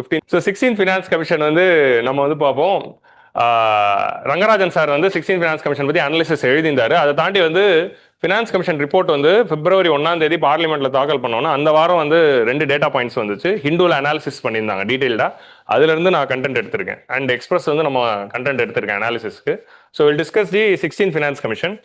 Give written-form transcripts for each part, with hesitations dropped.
15. So 16th finance commission வந்து நம்ம வந்து பார்ப்போம். ரங்கராஜன் சார் வந்து 16th ஃபினான்ஸ் கமிஷன் பற்றி அனாலிசிஸ் எழுதியிருந்தாரு. அதை தாண்டி வந்து ஃபினான்ஸ் கமிஷன் ரிப்போர்ட் வந்து பிப்ரவரி 1 பார்லிமெண்ட்ல தாக்கல் பண்ணோன்னா அந்த வாரம் வந்து 2 டேட்டா பாயிண்ட்ஸ் வந்துச்சு. ஹிந்துவில் அனாலிசிஸ் பண்ணியிருந்தாங்க டீட்டெயில்டாக. அதுலேருந்து நான் கண்டென்ட் எடுத்திருக்கேன். அண்ட் எக்ஸ்பிரஸ் வந்து நம்ம கண்டென்ட் எடுத்திருக்கேன் அனாலிசிஸ்க்கு. So will discuss the 16th finance commission.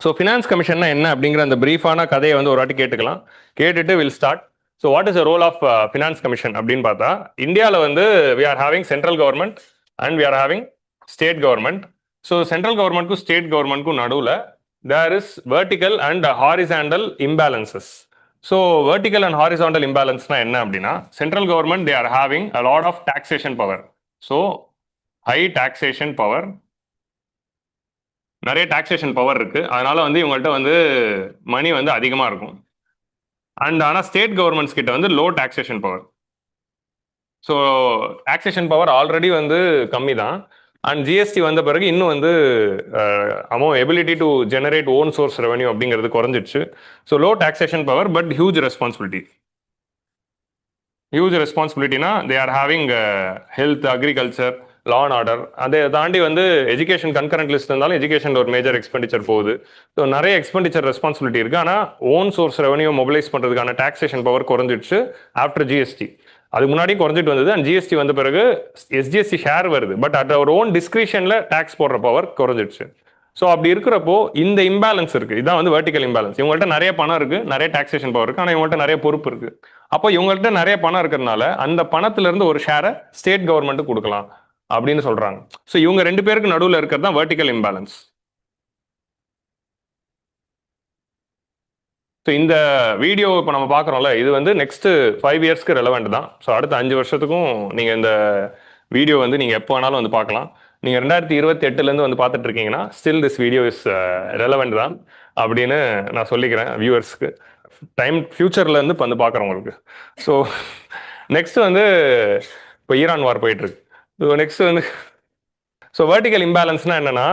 So finance கமிஷன்னா என்ன அப்படிங்கிற அந்த பிரீஃபான கதையை வந்து ஒரு வாட்டி கேட்டுக்கலாம். கேட்டுட்டு will start. So what is the role of finance commission அப்படின்னு பார்த்தா, இந்தியாவில் வந்து we are having central government and we are having state government. So central கவர்மெண்ட்க்கும் ஸ்டேட் கவர்மெண்ட்க்கும் நடுவில் there is vertical and horizontal imbalances. So vertical and horizontal இம்பேலன்ஸ்னா என்ன அப்படின்னா, central government they are having a lot of taxation power. So high taxation power, நிறைய taxation power இருக்கு. அதனால வந்து இவங்கள்ட்ட வந்து மணி வந்து அதிகமாக இருக்கும். அண்ட் ஆனால் ஸ்டேட் கவர்மெண்ட்ஸ் கிட்ட வந்து low taxation power. So taxation power already வந்து கம்மி தான். அண்ட் ஜிஎஸ்டி வந்த பிறகு இன்னும் வந்து ability to generate own source revenue அப்படிங்கிறது குறைஞ்சிடுச்சு. So low taxation power but huge responsibility. Huge ரெஸ்பான்சிபிலிட்டினா they are having health, agriculture, law and order. அதை தாண்டி வந்து எஜுகேஷன் கன்கரண்ட் லிஸ்ட் இருந்தாலும் எஜுகேஷன் ஒரு மேஜர் எக்ஸ்பெண்டிச்சர் போகுது. ஸோ நிறைய எக்ஸ்பெண்டிச்சர் ரெஸ்பான்சிபிலிட்டி இருக்கு. ஆனால் ஓன் சோர்ஸ் ரெவன்யூ மொபிலைஸ் பண்ணுறதுக்கான டாக்ஸேஷன் பவர் குறைஞ்சிடுச்சு ஆஃப்டர் ஜிஎஸ்டி. அதுக்கு முன்னாடி குறைஞ்சிட்டு வந்தது. அண்ட் ஜிஎஸ்டி வந்த பிறகு எஸ்ஜிஎஸ்டி ஷேர் வருது, பட் அட் அவர் ஓன் டிஸ்கிரிப்ஷனில் டாக்ஸ் போடுற பவர் குறைஞ்சிடுச்சு. ஸோ அப்படி இருக்கிறப்போ இந்த இம்பேலன்ஸ் இருக்கு. இதான் வந்து வெர்டிக்கல் இம்பேலன்ஸ். இவங்கள்ட்ட நிறைய பணம் இருக்கு, நிறைய டாக்ஸேஷன் பவர் இருக்கு, ஆனால் இவங்கள்ட்ட நிறைய பொறுப்பு இருக்கு. அப்போ இவங்கள்ட்ட நிறைய பணம் இருக்கிறதுனால அந்த பணத்துல இருந்து ஒரு ஷேரை ஸ்டேட் கவர்மெண்ட்டுக்கு கொடுக்கலாம் அப்படின்னு சொல்றாங்க. ஸோ இவங்க 2 பேருக்கு நடுவில் இருக்கிறது தான் வெர்டிக்கல் இம்பேலன்ஸ். ஸோ இந்த வீடியோ இப்போ நம்ம பார்க்குறோம்ல, இது வந்து நெக்ஸ்ட் 5 இயர்ஸ்க்கு ரெலவெண்ட் தான். ஸோ அடுத்த 5 வருஷத்துக்கும் நீங்கள் இந்த வீடியோ வந்து நீங்கள் எப்போ வேணாலும் வந்து பார்க்கலாம். நீங்கள் 2028 வந்து பார்த்துட்டு இருக்கீங்கன்னா still this video is relevant தான் அப்படின்னு நான் சொல்லிக்கிறேன் வியூவர்ஸ்க்கு. டைம் ஃபியூச்சர்லேருந்து இப்போ வந்து பார்க்குறவங்களுக்கு. ஸோ நெக்ஸ்ட் வந்து இப்போ ஈரான் வார் போயிட்டு இருக்கு. ஸோ நெக்ஸ்ட் வந்து ஸோ வெர்டிக்கல் இம்பேலன்ஸ்னா என்னன்னா,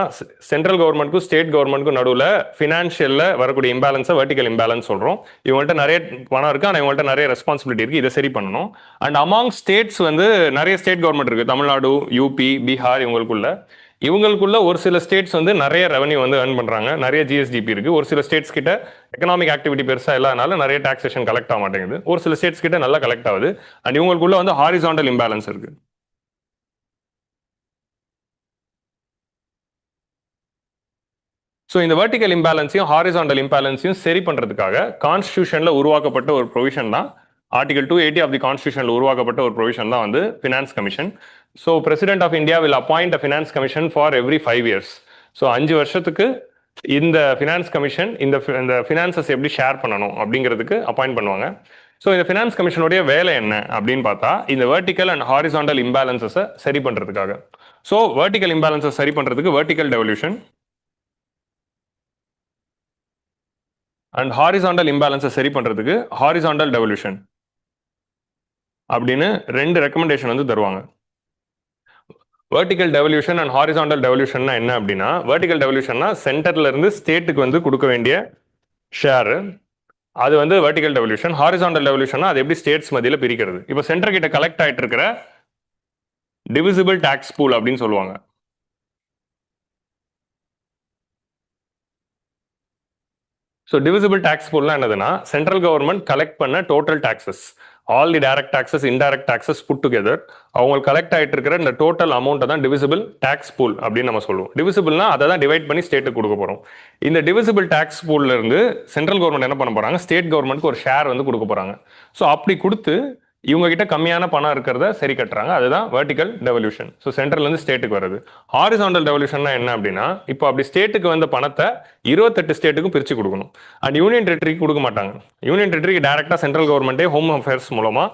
சென்ட்ரல் கவர்மெண்ட்க்கும் ஸ்டேட் கவர்மெண்ட்க்கும் நடுவில் ஃபினான்ஷியலில் வரக்கூடிய இம்பேலன்ஸை வெர்டிக்கல் இம்பேலன்ஸ் சொல்கிறோம். இவங்கள்ட்ட நிறைய பணம் இருக்குது, ஆனால் இவங்கள்ட்ட நிறைய ரெஸ்பான்சிபிலிட்டி இருக்குது. இதை சரி பண்ணணும். அண்ட் அமாங் ஸ்டேட்ஸ் வந்து நிறைய ஸ்டேட் கவர்மெண்ட் இருக்குது. தமிழ்நாடு, யூபி, பீகார் இவங்களுக்குள்ள ஒரு சில ஸ்டேட்ஸ் வந்து நிறைய ரெவன்யூ வந்து ஏர்ன் பண்ணுறாங்க, நிறைய ஜிஎஸ்டிபி இருக்குது. ஒரு சில ஸ்டேட்ஸ் கிட்ட எக்கனாமிக் ஆக்டிவிட்டி பெருசாக இல்லாதனால நிறைய டாக்ஸேஷன் கலெக்ட் ஆக மாட்டேங்குது. ஒரு சில ஸ்டேட்ஸ் கிட்ட நல்லா கலெக்ட் ஆகுது. அண்ட் இவங்களுக்குள்ள வந்து ஹாரிசாண்டல் இம்பேலன்ஸ் இருக்குது. ஸோ இந்த வெர்டிக்கல் இம்பேலன்ஸையும் ஹாரிசாண்டல் இம்பேலன்ஸையும் சரி பண்ணுறதுக்காக கான்ஸ்டியூஷனில் உருவாக்கப்பட்ட ஒரு ப்ரொவிஷன் தான், ஆர்டிகல் 280 ஆஃப் தி கான்ஸ்டியூஷனில் உருவாக்கப்பட்ட ஒரு ப்ரொவிஷன் தான் வந்து finance commission. So president of India will appoint a finance commission for every 5 years. So 5 வருஷத்துக்கு இந்த ஃபினான்ஸ் கமிஷன் இந்த ஃபினான்சஸ் எப்படி ஷேர் பண்ணணும் அப்படிங்கிறதுக்கு அப்பாயிண்ட் பண்ணுவாங்க. ஸோ இந்த ஃபினான்ஸ் கமிஷனுடைய வேலை என்ன அப்படின்னு பார்த்தா, இந்த வெர்டிக்கல் அண்ட் ஹாரிசாண்டல் இம்பேலன்சஸை சரி பண்ணுறதுக்காக. ஸோ வெர்டிக்கல் இம்பேலன்ஸை சரி பண்ணுறதுக்கு வெர்டிக்கல் டெவல்யூஷன் அண்ட் ஹாரிசாண்டல் இம்பேலன்ஸை சரி பண்ணுறதுக்கு ஹாரிசாண்டல் டெவல்யூஷன் அப்படின்னு 2 ரெக்கமெண்டேஷன் வந்து தருவாங்க. வெர்டிக்கல் டெவல்யூஷன் அண்ட் ஹாரிசாண்டல் டெவல்யூஷன்னா என்ன அப்படின்னா, வெர்டிக்கல் டெவல்யூஷன்னா சென்டர்ல இருந்து ஸ்டேட்டுக்கு வந்து கொடுக்க வேண்டிய ஷேரு, அது வந்து வெர்டிக்கல் டெவல்யூஷன். ஹாரிசாண்டல் டெவல்யூஷன்னா அது எப்படி ஸ்டேட்ஸ் மத்தியில் பிரிக்கிறது. இப்போ சென்டர் கிட்ட கலெக்ட் ஆகிட்டு இருக்கிற டிவிசிபிள் டாக்ஸ் பூல் அப்படின்னு சொல்லுவாங்க. ஸோ டிவிசிபிள் டாக்ஸ் பூல்னா என்னதுன்னா, சென்ட்ரல் கவர்மெண்ட் கலெக்ட் பண்ண total taxes, all the direct taxes, indirect taxes put together, அவங்க கலெக்ட் ஆகிட்டு இருக்கிற இந்த டோட்டல் அமௌண்ட்டை தான் டிவிசிபிள் டாக்ஸ் பூல் அப்படின்னு நம்ம சொல்லுவோம். டிவிசிபிள்னா அதை தான் டிவைட் பண்ணி ஸ்டேட்டுக்கு கொடுக்க போகிறோம். இந்த டிவிசிபிள் டாக்ஸ் பூல்ல இருந்து சென்ட்ரல் கவர்மெண்ட் என்ன பண்ண போறாங்க, ஸ்டேட் கவர்மெண்ட்க்கு ஒரு ஷேர் வந்து கொடுக்க போறாங்க. ஸோ அப்படி கொடுத்து இவங்க கிட்ட கம்மியான பணம் இருக்கிறத சரி கட்டுறாங்க. அதுதான் வெர்டிக்கல் டெவல்யூஷன். ஸோ சென்ட்ரல் இருந்து ஸ்டேட்டுக்கு வருது. ஹாரிசாண்டல் டெவல்யூஷன்னா என்ன அப்படின்னா, இப்போ அப்படி ஸ்டேட்டுக்கு வந்த பணத்தை 28 ஸ்டேட்டுக்கும் பிரிச்சு கொடுக்கணும். அண்ட் யூனியன் டெரிட்டரிக்கு கொடுக்க மாட்டாங்க. யூனியன் டெரிட்டரிக்கு டைரக்டா சென்ட்ரல் கவர்மெண்ட்டே ஹோம் அஃபேர்ஸ் மூலமா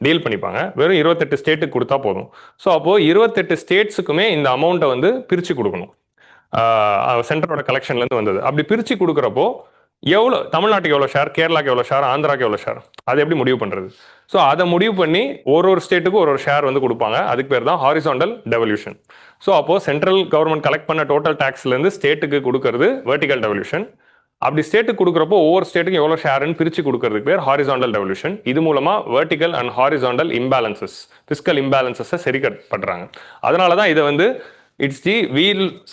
டீல் பண்ணிப்பாங்க. வெறும் 28 ஸ்டேட்டுக்கு கொடுத்தா போதும். ஸோ அப்போ 28 ஸ்டேட்ஸுக்குமே இந்த அமௌண்ட்டை வந்து பிரிச்சு கொடுக்கணும். சென்ட்ரலோட கலெக்ஷன்ல இருந்து வந்தது அப்படி பிரிச்சு கொடுக்குறப்போ எவ்வளோ, தமிழ்நாட்டுக்கு எவ்வளோ ஷேர், கேரளாக்கு எவ்வளோ ஷேர், ஆந்திராக்கு எவ்வளோ ஷேர், அதை எப்படி முடிவு பண்ணுறது. ஸோ அதை முடிவு பண்ணி ஒரு ஸ்டேட்டுக்கு ஒரு ஷேர் வந்து கொடுப்பாங்க. அதுக்கு பேர் தான் ஹாரிசாண்டல் டெவல்யூஷன். ஸோ அப்போது சென்ட்ரல் கவர்மெண்ட் கலெக்ட் பண்ண டோட்டல் டாக்ஸ்லேருந்து ஸ்டேட்டுக்கு கொடுக்கறது வெர்டிக்கல் டெவல்யூஷன். அப்படி ஸ்டேட்டுக்கு கொடுக்குறப்போ ஒவ்வொரு ஸ்டேட்டுக்கும் எவ்வளோ ஷேர்னு பிரித்து கொடுக்கறதுக்கு பேர் ஹாரிசாண்டல் டெவல்யூஷன். இது மூலமாக vertical and horizontal imbalances, fiscal இம்பேலன்சஸை சரி பண்ணுறாங்க. அதனால தான் இதை வந்து it's the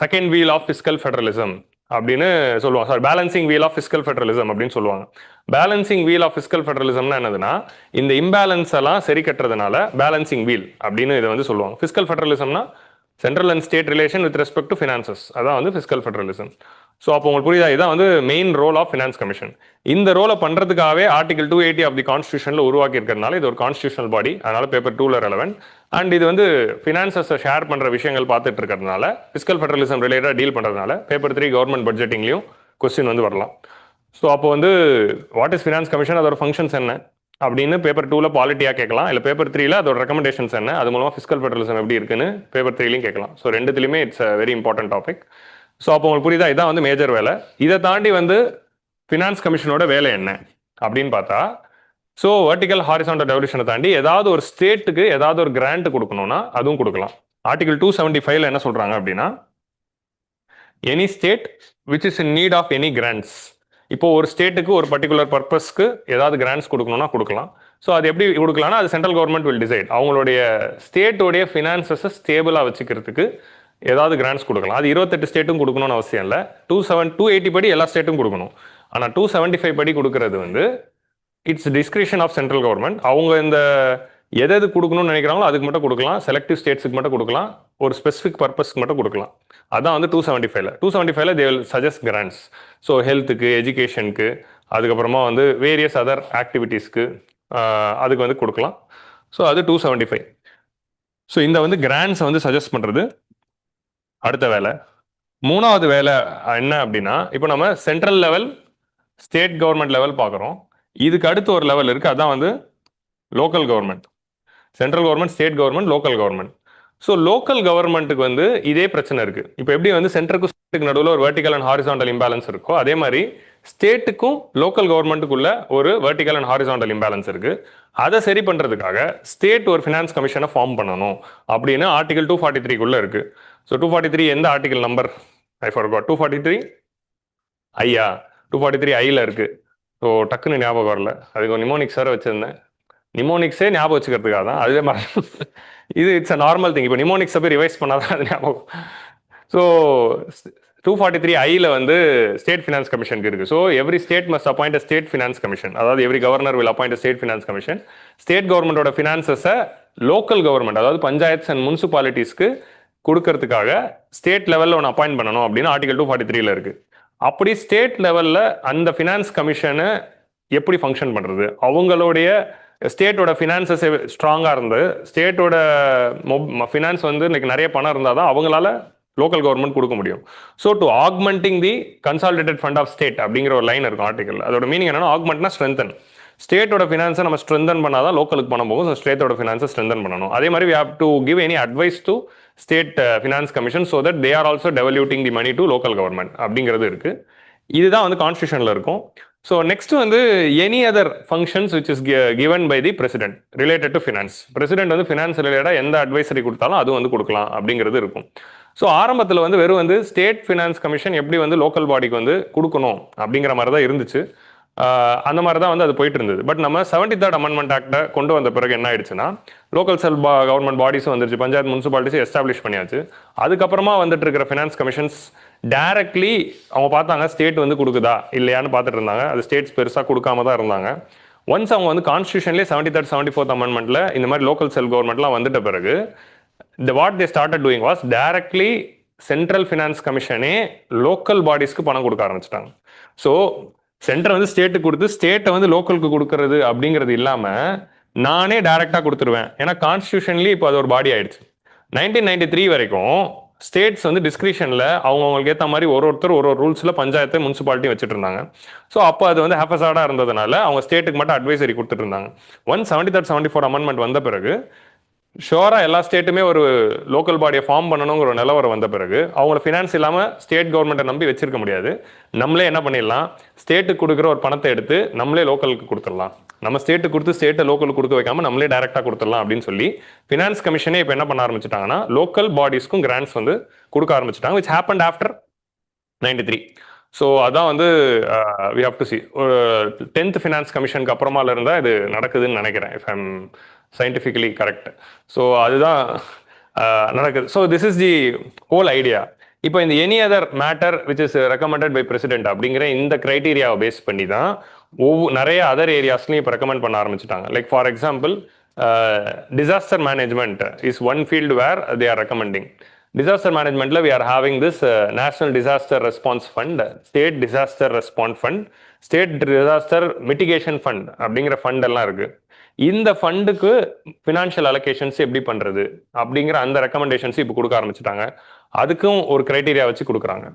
second wheel of fiscal federalism அப்படின்னு சொல்லுவாங்க. Sorry, balancing wheel of fiscal federalism அப்படின்னு சொல்லுவாங்க. பேலன்சிங் வீல் ஆஃப் ஃபிஸ்கல் ஃபெடரலிசம்னா என்னதுன்னா, இந்த இம்பேலன்ஸ் எல்லாம் சரி கட்டுறதுனால பேலன்சிங் வீல் அப்படின்னு இதை வந்து சொல்லுவாங்க. ஃபிஸ்கல் ஃபெடரலிசம்னா central and state relation with respect to finances, அதான் வந்து ஃபிஸ்கல் ஃபெடரலிசம். ஸோ அப்போ உங்களுக்கு புரியுதா, இதுதான் வந்து main role of finance commission. இந்த ரோலை பண்ணுறதுக்காகவே ஆர்டிகல் 280 ஆஃப் தி கான்ஸ்டியூஷனில் உருவாக்கி இருக்கிறதுனால இது ஒரு கான்ஸ்டியூஷனல் பாடி, அதனால பேப்பர் 2ல ரெலவென்ட். அண்ட் இது வந்து ஃபினான்சஸை ஷேர் பண்ணுற விஷயங்கள் பார்த்துட்டு இருக்கிறதுனால, ஃபிஸ்கல் ஃபெடரலிசம் ரிலேட்டடாக டீல் பண்ணுறதுனால பேப்பர் 3 கவர்மெண்ட் பட்ஜெட்டிங்லையும் கொஸ்டின் வந்து வரலாம். ஸோ அப்போ வந்து வாட் இஸ் ஃபினான்ஸ் கமிஷன், அதோட ஃபங்க்ஷன்ஸ் என்ன அப்படின்னு பேப்பர் 2ல பாலிட்டியாக கேட்கலாம், இல்லை பேப்பர் 3ல அதோட ரெக்கமெண்டேஷன்ஸ் என்ன, அது மூலமாக ஃபிஸ்கல் ஃபெடரலிசம் எப்படி இருக்குன்னு பேப்பர் 3லையும் கேட்கலாம். ஸோ ரெண்டுத்துலையுமே it's a very important topic. So அப்போ உங்களுக்கு புரியுதா, இதான் வந்து மேஜர் வேலை. இதை தாண்டி வந்து ஃபினான்ஸ் கமிஷனோட வேலை என்ன அப்படின்னு பார்த்தா, ஸோ வெர்டிகல் ஹாரிசாண்டல் டெவல்யூஷனை தாண்டி ஏதாவது ஒரு ஸ்டேட்டுக்கு ஏதாவது ஒரு கிராண்ட் கொடுக்கணும்னா அதுவும் கொடுக்கலாம். ஆர்டிகல் 275ல என்ன சொல்றாங்க அப்படின்னா, any state which is in need of any grants. இப்போ ஒரு ஸ்டேட்டுக்கு ஒரு பர்டிகுலர் பர்பஸ்க்கு ஏதாவது கிராண்ட்ஸ் கொடுக்கணும்னா கொடுக்கலாம். ஸோ அது எப்படி கொடுக்கலாம்னா, அது சென்ட்ரல் கவர்மெண்ட் வில் டிசைட். அவங்களுடைய ஸ்டேட்டோடைய ஃபினான்சஸை ஸ்டேபிளாக வச்சுக்கிறதுக்கு ஏதாவது கிராண்ட்ஸ் கொடுக்கலாம். அது 28 ஸ்டேட்டும் கொடுக்கணும்னு அவசியம் இல்லை. 280 படி எல்லா ஸ்டேட்டும் கொடுக்கணும். ஆனால் 275 படி கொடுக்கறது வந்து it's discretion of central government. அவங்க இந்த எது கொடுக்கணும்னு நினைக்கிறாங்களோ அதுக்கு மட்டும் கொடுக்கலாம். செலக்டிவ் ஸ்டேட்ஸுக்கு மட்டும் கொடுக்கலாம். ஒரு ஸ்பெசிஃபிக் பர்பஸ்க்கு மட்டும் கொடுக்கலாம். அதான் வந்து 275ல they will suggest grants. So ஹெல்த்துக்கு, எஜுகேஷனுக்கு, அதுக்கப்புறமா வந்து வேரியஸ் அதர் ஆக்டிவிட்டீஸ்க்கு அதுக்கு வந்து கொடுக்கலாம். ஸோ அது 275. ஸோ இந்த வந்து கிராண்ட்ஸை வந்து சஜஸ்ட் பண்ணுறது அடுத்த வேலை. மூணாவது வேலை என்ன அப்படின்னா, இப்போ நம்ம central level, state government level பார்க்குறோம். இதுக்கு அடுத்து ஒரு லெவல் இருக்குது, அதான் வந்து local government. Central government, state government, local government. So local கவர்மெண்ட்டுக்கு வந்து இதே பிரச்சனை இருக்குது. இப்போ எப்படி வந்து சென்டருக்கும் ஸ்டேட்டுக்கு நடுவில் ஒரு வெர்டிகல் அண்ட் ஹாரிசாண்டல் இம்பேலன்ஸ் இருக்கோ, அதே மாதிரி ஸ்டேட்டுக்கும் லோக்கல் கவர்மெண்ட்டுக்குள்ள ஒரு வெர்டிகல் அண்ட் ஹாரிசாண்டல் இம்பேலன்ஸ் இருக்குது. அதை சரி பண்ணுறதுக்காக ஸ்டேட் ஒரு ஃபினான்ஸ் கமிஷனை ஃபார்ம் பண்ணணும் அப்படின்னு ஆர்டிகல் 243 இருக்குது. ஸோ 243 எந்த ஆர்டிகல் நம்பர்? I forgot. 243 ஐயா, 243 ஐயில் இருக்குது. ஸோ டக்குன்னு ஞாபகம் வரல, அதுக்கு நிமோனிக்ஸ் வேறு வச்சுருந்தேன். நிமோனிக்ஸே ஞாபகம் வச்சுக்கிறதுக்காக தான், அதுவே மாதிரி இது இட்ஸ் அ நார்மல் திங். இப்போ நிமோனிக்ஸை போய் ரிவைஸ் பண்ணாதான் அது ஞாபகம். ஸோ 243 ஐயில் வந்து ஸ்டேட் ஃபினான்ஸ் கமிஷனுக்கு இருக்குது. So every state must appoint a state finance commission. அதாவது every governor will appoint a state finance commission. State கவர்மெண்டோட ஃபினான்சஸை லோக்கல் கவர்மெண்ட், அதாவது பஞ்சாயத்து அண்ட் முனிசிபாலிட்டிஸ்க்கு கொடுக்கறதுக்காக ஸ்டேட் லெவலில் ஒன்று அப்பாயிண்ட் பண்ணணும் அப்படின்னு ஆர்டிகல் 243ல இருக்குது. அப்படி ஸ்டேட் லெவலில் அந்த ஃபினான்ஸ் கமிஷனை எப்படி ஃபங்க்ஷன் பண்ணுறது, அவங்களுடைய ஸ்டேட்டோட ஃபினான்சஸ் ஸ்ட்ராங்காக இருந்து, ஸ்டேட்டோட ஃபினான்ஸ் வந்து இன்னைக்கு நிறைய பணம் இருந்தால் தான் அவங்களால லோக்கல் கவர்மெண்ட் கொடுக்க முடியும். So to augmenting the consolidated fund of state அப்படிங்கிற ஒரு லைன் இருக்கும் ஆர்டிகல். அதோட மீனிங் என்னன்னா, ஆக்மெண்ட்னா ஸ்ட்ரென்தன். ஸ்டேட்டோட ஃபினான்ஸை நம்ம ஸ்ட்ரென்தன் பண்ணால் தான் லோக்கலுக்கு பணம் போகும். ஸோ ஸ்டேட்டோட ஃபினான்ஸை ஸ்ட்ரென்தன் பண்ணணும். அதே மாதிரி we have to give any advice to state finance commission so that they are also devoluting the money to local government அப்படிங்கிறது இருக்கு. இதுதான் வந்து கான்ஸ்டியூஷனில் இருக்கும். ஸோ நெக்ஸ்ட் வந்து any other functions which is given by the president related to finance. President வந்து finance ரிலேட்டடாக எந்த அட்வைசரி கொடுத்தாலும் அது வந்து கொடுக்கலாம் அப்படிங்கிறது இருக்கும். ஸோ ஆரம்பத்தில் வந்து வெறும் வந்து ஸ்டேட் ஃபினான்ஸ் கமிஷன் எப்படி வந்து லோக்கல் பாடிக்கு வந்து கொடுக்கணும் அப்படிங்கிற மாதிரி தான் இருந்துச்சு. அந்த மாதிரி தான் வந்து அது போயிட்டு இருந்தது. பட் நம்ம 73rd அமெண்ட்மெண்ட் ஆக்டை கொண்டு வந்த பிறகு என்ன ஆயிடுச்சுன்னா, லோக்கல் செல்ஃப் கவர்மெண்ட் பாடிஸும் வந்துருச்சு, பஞ்சாயத்து முனிசிபாலிட்டிஸும் எஸ்டாப்ளிஷ் பண்ணியாச்சு. அதுக்கப்புறமா வந்துட்டு இருக்கிற ஃபினான்ஸ் கமிஷன்ஸ் டைரக்ட்லி அவங்க பார்த்தாங்க ஸ்டேட் வந்து கொடுக்குதா இல்லையான்னு பார்த்துட்டு இருந்தாங்க. அது ஸ்டேட்ஸ் பெருசாக கொடுக்காம தான் இருந்தாங்க. ஒன்ஸ் அவங்க வந்து கான்ஸ்டியூஷன்லேயே 73rd 74th அமெண்ட்மெண்ட்டில் இந்த மாதிரி லோக்கல் செல்ஃப் கவர்மெண்ட்லாம் வந்துட்ட பிறகு what they started doing was directly central finance கமிஷனே லோக்கல் பாடிஸ்க்கு பணம் கொடுக்க ஆரம்பிச்சிட்டாங்க. ஸோ சென்டர் வந்து ஸ்டேட்டுக்கு கொடுத்து ஸ்டேட்டை வந்து லோக்கலுக்கு கொடுக்கறது அப்படிங்கிறது இல்லாமல் நானே டைரக்டாக கொடுத்துருவேன். ஏன்னா கான்ஸ்டியூஷன்லி இப்போ அது ஒரு பாடி ஆயிடுச்சு. 1993 வரைக்கும் ஸ்டேட்ஸ் வந்து டிஸ்கிரிஷனில் அவங்களுக்கு ஏற்ற மாதிரி ஒருத்தர் ஒரு ரூல்ஸில் பஞ்சாயத்து முனிசிபாலிட்டி வச்சுட்டு இருந்தாங்க. ஸோ அப்போ அது வந்து ஹேஃபஸாடாக இருந்ததுனால அவங்க ஸ்டேட்டுக்கு மட்டும் அட்வைசரி கொடுத்துட்டு இருந்தாங்க. 73rd 74 அமெண்ட்மெண்ட் வந்த பிறகு ஷோராக எல்லா ஸ்டேட்டுமே ஒரு லோக்கல் பாடியை ஃபார்ம் பண்ணணுங்கிற ஒரு நிலவரம் வந்த பிறகு அவங்கள ஃபினான்ஸ் இல்லாமல் ஸ்டேட் கவர்மெண்ட்டை நம்பி வச்சிருக்க முடியாது. நம்மளே என்ன பண்ணிடலாம், ஸ்டேட்டுக்கு கொடுக்குற ஒரு பணத்தை எடுத்து நம்மளே லோக்கலுக்கு கொடுத்துடலாம். நம்ம ஸ்டேட்டுக்கு கொடுத்து ஸ்டேட்டை லோக்கலுக்கு கொடுக்க வைக்காம நம்மளே டைரெக்டாக கொடுத்துடலாம் அப்படின்னு சொல்லி ஃபினான்ஸ் கமிஷனே இப்போ என்ன பண்ண ஆரம்பிச்சிட்டாங்கன்னா லோக்கல் பாடிஸ்க்கும் கிராண்ட்ஸ் வந்து கொடுக்க ஆரம்பிச்சிட்டாங்க, விச் ஹேப்பன்ட் ஆஃப்டர் 93. ஸோ அதான் வந்து வி ஹவ் டு சி. ஒரு 10th ஃபினான்ஸ் கமிஷனுக்கு அப்புறமால இருந்தால் இது நடக்குதுன்னு நினைக்கிறேன், if I'm scientifically correct. So அதுதான் நடக்குது. So this is the whole idea. இப்போ இந்த any other matter which is recommended by president அப்படிங்கிற இந்த கிரைட்டீரியாவை பேஸ் பண்ணி தான் நிறைய அதர் ஏரியாஸ்லையும் இப்போ ரெக்கமெண்ட் பண்ண ஆரம்பிச்சிட்டாங்க. Like for example, disaster management is one field where they are recommending. Disaster மேனேஜ்மெண்ட்ல we are having this national disaster response fund, state disaster response fund, state disaster mitigation fund அப்படிங்கிற fund எல்லாம் இருக்கு. இந்த ஃபண்டுக்கு financial allocations எப்படி பண்றது அப்படிங்கிற அந்த recommendations இப்போ கொடுக்க ஆரம்பிச்சிட்டாங்க. அதுக்கும் ஒரு கிரைட்டீரியா வச்சு கொடுக்குறாங்க.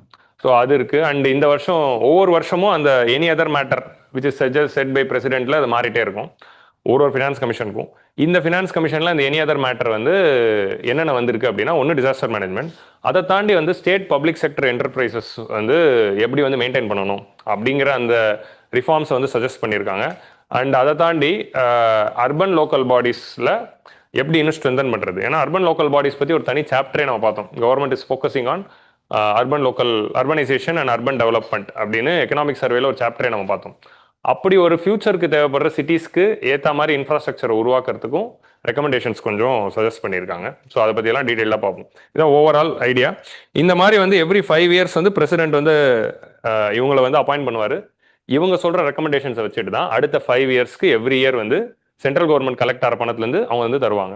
ஸோ அது இருக்கு. அண்ட் இந்த வருஷம் ஒவ்வொரு வருஷமும் அந்த any other matter which is set by பிரசிடென்ட்ல அது மாறிட்டே இருக்கும் ஒரு ஃபினான்ஸ் கமிஷனுக்கும். இந்த ஃபினான்ஸ் கமிஷன்ல இந்த எனி அதர் மேட்டர் வந்து என்னென்ன வந்திருக்கு அப்படின்னா, ஒன்று டிசாஸ்டர் மேனேஜ்மெண்ட், அதை தாண்டி வந்து ஸ்டேட் பப்ளிக் செக்டர் என்டர்பிரைசஸ் வந்து எப்படி வந்து மெயின்டைன் பண்ணணும் அப்படிங்கிற அந்த ரிஃபார்ம்ஸை வந்து சஜஸ்ட் பண்ணியிருக்காங்க. அண்ட் அதை தாண்டி அர்பன் லோக்கல் பாடிஸில் எப்படி இன்னும் ஸ்ட்ரென்தன் பண்ணுறது. ஏன்னா அர்பன் லோக்கல் பாடிஸ் பற்றி ஒரு தனி சாப்டரே நம்ம பார்த்தோம். Government is focusing on urbanisation and urban development அப்படின்னு எக்கனாமிக் சர்வேல ஒரு சாப்டரே நம்ம பார்த்தோம். அப்படி ஒரு ஃபியூச்சருக்கு தேவைப்படுற சிட்டிஸ்க்கு ஏற்ற மாதிரி இன்ஃப்ராஸ்ட்ரக்சரை உருவாக்குறதுக்கும் ரெக்கமெண்டேஷன்ஸ் கொஞ்சம் சஜஸ்ட் பண்ணியிருக்காங்க. ஸோ அதை பற்றியெல்லாம் டீட்டெயிலாக பார்ப்போம். இதான் ஓவரால் ஐடியா. இந்த மாதிரி வந்து எவ்ரி 5 years வந்து பிரசிடென்ட் வந்து இவங்களை வந்து அப்பாயிண்ட் பண்ணுவார். இவங்க சொல்கிற ரெக்கமெண்டேஷன்ஸை வச்சுட்டு தான் அடுத்த 5 yearsக்கு எவ்ரி இயர் வந்து சென்ட்ரல் கவர்மெண்ட் கலெக்ட் ஆகிற பணத்துலேருந்து அவங்க வந்து தருவாங்க.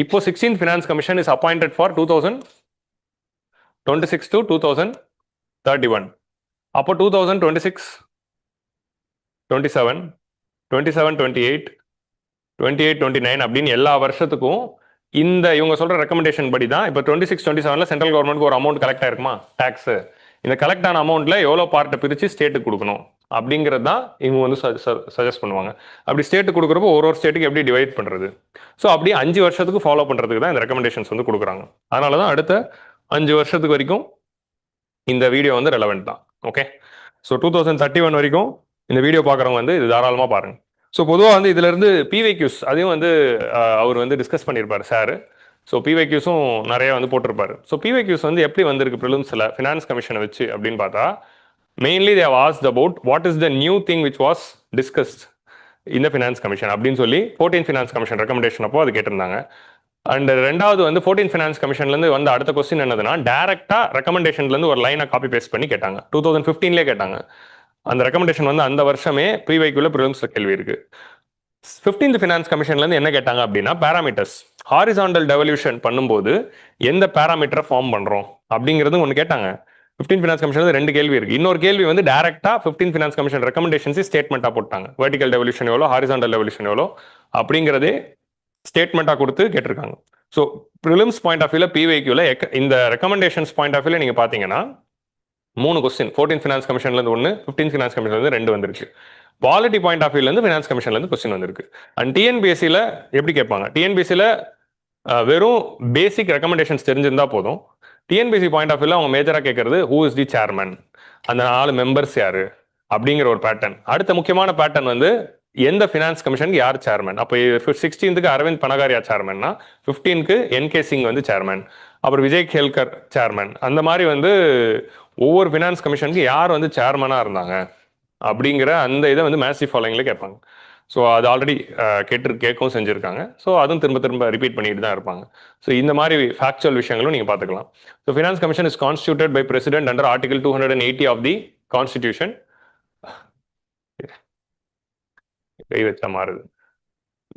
இப்போ 16th finance commission is appointed for 2026 to 2031. அப்போ 2026, 27, 27, 28, 28, 29 அப்படின்னு எல்லா வருஷத்துக்கும் இந்த இவங்க சொல்ற ரெக்கமெண்டேஷன் படி தான் இப்போ 26, 27ல சென்ட்ரல் கவர்மெண்ட்க்கு ஒரு அமௌண்ட் கலெக்ட் ஆயிருக்குமா டாக்ஸ். இந்த கலெக்ட் ஆன அமௌண்ட்ல எவ்வளோ பார்ட்டை பிரித்து ஸ்டேட்டுக்கு கொடுக்கணும் அப்படிங்கிறது தான் இவங்க வந்து சஜஸ்ட் பண்ணுவாங்க. அப்படி ஸ்டேட்டுக்கு கொடுக்குறப்போ ஒரு ஸ்டேட்டுக்கு எப்படி டிவைட் பண்ணுறது. ஸோ அப்படி 5 வருஷத்துக்கு ஃபாலோ பண்ணுறதுக்கு தான் இந்த ரெக்கமெண்டேஷன்ஸ் வந்து கொடுக்குறாங்க. அதனால தான் அடுத்த 5 வருஷத்துக்கு வரைக்கும் இந்த வீடியோ வந்து ரெலவெண்ட் தான். ஓகே, ஸோ 2031 வரைக்கும் இந்த வீடியோ பார்க்குறவங்க வந்து இது தாராளமாக பாருங்க. ஸோ பொதுவாக வந்து இதுல இருந்து பிவைக்யூஸ் அதையும் வந்து அவர் வந்து டிஸ்கஸ் பண்ணியிருப்பார் சார். ஸோ பிவைக்யூஸும் நிறைய வந்து போட்டிருப்பாரு. ஸோ பிவைக்யூஸ் வந்து எப்படி வந்திருக்கு ப்ரிலிம்ஸில் ஃபினான்ஸ் கமிஷனை வச்சு அப்படின்னு பார்த்தா, mainly they have asked about what is the new thing which was discussed இந்த ஃபினான்ஸ் கமிஷன் அப்படின்னு சொல்லி 14th ஃபினான்ஸ் கமிஷன் ரெக்கமெண்டேஷன் அப்போ அது கேட்டிருந்தாங்க. அண்ட் ரெண்டாவது வந்து 14th ஃபினான்ஸ் கமிஷன்லேருந்து வந்து அடுத்த கொஸ்டின் என்னதுன்னா, டேரக்டா ரெக்கமெண்டேஷன்லேருந்து ஒரு லைனை காப்பி பேஸ்ட் பண்ணி கேட்டாங்க. 2015லேயே கேட்டாங்க. அந்த ரெக்கமெண்டேஷன் வந்து அந்த வருஷமே ப்ரீவைக்குள்ள ப்ரிலிம்ஸ்ல கேள்வி இருக்கு. 15th ஃபினான்ஸ் கமிஷன்லேருந்து என்ன கேட்டாங்க அப்படின்னா, பேராமீட்டர்ஸ் ஹாரிசாண்டல் டெவல்யூஷன் பண்ணும்போது எந்த பேராமீட்டரை ஃபார்ம் பண்ணுறோம் அப்படிங்கிறது ஒன்று கேட்டாங்க. 15th ஃபினான்ஸ் கமிஷன் 2 கேள்வி இருக்கு. இன்னொரு கேள்வி வந்து டேரக்டா 15th ஃபினான்ஸ் கமிஷன் ரெக்கமெண்டேஷன்ஸ் ஸ்டேட்மெண்ட்டாக போட்டாங்க. வெர்டிகல் டெவல்யூஷன் எவ்வளோ, ஹாரிசாண்டல் டெவல்யூஷன் எவ்வளோ அப்படிங்கிறதே ஸ்டேட்மெண்ட்டாக கொடுத்து கேட்டிருக்காங்க. ஸோ ப்ரிலிம்ஸ் பாயிண்ட் ஆஃப் வியூல பிவைக்யூல இந்த ரெக்கமெண்டேஷன்ஸ் பாயிண்ட் ஆஃப் வியூல நீங்கள் பார்த்தீங்கன்னா 3 கொஸ்டின் 14th ஃபினான்ஸ் கமிஷன்லேருந்து 1, 15th ஃபினான்ஸ் கமிஷன்லேருந்து 2 வந்துருக்கு. பாலிட்டி பாயிண்ட் ஆஃப் வியூலேருந்து ஃபினான்ஸ் கமிஷன்லேருந்து கொஸ்டின் வந்திருக்கு. அண்ட் டிஎன்பிஎஸ்சியில் எப்படி கேட்பாங்க, டிஎன்பிஎஸ்சியில் வெறும் பேசிக் ரெக்கமெண்டேஷன்ஸ் தெரிஞ்சிருந்தா போதும். டிஎன்பிஎஸ்சி பாயிண்ட் ஆஃப் வியூல அவங்க மேஜராக கேட்கறது ஹூ இஸ் தி சேர்மன், அந்த 4 மெம்பர்ஸ் யாரு அப்படிங்கிற ஒரு பேட்டர்ன். அடுத்த முக்கியமான பேட்டர்ன் வந்து எந்த ஃபினான்ஸ் கமிஷனுக்கு யார் சேர்மன். அப்போ 16th அரவிந்த் பனகாரியா சேர்மன்னா, 15th என்கே சிங் வந்து சேர்மன், அப்புறம் விஜய் கேல்கர் சேர்மன். அந்த மாதிரி வந்து ஒவ்வொரு ஃபினான்ஸ் கமிஷனுக்கு யார் வந்து சேர்மனாக இருந்தாங்க அப்படிங்கிற அந்த இதை வந்து மேசிவ் ஃபாலோயிங்கில் கேட்பாங்க. ஸோ அது ஆல்ரெடி கேட்கவும் செஞ்சுருக்காங்க. ஸோ அதுவும் திரும்ப திரும்ப ரிப்பீட் பண்ணிட்டு தான் இருப்பாங்க. ஸோ இந்த மாதிரி ஃபேக்சுவல் விஷயங்களும் நீங்கள் பார்த்துக்கலாம். So finance commission is constituted by president under article 280 of the constitution. கை வச்சா மாறுது.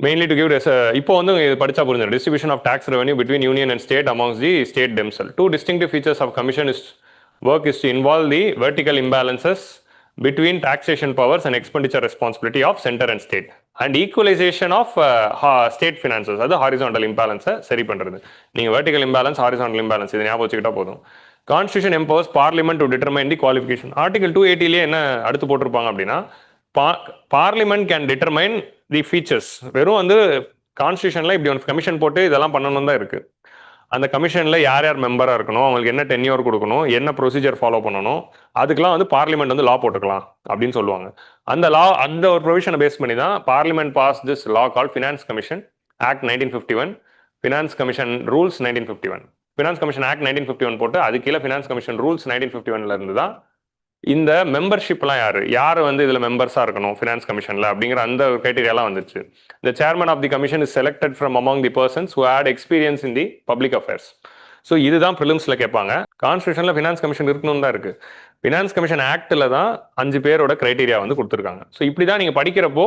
மெயின்லி டு கிவ் இப்போ வந்து இது படிச்சா புரிஞ்சிடும். Distribution of tax revenue between union and state amongst the state themselves. 2 distinctive features of commission is work is to involve the vertical imbalances between taxation powers and expenditure responsibility of center and state and equalization of state finances. அது horizontal இம்பேலன்ஸை சரி பண்றது. நீங்க vertical imbalance, horizontal imbalance இது ஞாபகம் வச்சுக்கிட்டா போதும். Constitution empowers parliament to determine the qualification. Article 280லேயே என்ன அடுத்து போட்டிருப்பாங்க அப்படின்னா, parliament can determine the features. வெறும் வந்து கான்ஸ்டியூஷன்ல இப்படி ஒரு கமிஷன் போட்டு இதெல்லாம் பண்ணணும் தான் இருக்கு. அந்த கமிஷன்ல யார் யார் மெம்பராக இருக்கணும், அவங்களுக்கு என்ன டென்யூர் கொடுக்கணும், என்ன ப்ரொசீஜர் ஃபாலோ பண்ணணும், அதுக்கெல்லாம் வந்து பார்லிமெண்ட் வந்து லா போட்டுக்கலாம் அப்படின்னு சொல்லுவாங்க. அந்த லா, அந்த ஒரு ப்ரொவிஷனை பேஸ் பண்ணி தான் parliament pass this law call finance commission act 1951, finance commission rules 1951. Finance commission act 1951 போட்டு அது கீழே ஃபினான்ஸ் கமிஷன் ரூல்ஸ் 1951ல இருந்து தான் இந்த மெம்பர்ஷிப்லாம் யார் வந்து இதில் மெம்பர்ஸாக இருக்கணும் ஃபினான்ஸ் கமிஷனில் அப்படிங்கிற அந்த கிரைட்டீரியாலாம் வந்துச்சு. The chairman of the commission is selected from among the persons who had experience in the public affairs. So இதுதான் ப்ரிலிம்ஸில் கேட்பாங்க. கான்ஸ்டியூஷனில் ஃபினான்ஸ் கமிஷன் இருக்கணும் தான் இருக்குது. ஃபினான்ஸ் கமிஷன் ஆக்டில் தான் 5 பேரோட கிரைட்டீரியா வந்து கொடுத்துருக்காங்க. ஸோ இப்படி தான் நீங்கள் படிக்கிறப்போ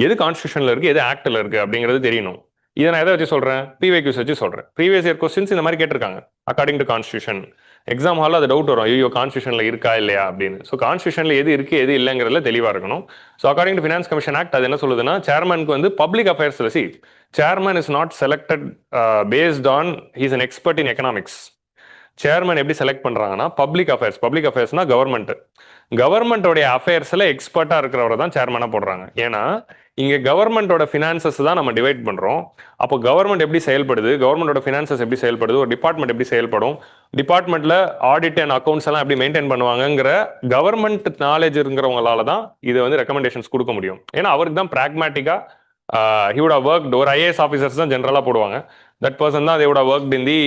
எது கான்ஸ்டியூஷனில் இருக்குது எது ஆக்டில் இருக்குது அப்படிங்கிறது தெரியணும். இதை நான் எதை வச்சு சொல்கிறேன், ப்ரீவியஸ் வச்சு சொல்கிறேன். ப்ரீவியஸ் இயர் கொஸ்டின்ஸ் இந்த மாதிரி கேட்டிருக்காங்க அக்கார்டிங் டு கான்ஸ்டியூஷன். எக்ஸாம் ஹாலில் அது டவுட் வரும், ஐயோ கான்ஸ்டியூஷனில் இருக்கா இல்லையா அப்படின்னு. ஸோ கான்ஸ்டியூஷனில் எது இருக்குது எது இல்லைங்கிறதுல தெளிவாக இருக்கணும். So according to finance commission act அது என்ன சொல்லுதுன்னா, சேர்மனுக்கு வந்து பப்ளிக் அஃபேர்ஸில் chairman is not selected based on he's an expert in economics. Chairman எப்படி செலக்ட் பண்ணுறாங்கன்னா பப்ளிக் அஃபேர்ஸ்னா கவர்மெண்டோடைய அஃபேர்ஸில் எக்ஸ்பர்ட்டாக இருக்கிறவரை தான் சேர்மனாக போடுறாங்க. ஏன்னா இங்கே கவர்மெண்டோட ஃபினான்சஸ் தான் நம்ம டிவைட் பண்ணுறோம். அப்போ கவர்மெண்ட் எப்படி செயல்படுது, கவர்மெண்டோட ஃபினான்சஸ் எப்படி செயல்படுது, ஒரு டிபார்ட்மெண்ட் எப்படி செயல்படும், டிபார்ட்மெண்ட்டில் ஆடிட் அண்ட் அக்கௌண்ட்ஸ் எல்லாம் எப்படி மெயின்டைன் பண்ணுவாங்கங்கிற கவர்மெண்ட் நாலேஜ் இருக்கிறவங்களால தான் இதை வந்து ரெக்கமெண்டேஷன்ஸ் கொடுக்க முடியும். ஏன்னா அவருக்கு தான் ப்ராக்மேட்டிக்காக ஹி வுட் ஹவ் ஒர்க்ட். ஒரு ஐஏஎஸ் ஆஃபீஸர்ஸ் தான் ஜென்ரலாக போடுவாங்க. தட் பர்சன் தான் they would have worked in the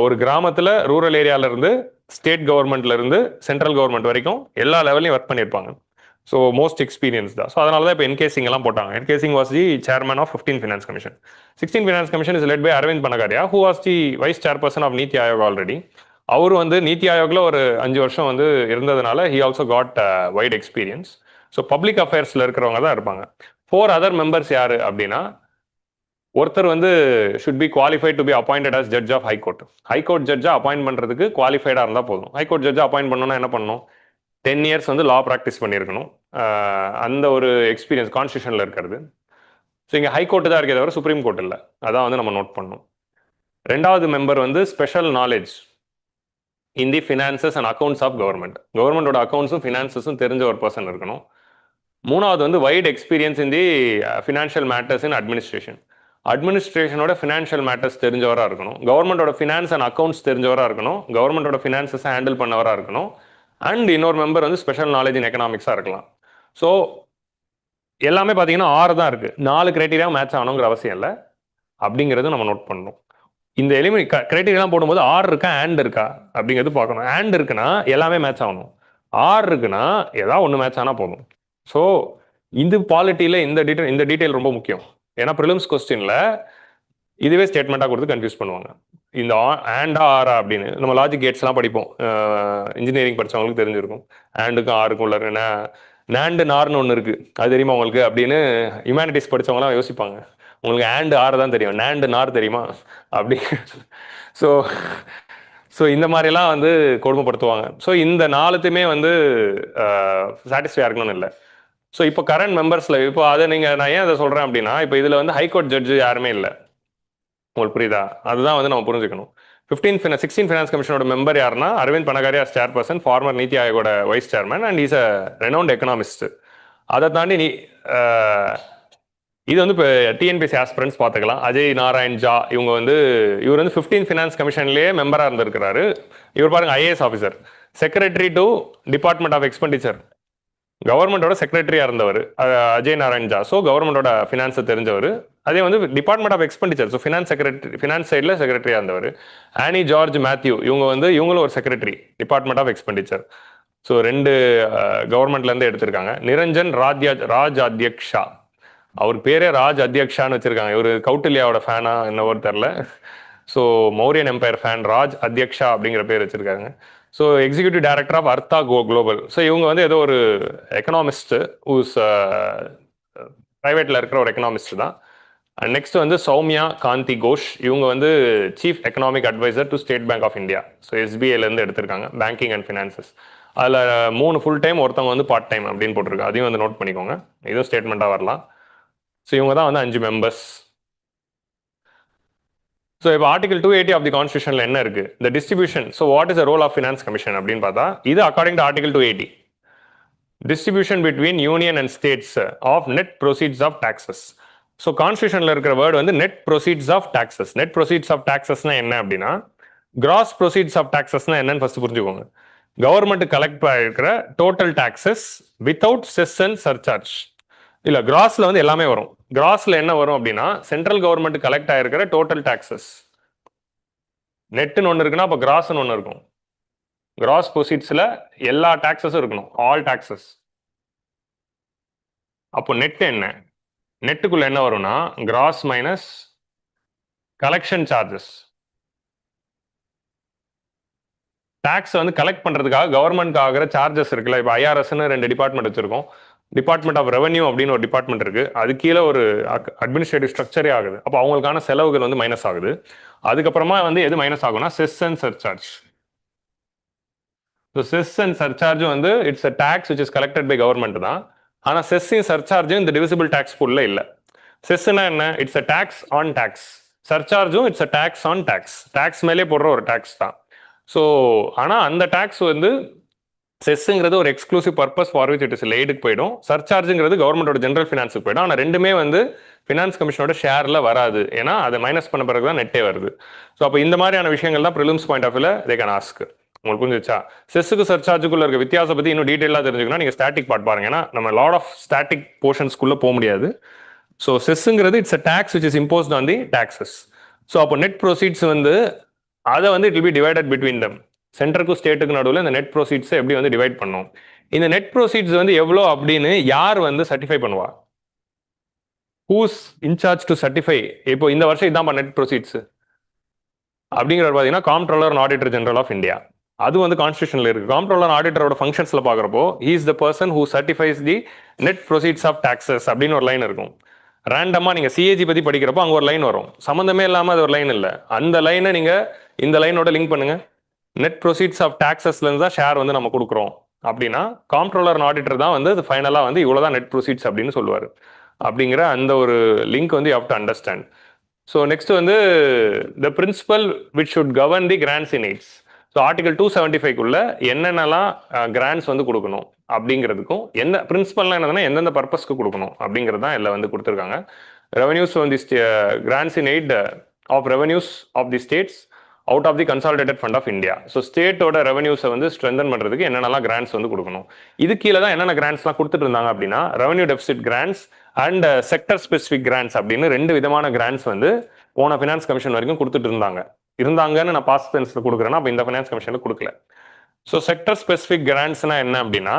ஒரு கிராமத்தில் ரூரல் ஏரியால இருந்து ஸ்டேட் கவர்மெண்ட்ல இருந்து சென்ட்ரல் கவர்மெண்ட் வரைக்கும் எல்லா லெவலையும் ஒர்க் பண்ணியிருப்பாங்க. ஸோ மோஸ்ட் எக்ஸ்பீரியன்ஸ் தான். ஸோ அதனால தான் இப்போ என்கேசிங் எல்லாம் போட்டாங்க. NK Singh was the chairman of 15th finance commission. 16th finance commission is led by Arvind Panagariya, who was the vice chairperson of NITI Aayog already. அவர் வந்து நீத்தி ஆயோக்ல ஒரு 5 வருஷம் வந்து இருந்ததுனால he also got wide experience. So public அஃபேர்ஸ்ல இருக்கிறவங்க தான் இருப்பாங்க. 4 அதர் மெம்பர்ஸ் யாரு அப்படின்னா, ஒருத்தர் வந்து should be qualified to be appointed as judge of high court. High court ஜட்ஜா அப்பாயிண்ட் பண்றதுக்கு குவாலிஃபைடா இருந்தால் போதும். ஹைகோர்ட் ஜட்ஜா அப்பாயிண்ட் பண்ணணும்னா என்ன பண்ணணும், 10 இயர்ஸ் வந்து லா ப்ராக்டிஸ் பண்ணியிருக்கணும். அந்த ஒரு எக்ஸ்பீரியன்ஸ் கான்ஸ்டியூஷனில் இருக்கிறது. ஸோ இங்கே ஹைகோர்ட் தான் இருக்கே தவிர சுப்ரீம் கோர்ட் இல்லை. அதான் வந்து நம்ம நோட் பண்ணணும். 2வது மெம்பர் வந்து special knowledge in the finances and accounts of government. கவர்மெண்டோட அக்கௌண்ட்ஸும் ஃபினான்சஸும் தெரிஞ்ச ஒரு பர்சன் இருக்கணும். 3வது வந்து wide experience in the financial matters in administration. அட்மினிஸ்ட்ரேஷனோட ஃபினான்ஷியல் மேட்டர்ஸ் தெரிஞ்சவராக இருக்கணும். கவர்மெண்டோட ஃபினான்ஸ் அண்ட் அக்கௌண்ட்ஸ் தெரிஞ்சவராக இருக்கணும். கவர்மெண்டோட ஃபினான்சஸை ஹேண்டில் பண்ணவராக இருக்கணும். அண்ட் இன்னொரு மெம்பர் வந்து ஸ்பெஷல் நாலேஜ் இன் எக்கனாமிக்ஸாக இருக்கலாம். ஸோ எல்லாமே பார்த்தீங்கன்னா 6 தான் இருக்குது. 4 கிரைட்டீரியா மேட்ச் ஆகணுங்கிற அவசியம் இல்லை அப்படிங்கிறது நம்ம நோட் பண்ணணும். இந்த கிரைட்டீரியாலாம் போடும்போது 6 இருக்கா அண்ட் இருக்கா அப்படிங்கிறது பார்க்கணும். அண்ட் இருக்குன்னா எல்லாமே மேட்ச் ஆகணும். 6 இருக்குன்னா ஏதாவது ஒன்று மேட்ச் ஆனால் போதும். ஸோ இந்த பாலிட்டியில் இந்த டீட்டெயில் ரொம்ப முக்கியம். ஏன்னா ப்ரிலிம்ஸ் கொஸ்டின்ல இதுவே ஸ்டேட்மெண்ட்டாக கொடுத்து கன்ஃபியூஸ் பண்ணுவாங்க. இந்த ஆண்டா ஆரா அப்படின்னு நம்ம லாஜிக் கேட்ஸ்லாம் படிப்போம். இன்ஜினியரிங் படித்தவங்களுக்கு தெரிஞ்சிருக்கும். ஆண்டுக்கும் ஆருக்கும் உள்ள நேண்டு நார்னு ஒன்று இருக்குது, அது தெரியுமா உங்களுக்கு அப்படின்னு ஹியூமனிட்டிஸ் படித்தவங்களாம் யோசிப்பாங்க. உங்களுக்கு ஆண்டு ஆறு தான் தெரியும், நேண்டு நார் தெரியுமா அப்படி. ஸோ இந்த மாதிரிலாம் வந்து கொடுமைப்படுத்துவாங்க. ஸோ இந்த 4த்தையுமே வந்து சாட்டிஸ்ஃபை இருக்கணும்னு இல்லை. ஸோ இப்போ கரண்ட் மெம்பர்ஸில் இப்போ அதை நான் ஏன் அதை சொல்கிறேன் அப்படின்னா, இப்போ இதில் வந்து ஹைகோர்ட் ஜட்ஜு யாருமே இல்லை. உங்களுக்கு புரியுதா? அதுதான் வந்து நம்ம புரிஞ்சுக்கணும். 16th ஃபினான்ஸ் கமிஷனோட மெம்பர் யாருன்னா அரவிந்த் பனகாரியா சேர்பர்சன், ஃபார்மர் நீத்தி ஆயோகோட vice chairman and is a renowned economist. அதை தாண்டி இது வந்து இப்போ டிஎன்பிஎஸ்சி ஆஸ்பிரன்ஸ் பார்த்துக்கலாம். அஜய் நாராயண் ஜா இவர் வந்து 15th ஃபினான்ஸ் கமிஷன்லேயே மெம்பராக இருந்திருக்கிறாரு. இவர் பாருங்க IAS officer, secretary to department of expenditure, கவர்மெண்டோட செக்ரட்டரியா இருந்தவர் அஜய் நாராயண் ஜா. ஸோ கவர்மெண்டோட ஃபினான்ஸை தெரிஞ்சவர். அதே வந்து department of expenditure, so finance சைடில் செக்ரட்டரியா இருந்தவர். ஆனி ஜார்ஜ் மேத்யூ இவங்களும் ஒரு secretary department of expenditure. So 2 கவர்மெண்ட்லேருந்து எடுத்திருக்காங்க. நிரஞ்சன் ராஜ் அத்தியக்ஷா, அவர் பேரே ராஜ் அத்தியக்ஷான்னு வச்சிருக்காங்க. இவர் கௌட்டில்யாவோட ஃபேனா என்னவோ தெரில. So Mauryan empire fan Rajadhyaksha அப்படிங்கிற பேர் வச்சிருக்காங்க. So executive director of Artha Global. So இவங்க வந்து ஏதோ ஒரு எக்கனாமிஸ்ட், ஊஸ் ப்ரைவேட்டில் இருக்கிற ஒரு எக்கனாமிஸ்ட் தான். அண்ட் நெக்ஸ்ட் வந்து சௌமியா காந்தி கோஷ், இவங்க வந்து chief economic adviser to state bank of India. So எஸ்பிஐலேருந்து எடுத்திருக்காங்க, பேங்கிங் அண்ட் ஃபினான்சஸ். அதில் 3 ஃபுல் டைம், ஒருத்தவங்க வந்து பார்ட் டைம் அப்படின்னு போட்டிருக்கு. அதையும் வந்து நோட் பண்ணிக்கோங்க, இதுவும் ஸ்டேட்மெண்ட்டாக வரலாம். ஸோ இவங்க தான் வந்து 5 மெம்பர்ஸ். ஸோ இப்போ ஆர்டிகல் 280 ஆஃப் தி கான்ஸ்டியூஷனில் என்ன இருக்கு, the distribution. So what is the role of finance commission அப்படின்னு பார்த்தா, இது according to article 280 distribution between union and states of net proceeds of taxes. So கான்ஸ்டியூஷனில் இருக்கிற வேர்டு வந்து net proceeds of taxes. Net proceeds of டாக்ஸஸ்னா என்ன அப்படின்னா, gross proceeds of டாக்ஸஸ்னா என்னன்னு ஃபர்ஸ்ட் புரிஞ்சுக்கோங்க. கவர்மெண்ட் கலெக்ட் பண்ணிருக்கிற total taxes without chess and surcharge. இல்ல கிராஸ்ல வந்து எல்லாமே வரும். கிராஸ்ல என்ன வரும் அப்படின்னா, சென்ட்ரல் கவர்மெண்ட் கலெக்ட் ஆயிருக்கிற டோட்டல் டாக்ஸஸ். நெட்னு ஒன்று இருக்குன்னா அப்போ கிராஸ்னு ஒன்று இருக்கும். கிராஸ் ப்ரொசீட்ஸில் எல்லா டாக்ஸஸும் இருக்கணும், ஆல் டாக்ஸஸ். அப்போ நெட் என்ன? நெட்டுக்குள்ள என்ன வரும்னா gross minus collection charges. Tax வந்து கலெக்ட் பண்றதுக்காக கவர்மெண்ட் ஆகிற சார்ஜஸ் இருக்குல்ல. இப்போ ஐஆர்எஸ்ன்னு 2 டிபார்ட்மெண்ட் வச்சிருக்கோம். டிபார்ட்மெண்ட் ஆஃப் ரெவன்யூ அப்படின்னு ஒரு டிபார்ட்மெண்ட் இருக்கு. அது கீழே ஒரு அட்மினிஸ்ட்ரேட்டிவ் ஸ்ட்ரக்சரே ஆகுது. அப்போ அவங்களுக்கான செலவுகள் வந்து மைனஸ் ஆகுது. அதுக்கப்புறமா வந்து எது மைனஸ் ஆகும்னா cess and surcharge. So cess and சர்சார்ஜும் வந்து it's a tax which is collected by government தான். ஆனால் செஸ்ஸையும் சர்சார்ஜும் இந்த டிவிசிபிள் டாக்ஸ் பூல்ல இல்லை. செஸ்னா என்ன? It's a tax on tax. சர்சார்ஜும் it's a tax on tax. Tax மேலே போடுற ஒரு டாக்ஸ் தான். ஸோ ஆனால் அந்த டாக்ஸ் வந்து செஸ்ஸுங்கிறது ஒரு exclusive purpose for which it is லேடுக்கு போயிடும். சர்சார்ஜுங்கிறது கவர்மெண்டோட ஜென்ரல் ஃபினான்ஸுக்கு போயிடும். ஆனால் ரெண்டுமே வந்து ஃபினான்ஸ் கமிஷனோட ஷேரில் வராது. ஏன்னா அதை மைனஸ் பண்ண பிறகு தான் நெட்டே வருது. ஸோ அப்போ இந்த மாதிரியான விஷயங்கள் தான் ப்ரிலிம்ஸ் பாயிண்ட் ஆஃப் வியூல தே கேன் ஆஸ்க். உங்களுக்கு புரிஞ்சிச்சா? செஸ்ஸுக்கு சர்சார்ஜுக்குள்ள இருக்க வித்தியாசம் பற்றி இன்னும் டீட்டெயிலாக தெரிஞ்சுக்கணும் நீங்கள் ஸ்டாட்டிக் பார்ட் பாருங்க. ஏன்னா நம்ம லாட் ஆஃப் ஸ்டாட்டிக் போர்ஷன்ஸ்குள்ளே போக முடியாது. ஸோ செஸ்ஸுங்கிறது it's a tax which is imposed on the taxes. So அப்போ நெட் ப்ரொசீட்ஸ் வந்து அதை வந்து it will be divided between them. சென்டருக்கும் ஸ்டேட்டுக்கு நடுவில் இந்த நெட் ப்ரொசீட்ஸை எப்படி வந்து டிவைட் பண்ணும்? இந்த நெட் ப்ரொசீட்ஸ் வந்து எவ்வளோ அப்படின்னு யார் வந்து சர்டிஃபை பண்ணுவா? Who's in charge to certify? இப்போ இந்த வருஷம் இதான் நெட் ப்ரொசீட்ஸ் அப்படிங்கிறது பார்த்தீங்கன்னா comptroller and auditor general of India. அது வந்து கான்ஸ்டியூஷன்ல இருக்கு. காம்ப்ட்ரோலர் ஆடிட்டரோட ஃபங்க்ஷன்ஸ்ல பார்க்குறப்போ he is the person who certifies the net proceeds of taxes அப்படின்னு ஒரு லைன் இருக்கும். ரேண்டமாக நீங்கள் சிஏஜி பற்றி படிக்கிறப்போ அங்கே ஒரு லைன் வரும். சம்மந்தமே இல்லாமல் அது ஒரு லைன் இல்லை. அந்த லைனை நீங்கள் இந்த லைனோட லிங்க் பண்ணுங்க. நெட் ப்ரொசீட்ஸ் ஆஃப் டாக்ஸஸ்லேருந்து தான் ஷேர் வந்து நம்ம கொடுக்குறோம் அப்படின்னா காம்ப்ட்ரோலர் அண்ட் ஆடிட்டர் தான் வந்து அது ஃபைனலாக வந்து இவ்வளோதான் நெட் ப்ரொசீட்ஸ் அப்படின்னு சொல்லுவார். அப்படிங்கிற அந்த ஒரு லிங்க் வந்து you have to understand. So next வந்து the principle which should govern the grants in aids. So article 275க்குள்ள என்னென்னலாம் கிராண்ட்ஸ் வந்து கொடுக்கணும் அப்படிங்கிறதுக்கும் எந்த பிரின்சிபல்லாம் என்னதுன்னா எந்தெந்த பர்பஸ்க்கு கொடுக்கணும் அப்படிங்கிறது தான் இதில் வந்து கொடுத்துருக்காங்க. ரெவன்யூஸ் வந்து grants in aid of revenues of the states out of the consolidated fund of India. So ஸ்டேட்டோட ரெவன்யூஸை வந்து ஸ்ட்ரென்தன் பண்ணுறதுக்கு என்னென்னலாம் கிராண்ட்ஸ் வந்து கொடுக்கணும். இது கீழே தான் என்னென்ன கிராண்ட்ஸ்லாம் கொடுத்துட்டு இருந்தாங்க அப்படின்னா revenue deficit grants and sector specific grants அப்படின்னு 2 விதமான கிராண்ட்ஸ் வந்து போன ஃபினான்ஸ் கமிஷன் வரைக்கும் கொடுத்துட்டு இருந்தாங்கன்னு நான் பாஸ்ட் டென்ஸ்ல கொடுக்குறேன்னா அப்போ இந்த ஃபினான்ஸ் கமிஷனில் கொடுக்கல. ஸோ செக்டர் ஸ்பெசிஃபிக் கிராண்ட்ஸ்னா என்ன அப்படின்னா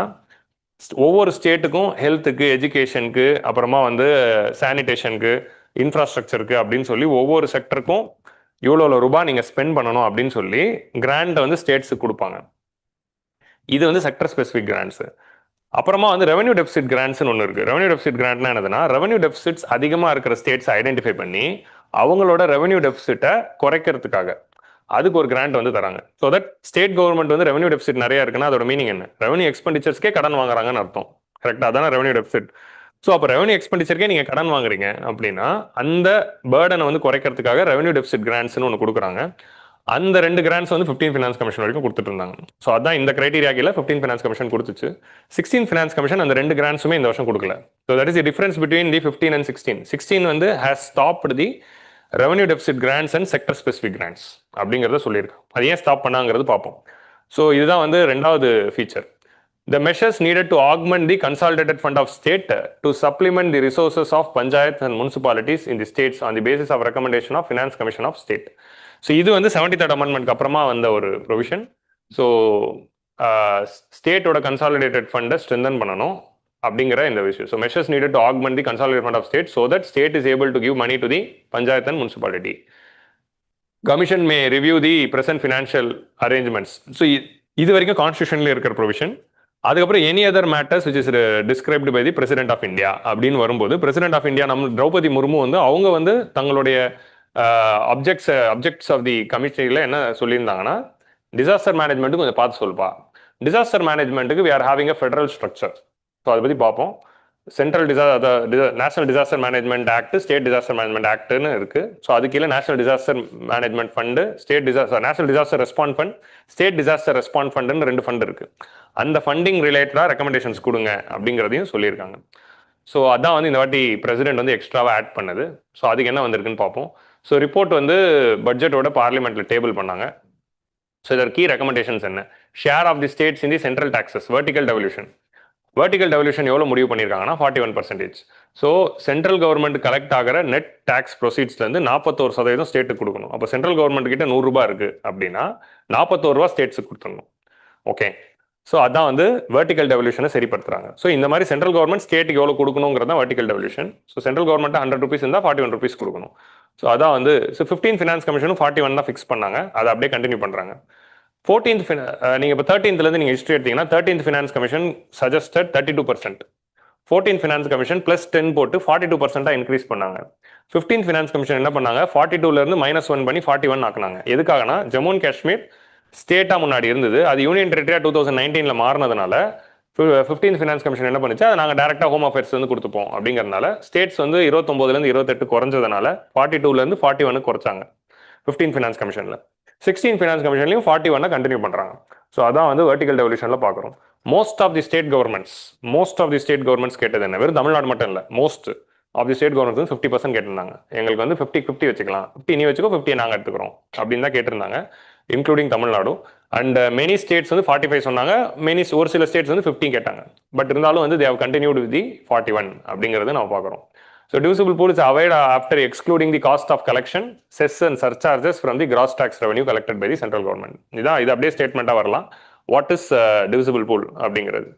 ஒவ்வொரு ஸ்டேட்டுக்கும் ஹெல்த்துக்கு, எஜுகேஷனுக்கு, அப்புறமா வந்து சானிடேஷனுக்கு, இன்ஃப்ராஸ்ட்ரக்சருக்கு அப்படின்னு சொல்லி ஒவ்வொரு செக்டருக்கும் இவ்வளோ ரூபாய் நீங்கள் ஸ்பெண்ட் பண்ணணும் அப்படின்னு சொல்லி கிராண்டை வந்து ஸ்டேட்ஸுக்கு கொடுப்பாங்க. இது வந்து செக்டர் ஸ்பெசிஃபிக் கிராண்ட்ஸு. அப்புறமா வந்து ரெவன்யூ டெபிசிட் கிராண்ட்ஸ்னு ஒன்று இருக்குது. ரெவன்யூ டெபிசிட் கிராண்ட்னா என்னதுன்னா ரெவன்யூ டெபிசிட்ஸ் அதிகமாக இருக்கிற ஸ்டேட்ஸ் ஐடென்டிஃபை பண்ணி அவங்களோட ரெவன்யூ டெபிசிட்டை குறைக்கிறதுக்காக அதுக்கு ஒரு கிராண்ட் வந்து தராங்க. ஸோ தட் ஸ்டேட் கவர்மெண்ட் வந்து ரெவன்யூ டெபிசிட் நிறைய இருக்குன்னா அதோட மீனிங் என்ன? ரெவன்யூ எக்ஸ்பெண்டிச்சர்ஸ்க்கே கடன் வாங்குறாங்கன்னு அர்த்தம். கரெக்டாக? அதான ரெவன்யூ டெபிசிட். ஸோ அப்போ ரெவன்யூ எக்ஸ்பெண்டிச்சருக்கே நீங்கள் கடன் வாங்குறீங்க அப்படின்னா அந்த பேர்டனை வந்து குறைக்கிறதுக்காக ரெவன்யூ டெபிசிட் கிராண்ட்ஸ்னு ஒன்று கொடுக்குறாங்க. அந்த 2 கிராண்ட்ஸ் வந்து 15 ஃபினான்ஸ் கமிஷன் வரைக்கும் கொடுத்துட்டு இருந்தாங்க. ஸோ அதான் இந்த கிரைட்டீரியா கீழே 15 ஃபினான்ஸ் கமிஷன் கொடுத்துச்சு. 16 ஃபினான்ஸ் கமிஷன் அந்த 2 கிராண்ட்ஸுமே இந்த வருஷம் கொடுக்கல. So that is the difference between the 15 and 16. 16 வந்து has stopped the revenue deficit grants and sector specific grants அப்படிங்கிறத சொல்லியிருக்காங்க. அது ஏன் ஸ்டாப் பண்ணாங்கிறது பார்ப்போம். ஸோ இதுதான் வந்து 2வது feature. The measures needed to augment the consolidated fund of state to supplement the resources of panchayats and municipalities in the states on the basis of recommendation of Finance Commission of State. So இது வந்து 73rd அமெண்ட்மெண்ட்க்கு அப்புறமா வந்த ஒரு provision. So ஸ்டேட்டோட consolidated ஃபண்டை strengthen பண்ணணும் அப்படிங்கிற இந்த விஷயம். So measures needed to augment the consolidate fund of state so that state is able to give money to the panchayat and municipality. Commission may review the present financial arrangements. So இது வரைக்கும் கான்ஸ்டியூஷன்ல இருக்கிற provision. அதுக்கப்புறம் any other matters which is described by the president of India அப்படின்னு வரும்போது president of India நம்ம திரௌபதி முர்மு வந்து அவங்க வந்து தங்களுடைய அப்ஜெக்ட்ஸ் ஆஃப் தி கமிஷனில் என்ன சொல்லியிருந்தாங்கன்னா டிசாஸ்டர் மேனேஜ்மெண்ட்டுக்கு கொஞ்சம் பார்த்து சொல்லுப்பா. டிசாஸ்டர் மேனேஜ்மெண்ட்டுக்கு we are having a federal structure. So அதை பற்றி பார்ப்போம். Central national disaster management act, state disaster management ஆக்ட்னு இருக்குது. ஸோ அது கீழே national disaster management fund, national disaster response fund, state disaster response ஃபண்டுன்னு 2 ஃபண்ட் இருக்குது. அந்த ஃபண்டிங் ரிலேட்டடாக ரெக்கமெண்டேஷன்ஸ் கொடுங்க அப்படிங்கிறதையும் சொல்லியிருக்காங்க. ஸோ அதான் வந்து இந்த வாட்டி பிரசிடென்ட் வந்து எக்ஸ்ட்ராவாக ஆட் பண்ணது. ஸோ அதுக்கு என்ன வந்திருக்குன்னு பார்ப்போம். ஸோ ரிப்போர்ட் வந்து பட்ஜெட்டோட பார்லிமெண்ட்டில் டேபிள் பண்ணாங்க. ஸோ இதர் கீ ரெக்கமெண்டேஷன்ஸ் என்ன? Share of the states in the central taxes, vertical devolution. Vertical devolution எவ்வளோ முடிவு பண்ணியிருக்காங்கன்னா 41%. ஸோ சென்ட்ரல் கவர்மெண்ட் கலெக்ட் ஆகிற நெட் டேக்ஸ் ப்ரொசீட்ஸ்லேருந்து 41% ஸ்டேட்டுக்கு கொடுக்கணும். அப்போ சென்ட்ரல் கவர்மெண்ட் கிட்ட 100 ரூபாய் இருக்குது அப்படின்னா 41 ரூபா ஸ்டேட்ஸுக்கு கொடுத்துடணும். ஓகே. ஸோ அதான் வந்து வெர்டிகல் டெவல்யூஷனை சரிப்படுத்துறாங்க. ஸோ இந்த மாதிரி சென்ட்ரல் கவர்மெண்ட் ஸ்டேட்டுக்கு எவ்வளோ கொடுக்கணுங்கிறது தான் vertical devolution. So central government 100 rupees இருந்தால் 41 rupees கொடுக்கணும். ஸோ அதான் வந்து 15th ஃபினான்ஸ் கமிஷனும் 41 தான் ஃபிக்ஸ் பண்ணாங்க. அதை அப்படியே கண்டினியூ பண்ணுறாங்க. 14th நீங்கள் இப்போ 13th நீங்கள் ஹிஸ்ட்ரி எடுத்தீங்கன்னா 13th finance commission suggested 32%. 14th finance commission plus 10 போட்டு 42% இன்க்ரீஸ் பண்ணாங்க. 15th ஃபினான்ஸ் கமிஷன் என்ன பண்ணாங்க, 42லேருந்து -1 பண்ணி 41 ஆக்குனாங்க. எதுக்காகனா ஜம்மு அண்ட் காஷ்மீர் ஸ்டேட்டாக முன்னாடி இருந்தது, அது யூனியன் டெரிட்டரியாக 2019 மாறினதுனால 15th ஃபினான்ஸ் கமிஷன் என்ன பண்ணுச்சு, அதை நாங்கள் டேரெக்டாக ஹோம் அஃபேர்ஸ் வந்து கொடுத்துப்போம் அப்படிங்கிறதுனால ஸ்டேட்ஸ் வந்து 29லேருந்து 28 குறைஞ்சதுனால 42லேருந்து 41 குறைச்சாங்க 15th ஃபினான்ஸ் கமிஷனில். 16th ஃபினான்ஸ் கமிஷன்லையும் 41 கண்டினியூ பண்ணுறாங்க. ஸோ அதான் வந்து வெர்டிகல் டெவல்யூஷனில் பார்க்குறோம். Most of the state governments கேட்டது என்ன, வெறும் தமிழ்நாடு மட்டும் இல்லை, most of the state governments 50% கேட்டிருந்தாங்க. எங்களுக்கு வந்து 50-50 வச்சுக்கலாம், 50 நீ வச்சுக்கோ, 50 நாங்கள் எடுத்துக்கிறோம் அப்படின்னு தான் கேட்டிருந்தாங்க, including Tamil Nadu. And many states வந்து 45 சொன்னாங்க, ஒரு சில ஸ்டேட்ஸ் வந்து 15 கேட்டாங்க. பட் இருந்தாலும் வந்து they have continued with the 41 அப்படிங்கிறது நம்ம பார்க்குறோம். So divisible pool is avoided after excluding the cost of collection, cess and surcharges from the gross tax revenue collected by the central government. இது அப்படியே ஸ்டேட்மெண்ட்டாக வரலாம். வாட் இஸ் divisible pool அப்படிங்கிறது.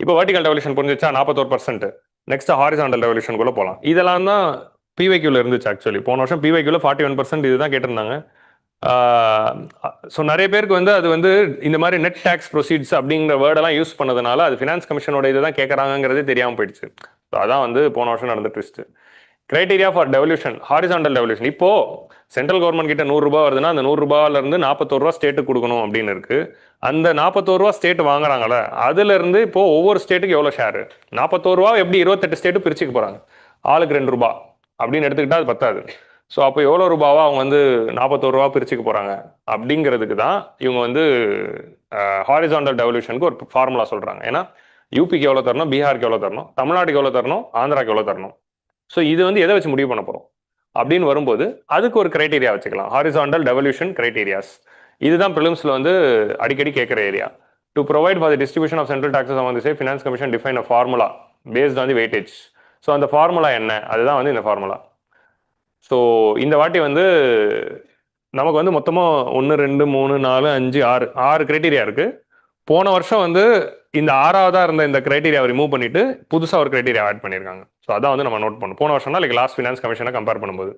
இப்போ vertical devolution புரிஞ்சிச்சா, 41%. Next horizontal டெவல்யூஷனுக்குள்ள போகலாம். இதெல்லாம் தான் பிவைக்யூவில் இருந்துச்சு. ஆக்சுவலி போன வருஷம் பிவைக்யூவில் 41% இதுதான் கேட்டிருந்தாங்க. ஸோ நிறைய பேருக்கு வந்து அது வந்து இந்த மாதிரி நெட் டேக்ஸ் ப்ரொசீட்ஸ் அப்படிங்கிற வேர்டெல்லாம் யூஸ் பண்ணதுனால அது ஃபினான்ஸ் கமிஷனோட இதை தான் கேட்குறாங்கிறதே தெரியாமல் போயிடுச்சு. ஸோ அதான் வந்து போன வருஷம் நடந்த twist. Criteria for devolution, horizontal devolution. இப்போ சென்ட்ரல் கவர்மெண்ட் கிட்ட 100 ரூபாய் வருதுன்னா அந்த 100 ரூபாயிலிருந்து 41 ரூபா ஸ்டேட்டுக்கு கொடுக்கணும் அப்படின்னு இருக்கு. அந்த 41 ரூபா ஸ்டேட் வாங்குறாங்களே, அதுல இருந்து இப்போ ஒவ்வொரு ஸ்டேட்டுக்கு எவ்வளோ ஷேரு, 41 ரூபா எப்படி 28 ஸ்டேட்டு பிரிச்சுக்க போறாங்க, ஆளுக்கு 2 ரூபா அப்படின்னு எடுத்துக்கிட்டா அது பத்தாது. ஸோ அப்போ எவ்வளோ ரூபாவா அவங்க வந்து 41 ரூபா பிரிச்சுக்க போறாங்க அப்படிங்கிறதுக்கு தான் இவங்க வந்து ஹாரிசாண்டல் டெவல்யூஷனுக்கு ஒரு ஃபார்முலா சொல்றாங்க. ஏன்னா யூபிக்கு எவ்வளோ தரணும், பீகாருக்கு எவ்வளோ தரணும், தமிழ்நாட்டுக்கு எவ்வளோ தரணும், ஆந்திராக்கு எவ்வளோ தரணும். ஸோ இது வந்து எதை வச்சு முடிவு பண்ண போகிறோம் அப்படின்னு வரும்போது அதுக்கு ஒரு கிரைட்டீரியா வச்சுக்கலாம், ஹாரிசாண்டல் டெவல்யூஷன் கிரைட்டீரியாஸ். இதுதான் ப்ரிலிம்ஸ்ல வந்து அடிக்கடி கேட்குற area. To provide for the distribution of central taxes on the say finance commission define a formula based on the weightage. So அந்த ஃபார்முலா என்ன, அதுதான் வந்து இந்த ஃபார்முலா. ஸோ இந்த வாட்டி வந்து நமக்கு வந்து மொத்தமாக 1 2 3 4 5 6 கிரைட்டீரியா இருக்கு. போன வருஷம் வந்து இந்த 6ஆவதாக இருந்த இந்த கிரைட்டீரியாவை ரிமூவ் பண்ணிட்டு புதுசாக ஒரு கிரைட்டீரியா ஆட் பண்ணியிருக்காங்க. ஸோ அதான் வந்து நம்ம நோட் பண்ணணும். போன வருஷம்னா லைக் லாஸ்ட் ஃபினான்ஸ் கமிஷனை கம்பேர் பண்ணும்போது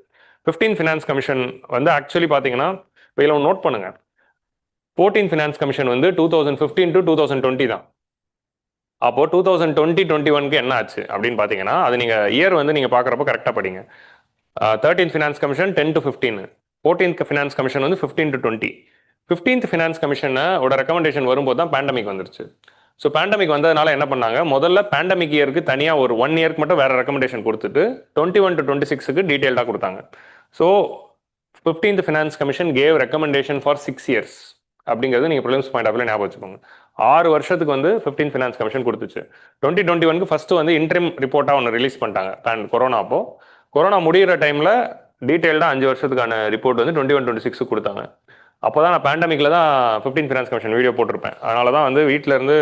15th ஃபினான்ஸ் கமிஷன் வந்து ஆக்சுவலி பார்த்தீங்கன்னா இப்போ இதில் நோட் பண்ணுங்க, 14th ஃபினான்ஸ் கமிஷன் வந்து 2015 to 2020 தான். அப்போ 2020-21க்கு என்ன ஆச்சு அப்படின்னு பார்த்தீங்கன்னா, அது நீங்கள் இயர் வந்து நீங்கள் பார்க்குறப்போ கரெக்டாக படிங்க. 13th finance commission 10 to 15, 14th finance commission வந்து 15 to 20. 15th ஃபினான்ஸ் கமிஷனோட ரெக்கமெண்டேஷன் வரும்போது தான் பேண்டமிக் வந்துருச்சு. ஸோ பேண்டமிக் வந்ததுனால என்ன பண்ணாங்க, முதல்ல பேண்டமிக் இயருக்கு தனியாக ஒரு 1 இயருக்கு மட்டும் வேற ரெக்கமெண்டேஷன் கொடுத்துட்டு 21 to 26க்கு டீட்டெயில்டாக கொடுத்தாங்க. So 15th finance commission gave recommendation for 6 years அப்படிங்கிறது நீங்கள் ப்ரிலிம்ஸ் பாயிண்ட் ஆஃப் ஞாபகம் வச்சுக்கோங்க. 6 வருஷத்துக்கு வந்து 15th ஃபினான்ஸ் கமிஷன் கொடுத்துச்சு. 2021க்கு ஃபர்ஸ்ட் வந்து இன்ட்ரிம் ரிப்போர்ட்டாக ஒன்று ரிலீஸ் பண்ணிட்டாங்க கொரோனா. அப்போ கொரோனா முடிகிற டைமில் டீட்டெயில்டாக 5 வருஷத்துக்கான ரிப்போர்ட் வந்து 21-26 கொடுத்தாங்க. அப்போ தான் நான் பேண்டமிக்கில் தான் 15th ஃபினான்ஸ் கமிஷன் வீடியோ போட்டிருப்பேன். அதனால தான் வந்து வீட்டில் இருந்து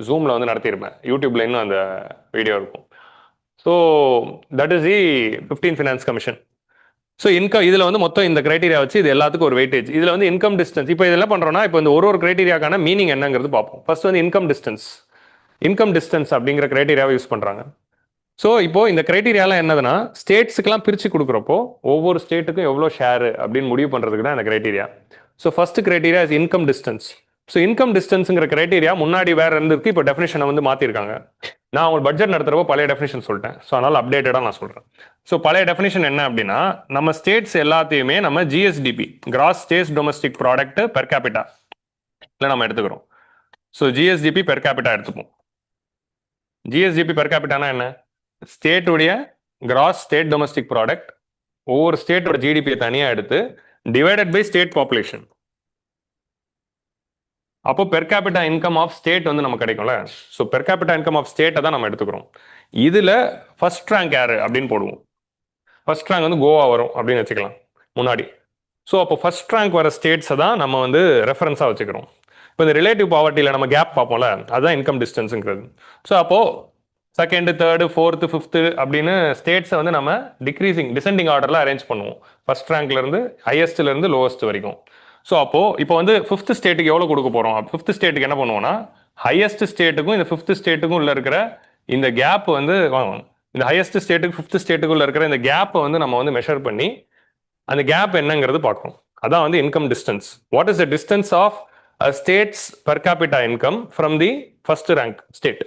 ஜூமில் வந்து நடத்தியிருப்பேன். யூடியூப்ல இன்னும் அந்த வீடியோ இருக்கும். So that is the 15th finance commission. So இதில் வந்து மொத்தம் இந்த கிரைட்டீரியா வச்சு இது எல்லாத்துக்கும் ஒரு வெயிட்டேஜ். இதில் வந்து இன்கம் டிஸ்டன்ஸ். இப்போ இதெல்லாம் பண்ணுறோம்னா இப்போ இந்த ஒரு கிரைட்டீரியாக்கான மீனிங் என்னங்கிறது பார்ப்போம். ஃபர்ஸ்ட் வந்து இன்கம் டிஸ்டன்ஸ் அப்படிங்கிற கிரைட்டீரியாவை யூஸ் பண்ணுறாங்க. ஸோ இப்போ இந்த கிரைட்டீரியாலாம் என்னதுன்னா, ஸ்டேட்ஸுக்கெல்லாம் பிரித்து கொடுக்குறப்போ ஒவ்வொரு ஸ்டேட்டுக்கும் எவ்வளோ ஷேரு அப்படின்னு முடிவு பண்ணுறதுக்கு தான் இந்த criteria. So first criteria is income distance. So income டிஸ்டன்ஸுங்கிற கிரைட்டீரியா முன்னாடி வேற இருந்திருக்கு, இப்போ டெஃபினேஷனை வந்து மாற்றிருக்காங்க. நான் உங்களுக்கு பட்ஜெட் நடத்துகிறப்போ பழைய டெஃபினேஷன் சொல்லிட்டேன். ஸோ அதனால் அப்டேட்டடாக நான் சொல்கிறேன். ஸோ பழைய டெஃபினேஷன் என்ன அப்படின்னா, நம்ம ஸ்டேட்ஸ் எல்லாத்தையுமே நம்ம GSDP, gross state domestic product per capita இல்லை நம்ம எடுத்துக்கிறோம். ஸோ ஜிஎஸ்டிபி பெர் கேபிட்டா எடுத்துப்போம். ஜிஎஸ்டிபி பெர் கேபிட்டானா என்ன, ஸ்டேட்டுடைய கிராஸ் ஸ்டேட் டொமஸ்டிக் ப்ராடக்ட் ஒவ்வொரு ஸ்டேட்டோட ஜிடிபியை தனியாக எடுத்து டிவைடட் பை ஸ்டேட் பாப்புலேஷன். அப்போ per capita income of state வந்து நமக்கு கிடைக்கும்ல. So per capita income of ஸ்டேட்டை தான் நம்ம எடுத்துக்கிறோம். இதில் ஃபர்ஸ்ட் ரேங்க் யாரு அப்படின்னு போடுவோம். ஃபர்ஸ்ட் ரேங்க் வந்து கோவா வரும் அப்படின்னு வச்சுக்கலாம் முன்னாடி. ஸோ அப்போ ஃபர்ஸ்ட் ரேங்க் வர ஸ்டேட்ஸை தான் நம்ம வந்து ரெஃபரன்ஸாக வச்சுக்கிறோம். இப்போ இந்த ரிலேட்டிவ் பாவர்ட்டியில் நம்ம கேப் பார்ப்போம்ல, அதுதான் இன்கம் டிஸ்டன்ஸுங்கிறது. ஸோ அப்போது செகண்ட், தேர்டு, ஃபோர்த்து, ஃபிஃப்த்து அப்படின்னு ஸ்டேட்ஸை வந்து நம்ம டிசெண்டிங் ஆர்டரில் அரேஞ்ச் பண்ணுவோம். ஃபர்ஸ்ட் ரேங்க்லேருந்து ஹையஸ்ட்லேருந்து லோவஸ்ட் வரைக்கும். ஸோ அப்போ இப்போ வந்து ஃபிஃப்த் ஸ்டேட்டுக்கு எவ்வளோ கொடுக்க போகிறோம்? ஃபிஃப்த் ஸ்டேட்டுக்கு என்ன பண்ணுவோம்னா ஹையஸ்ட் ஸ்டேட்டுக்கும் இந்த ஃபிஃப்த் ஸ்டேட்டுக்கும் உள்ள இருக்கிற இந்த கேப் வந்து வாங்க, இந்த ஹையஸ்ட் ஸ்டேட்டுக்கு ஃபிஃப்த் ஸ்டேட்டுக்குள்ள இருக்கிற இந்த கேப்பை வந்து நம்ம வந்து மெஷர் பண்ணி அந்த கேப் என்னங்கிறது பார்க்கணும். அதான் வந்து income distance. What is the distance of states per capita income from the first rank state.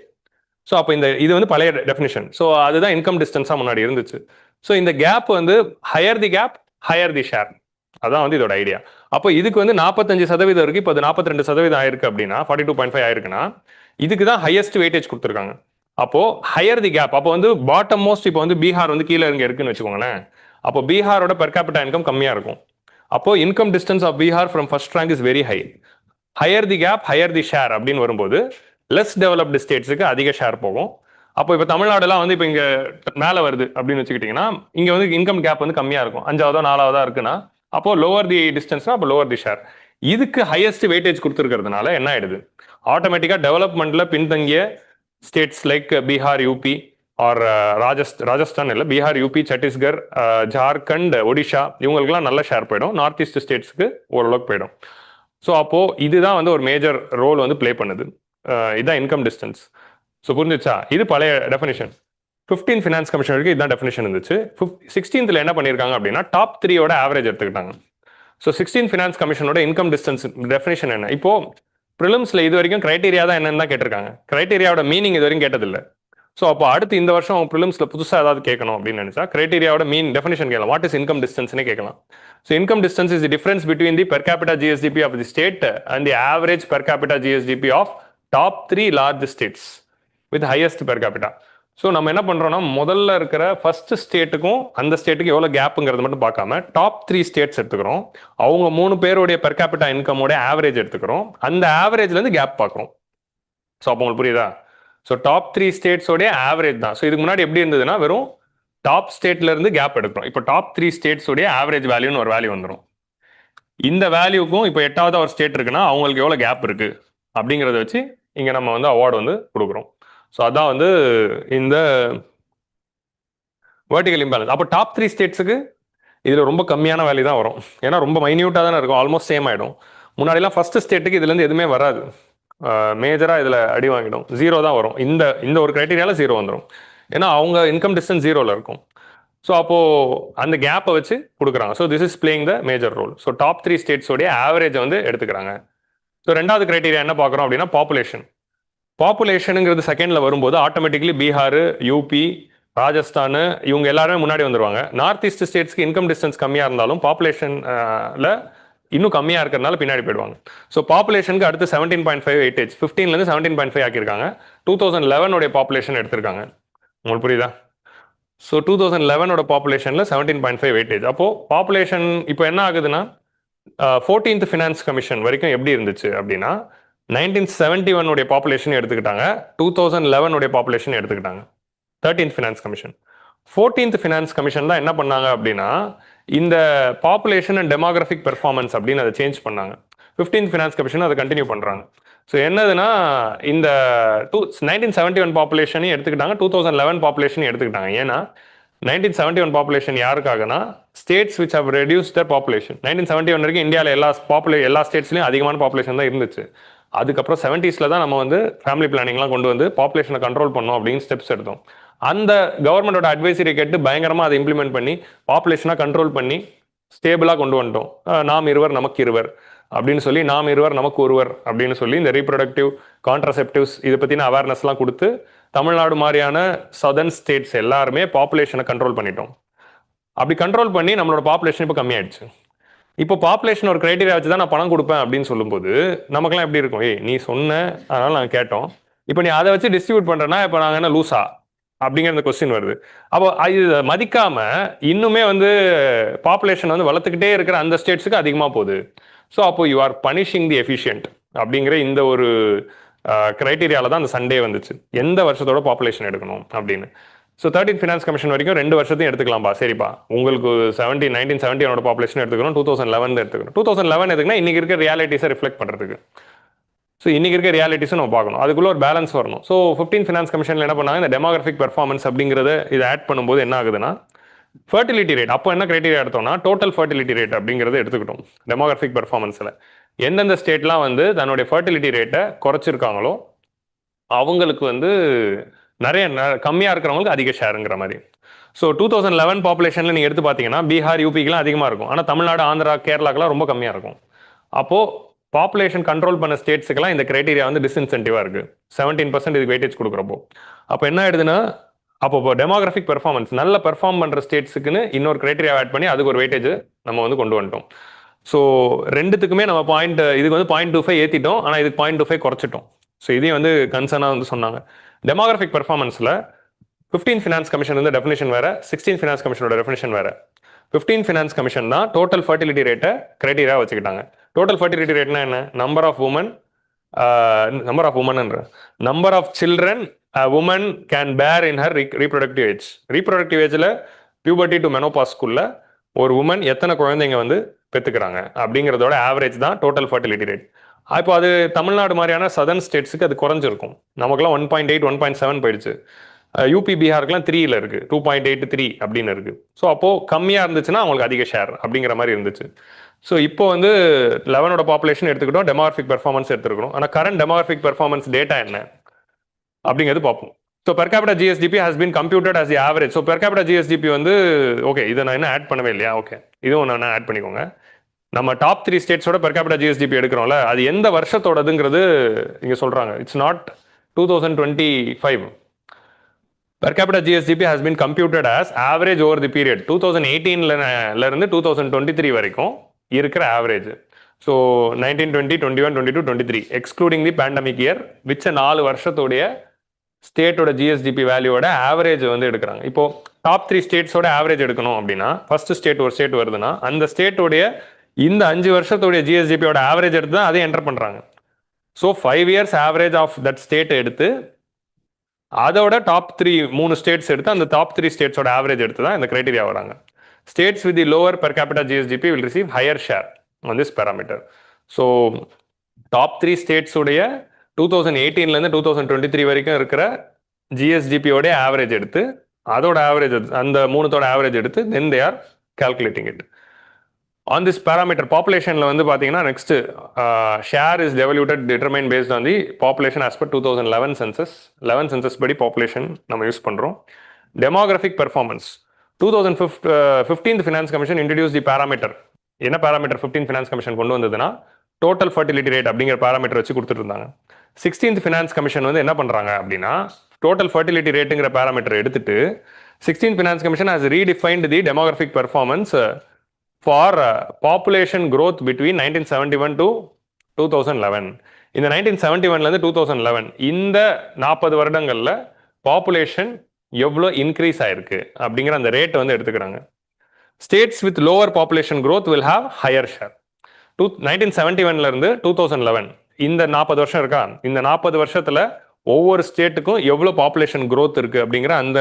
So அப்போ இது வந்து பழைய டெஃபினிஷன். ஸோ அதுதான் இன்கம் டிஸ்டன்ஸாக முன்னாடி இருந்துச்சு. ஸோ இந்த கேப் வந்து higher the gap higher the share, அதான் வந்து இதோட ஐடியா. அப்போ இதுக்கு வந்து 45% இருக்கு, இப்போ அது 42% ஆயிருக்கு அப்படின்னா 42.5 ஆயிருக்குன்னா இதுக்கு தான் ஹையஸ்ட் வெயிட்டேஜ் கொடுத்துருக்காங்க. அப்போ ஹையர் தி கேப், அப்போ வந்து பாட்டம் மோஸ்ட் இப்போ வந்து பீகார் வந்து கீழே இங்கே இருக்குன்னு வச்சுக்கோங்களேன். அப்போ பீகாரோட பெர் கேபிட்டா இன்கம் கம்மியாக இருக்கும். அப்போ income distance of Bihar from first rank is very high. Higher the gap higher the share அப்படின்னு வரும்போது லெஸ் டெவலப்டு ஸ்டேட்ஸுக்கு அதிக ஷேர் போகும். அப்போ இப்போ தமிழ்நாடுலாம் வந்து இப்போ இங்கே மேலே வருது அப்படின்னு வச்சுக்கிட்டிங்கன்னா இங்கே வந்து இன்கம் கேப் வந்து கம்மியாக இருக்கும், 5ஆவதோ 4ஆவதா இருக்குன்னா அப்போ லோவர் தி டிஸ்டன்ஸ்னா அப்போ லோவர் தி ஷேர். இதுக்கு ஹையஸ்ட் வெயிட்டேஜ் கொடுத்துருக்கிறதுனால என்ன ஆயிடுது, ஆட்டோமேட்டிக்காக டெவலப்மெண்ட்ல பின்தங்கிய states like Bihar, UP or Rajasthan இல்லை, பீகார், யூபி, சத்தீஸ்கர், ஜார்க்கண்ட், ஒடிஷா இவங்களுக்குலாம் நல்ல ஷேர் போயிடும். நார்த் ஈஸ்ட் ஸ்டேட்ஸ்க்கு ஓரளவுக்கு போயிடும். ஸோ அப்போ இதுதான் வந்து ஒரு மேஜர் ரோல் வந்து பிளே பண்ணுது. இதுதான் இன்கம் டிஸ்டன்ஸ். ஸோ புரிஞ்சிச்சா? இது பழைய டெஃபினேஷன். 15 ஃபினான்ஸ் கமிஷன் வரைக்கும் இதுதான் டெஃபினேஷன் இருந்துச்சு. 16th என்ன பண்ணியிருக்காங்க அப்படின்னா டாப் 3யோட ஆவரேஜ் எடுத்துக்கிட்டாங்க. ஸோ 16 ஃபினான்ஸ் கமிஷனோட இன்கம் டிஸ்டன்ஸ் டெஃபினேஷன் என்ன? இப்போ ப்ரிலிம்ஸ்ல இது வரைக்கும் கிரைட்டீரியா தான் என்னன்னு தான் கேட்டிருக்காங்க. கிரைட்டீரியாவோட மீனிங் இது வரைக்கும் கேட்டதில்லை. ஸோ அப்போ அடுத்து இந்த வருஷம் ப்ரிலிம்ஸ்ல புதுசாக ஏதாவது கேட்கணும் அப்படின்னு நினைச்சா கிரைட்டீரியாவோட டெஃபினேஷன் கேட்கலாம். வாட் இஸ் இன்கம் டிஸ்டன்ஸ்னே கேட்கலாம். So income distance is the difference between the per capita GSDP of the state and the average per capita GSDP of top 3 large states with highest per capita. So நம்ம என்ன பண்றோம்னா முதல்ல இருக்கிற first ஸ்டேட்டுக்கும் அந்த ஸ்டேட்டுக்கு எவ்வளோ கேப்புங்கிறது மட்டும் பார்க்காம டாப் 3 ஸ்டேட்ஸ் எடுத்துக்கிறோம். அவங்க 3 பேருடைய பெர் கேபிட்டா இன்கமோட ஆவரேஜ் எடுத்துக்கிறோம். அந்த ஆவரேஜ்ல இருந்து கேப் பார்க்குறோம். ஸோ அப்போ உங்களுக்கு புரியுதா? ஸோ டாப் 3 ஸ்டேட்ஸோடைய ஆவரேஜ் தான். ஸோ இதுக்கு முன்னாடி எப்படி இருந்ததுன்னா வெறும் டாப் ஸ்டேட்ல இருந்து கேப் எடுக்கிறோம். இப்போ டாப் 3 ஸ்டேட்ஸோடைய ஆவரேஜ் வேல்யூன்னு ஒரு வேல்யூ வந்துடும். இந்த வேல்யூக்கும் இப்போ 8வது ஒரு ஸ்டேட் இருக்குன்னா அவங்களுக்கு எவ்வளோ கேப் இருக்கு அப்படிங்கிறத வச்சு இங்கே நம்ம வந்து அவார்டு வந்து கொடுக்குறோம். ஸோ அதான் வந்து இந்த வெர்டிகல் இம்பேலன்ஸ். அப்போ டாப் 3 ஸ்டேட்ஸுக்கு இதில் ரொம்ப கம்மியான வேல்யூ தான் வரும். ஏன்னா ரொம்ப மைன்யூட்டாக தானே இருக்கும், ஆல்மோஸ்ட் சேம் ஆகிடும். முன்னாடிலாம் ஃபர்ஸ்ட் ஸ்டேட்டுக்கு இதுலேருந்து எதுவுமே வராது, மேஜராக இதில் அடி வாங்கிடும், 0 தான் வரும். இந்த ஒரு கிரைட்டீரியாவில் 0 வந்துடும். ஏன்னா அவங்க இன்கம் டிஸ்டன்ஸ் 0ல இருக்கும். ஸோ அப்போது அந்த கேப்பை வச்சு கொடுக்குறாங்க. So this is playing the major role. So top 3 ஸ்டேட்ஸோடைய ஆவரேஜை வந்து எடுத்துக்கிறாங்க. ஸோ ரெண்டாவது கிரைட்டீரியா என்ன பார்க்குறோம் அப்படின்னா பாப்புலேஷன். பாப்புலேஷனுங்கிறது செகண்ட்ல வரும்போது ஆட்டோமேட்டிக்லி பீகார், யூபி, ராஜஸ்தான் இவங்க எல்லாருமே முன்னாடி வந்துருவாங்க. நார்த் ஈஸ்ட் ஸ்டேட்ஸ்க்கு இன்கம் டிஸ்டன்ஸ் கம்மியாக இருந்தாலும் பாப்புலேஷன்ல இன்னும் கம்மியாக இருக்கிறதுனால பின்னாடி போயிடுவாங்க. ஸோ பாப்புலேஷனுக்கு அடுத்து 17.5 வெயிட்டேஜ் 15லேருந்து 17.5 ஆக்கியிருக்காங்க. 2011 பாப்புலேஷன் எடுத்திருக்காங்க. உங்களுக்கு புரியுதா? So 2011 பாப்புலேஷனில் 17.5 weightage. அப்போ பாப்புலேஷன் இப்போ என்ன ஆகுதுன்னா 14th ஃபினான்ஸ் கமிஷன் வரைக்கும் எப்படி இருந்துச்சு அப்படின்னா 1971 பாப்புலேஷன் எடுத்துக்கிட்டாங்க, 2011 பாப்புலேஷன் எடுத்துக்கிட்டாங்க 13th finance commission. 14th finance commission தான் என்ன பண்ணாங்க அப்படின்னா இந்த பாப்புலேஷன் அண்ட் டெமோகிராஃபிக் பெர்ஃபார்மன்ஸ் அப்படின்னு அதை சேஞ்ச் பண்ணாங்க. 15th ஃபினான்ஸ் கமிஷன் அதை கண்டினியூ பண்ணுறாங்க. ஸோ என்னதுன்னா இந்த 1971 பாப்புலேஷனையும் எடுத்துக்கிட்டாங்க, 2011 பாப்புலேஷனையும் எடுத்துக்கிட்டாங்க. ஏன்னா 1971 பாப்புலேஷன் யாருக்காகனா states which have reduce their population. 1971 வரைக்கும் இந்தியாவில் எல்லா ஸ்டேட்ஸ்லையும் அதிகமான பாப்புலேஷன் தான் இருந்துச்சு. அதுக்கப்புறம் 70s தான் நம்ம வந்து ஃபேமிலி பிளானிங்லாம் கொண்டு வந்து பாப்புலேஷனை கண்ட்ரோல் பண்ணோம் அப்படின்னு ஸ்டெப்ஸ் எடுத்தோம். அந்த கவர்மெண்டோட அட்வைசரி கேட்டு பயங்கரமாக அதை இம்ப்ளிமெண்ட் பண்ணி பாப்புலேஷனாக கண்ட்ரோல் பண்ணி ஸ்டேபிளாக கொண்டு வந்துட்டோம். நாம் இருவர் நமக்கு இருவர் அப்படின்னு சொல்லி, நாம் இருவர் நமக்கு ஒருவர் அப்படின்னு சொல்லி இந்த ரீப்ரொடக்டிவ் கான்ட்ரசெப்டிவ்ஸ் இதை பற்றின அவேர்னஸ்லாம் கொடுத்து தமிழ்நாடு மாதிரியான சதர்ன் ஸ்டேட்ஸ் எல்லாருமே பாப்புலேஷனை கண்ட்ரோல் பண்ணிட்டோம். அப்படி கண்ட்ரோல் பண்ணி நம்மளோட பாப்புலேஷன் இப்போ கம்மியாயிடுச்சு. இப்போ பாப்புலேஷன் ஒரு கிரைட்டீரியா வச்சு தான் நான் பணம் கொடுப்பேன் அப்படின்னு சொல்லும்போது நமக்குலாம் எப்படி இருக்கும்? நீ சொன்ன அதனால நாங்கள் கேட்டோம், இப்போ நீ அதை வச்சு டிஸ்ட்ரிபியூட் பண்ணுறேன்னா இப்போ நாங்கள் என்ன லூஸா அப்படிங்கிற கொஸ்டின் வருது. அப்போ இது மதிக்காம இன்னுமே வந்து பாப்புலேஷன் வந்து வளர்த்துக்கிட்டே இருக்கிற அந்த ஸ்டேட்ஸுக்கு அதிகமாக போகுது. ஸோ அப்போ you are punishing the efficient அப்படிங்கிற இந்த ஒரு கிரைட்டீரியாவில் தான் அந்த சண்டே வந்துச்சு, எந்த வருஷத்தோட பாப்புலேஷன் எடுக்கணும் அப்படின்னு. ஸோ 13th ஃபினான்ஸ் கமிஷன் வரைக்கும் 2 வருஷத்தையும் எடுத்துக்கலாம்ப்பா, சரிப்பா உங்களுக்கு 1971 பாப்புலேஷன் எடுத்துக்கிறோம், 2011 எடுத்துக்கிறோம். 2011 எதுக்குன்னா இன்னைக்கு இருக்க ரியாலிட்டிஸை ரிஃப்ளெக்ட் பண்ணுறதுக்கு. ஸோ இன்னைக்கு இருக்க ரியாலிட்டிஸும் நம்ம பார்க்கணும், அதுக்குள்ள ஒரு பேலன்ஸ் வரணும். ஸோ 15th ஃபினான்ஸ் கமிஷனில் என்ன பண்ணாங்க, இந்த டெமோகிராஃபிக் பெர்ஃபார்மன்ஸ் அப்படிங்கிறத இதை ஆட் பண்ணும்போது என்ன ஆகுதுன்னா ஃபர்டிலிட்டி ரேட் அப்போ என்ன கிரைட்டீரியா எடுத்தோம்னா டோட்டல் ஃபர்டிலிட்டி ரேட் அப்படிங்கிறது எடுத்துக்கிட்டோம் டெமோகிராஃபிக் பெர்ஃபார்மன்ஸில். எந்தெந்த ஸ்டேட்லாம் வந்து தன்னுடைய ஃபர்டிலிட்டி ரேட்டை குறைச்சிருக்காங்களோ அவங்களுக்கு வந்து நிறைய கம்மியாக இருக்கிறவங்களுக்கு அதிக ஷேருங்கிற மாதிரி. ஸோ 2011 பாப்புலேஷனில் நீங்கள் எடுத்து பார்த்தீங்கன்னா பீகார் யூபிக்கெலாம் அதிகமாக இருக்கும், ஆனால் தமிழ்நாடு ஆந்திரா கேரளாக்கெலாம் ரொம்ப கம்மியாக இருக்கும். அப்போது பாப்புலேஷன் கண்ட்ரோல் பண்ண ஸ்டேட்ஸுக்கெல்லாம் இந்த கிரைட்டீரியா வந்து டிஸ்இன்சென்டிவாக இருக்குது. 17% இதுக்கு வெயிட்டேஜ் கொடுக்குறப்போ அப்போ என்ன ஆயிடுதுன்னா அப்போ டெமோகிராஃபிக் பெர்ஃபார்மன்ஸ் நல்ல பெர்ஃபார்ம் பண்ணுற ஸ்டேட்ஸுக்குன்னு இன்னொரு கிரைட்டீரியா ஆட் பண்ணி அதுக்கு ஒரு வெயிட்டேஜ் நம்ம வந்து கொண்டு வந்துட்டோம். ஸோ ரெண்டுத்துக்குமே நம்ம இதுக்கு வந்து 0.25 ஏற்றிட்டோம், ஆனால் இதுக்கு 0.25 குறைச்சிட்டோம். ஸோ இதையும் வந்து கன்சர்னாக வந்து சொன்னாங்க. டெமோகிராஃபிக் பெர்ஃபார்மன்ஸில் 15 ஃபினான்ஸ் கமிஷன் வந்து டெஃபினேஷன் வேறு, 16 ஃபினான்ஸ் கமிஷனோட டெஃபினேஷன் வேறு. 15 ஃபினான்ஸ் கமிஷன் தான் டோட்டல் ஃபர்டிலிட்டி ரேட்டை கிரைட்டீரியா வச்சுக்கிட்டாங்க. டோட்டல் ஃபர்டிலிட்டி ரேட்னா என்ன? Number of woman number of children woman can bear in her reproductive age. Reproductive ஏஜில் பியூபர்ட்டி டு மெனோபாஸ்க்குள்ள ஒரு உமன் எத்தனை குழந்தைங்க வந்து பெற்றுக்கிறாங்க அப்படிங்கிறதோட ஆவரேஜ் தான் டோட்டல் ஃபர்டிலிட்டி ரேட். இப்போ அது தமிழ்நாடு மாதிரியான சதர்ன் ஸ்டேட்ஸுக்கு அது குறைஞ்சிருக்கும். நமக்குலாம் 1.8 1.7 போயிடுச்சு. யூபி பீகாருக்குலாம் 3ல் இருக்குது, 2.83 அப்படின்னு இருக்குது. ஸோ அப்போது கம்மியாக இருந்துச்சுன்னா அவங்களுக்கு அதிக ஷேர் அப்படிங்கிற மாதிரி இருந்துச்சு. ஸோ இப்போ வந்து 11ஓட பாப்புலேஷன் எடுத்துக்கிட்டோம், டெமோகிராஃபிக் பெர்ஃபார்மன்ஸ் எடுத்துருக்கணும். ஆனால் கரண்ட் டெமோகிராஃபிக் பெர்ஃபார்மன்ஸ் டேட்டா என்ன அப்படிங்கிறது பார்ப்போம். So per capita GSDP has been computed as the average. So per capita GSDP வந்து ஓகே, இதை நான் என்ன ஆட் பண்ணவே இல்லையா? ஓகே, இதுவும் நான் ஆட் பண்ணிக்கோங்க. நம்ம டாப் 3 ஸ்டேட்ஸோட பெர் கேபிட்டா ஜிஎஸ்டிபி எடுக்கிறோம்ல, அது எந்த வருஷத்தோடதுங்கிறது இங்கே சொல்கிறாங்க. It's not 2025. Per capita GSDP has been computed as average over the period 2018ல இருந்து 2023 வரைக்கும் இருக்கிற ஆவரேஜ். ஸோ 19, 20, 21, 22, 23 எக்ஸ்க்ளூடிங் தி பேண்டமிக் இயர் மிச்ச 4 வருஷத்துடைய ஸ்டேட்டோட ஜிஎஸ்டிபி வேல்யூவோட ஆவரேஜ் வந்து எடுக்கிறாங்க. இப்போ டாப் 3 ஸ்டேட்ஸோட ஆவரேஜ் எடுக்கணும் அப்படின்னா ஃபர்ஸ்ட் ஸ்டேட் ஒரு ஸ்டேட் வருதுன்னா அந்த ஸ்டேட்டோடைய இந்த 5 வருஷத்துடைய ஜிஎஸ்டிபியோட ஆவரேஜ் எடுத்து தான் அதை என்டர் பண்ணுறாங்க. So 5 years average of that state எடுத்து அதோட டாப் 3 ஸ்டேட்ஸ் எடுத்து அந்த டாப் 3 ஸ்டேட்ஸோட ஆவரேஜ் எடுத்து தான் இந்த கிரைட்டீரியா வராங்க. States with the lower per capita GSDP will receive higher share on this parameter. So top 3 ஸ்டேட்ஸுடைய 2018லேருந்து 2023 வரைக்கும் இருக்கிற ஜிஎஸ்டிபியோட ஆவரேஜ் எடுத்து அதோட ஆவரேஜ் அந்த மூணுத்தோட ஆவரேஜ் எடுத்து then they are calculating it on this parameter. பாப்புலேஷனில் வந்து பார்த்தீங்கன்னா next share is determine based on the population as per 2011 census. 11 census படி பாப்புலேஷன் நம்ம யூஸ் பண்ணுறோம். Demographic performance 2015 finance commission introduce the parameter. என்ன பேராமீட்டர் 15 ஃபினான்ஸ் கமிஷன் கொண்டு வந்ததுன்னா total fertility rate அப்படிங்கிற பேராமீட்டர் வச்சு கொடுத்துட்டு இருந்தாங்க. 16th ஃபினான்ஸ் கமிஷன் வந்து என்ன பண்ணுறாங்க அப்படின்னா டோட்டல் ஃபர்டிலிட்டி ரேட்டுங்கிற பேராமீட்டர் எடுத்துட்டு 16th finance commission has redefined the demographic performance for population growth between 1971 to 2011. இந்த 1971லேருந்து 2011 இந்த 40 வருடங்களில் பாப்புலேஷன் எவ்வளோ இன்க்ரீஸ் ஆயிருக்கு அப்படிங்கிற அந்த ரேட் வந்து எடுத்துக்கிறாங்க. States with lower population growth will have higher share. 1971லேருந்து 2011 இந்த 40 வருஷம் இருக்கா, இந்த 40 வருஷத்தில் ஒவ்வொரு ஸ்டேட்டுக்கும் எவ்வளோ பாப்புலேஷன் க்ரோத் இருக்குது அப்படிங்கிற அந்த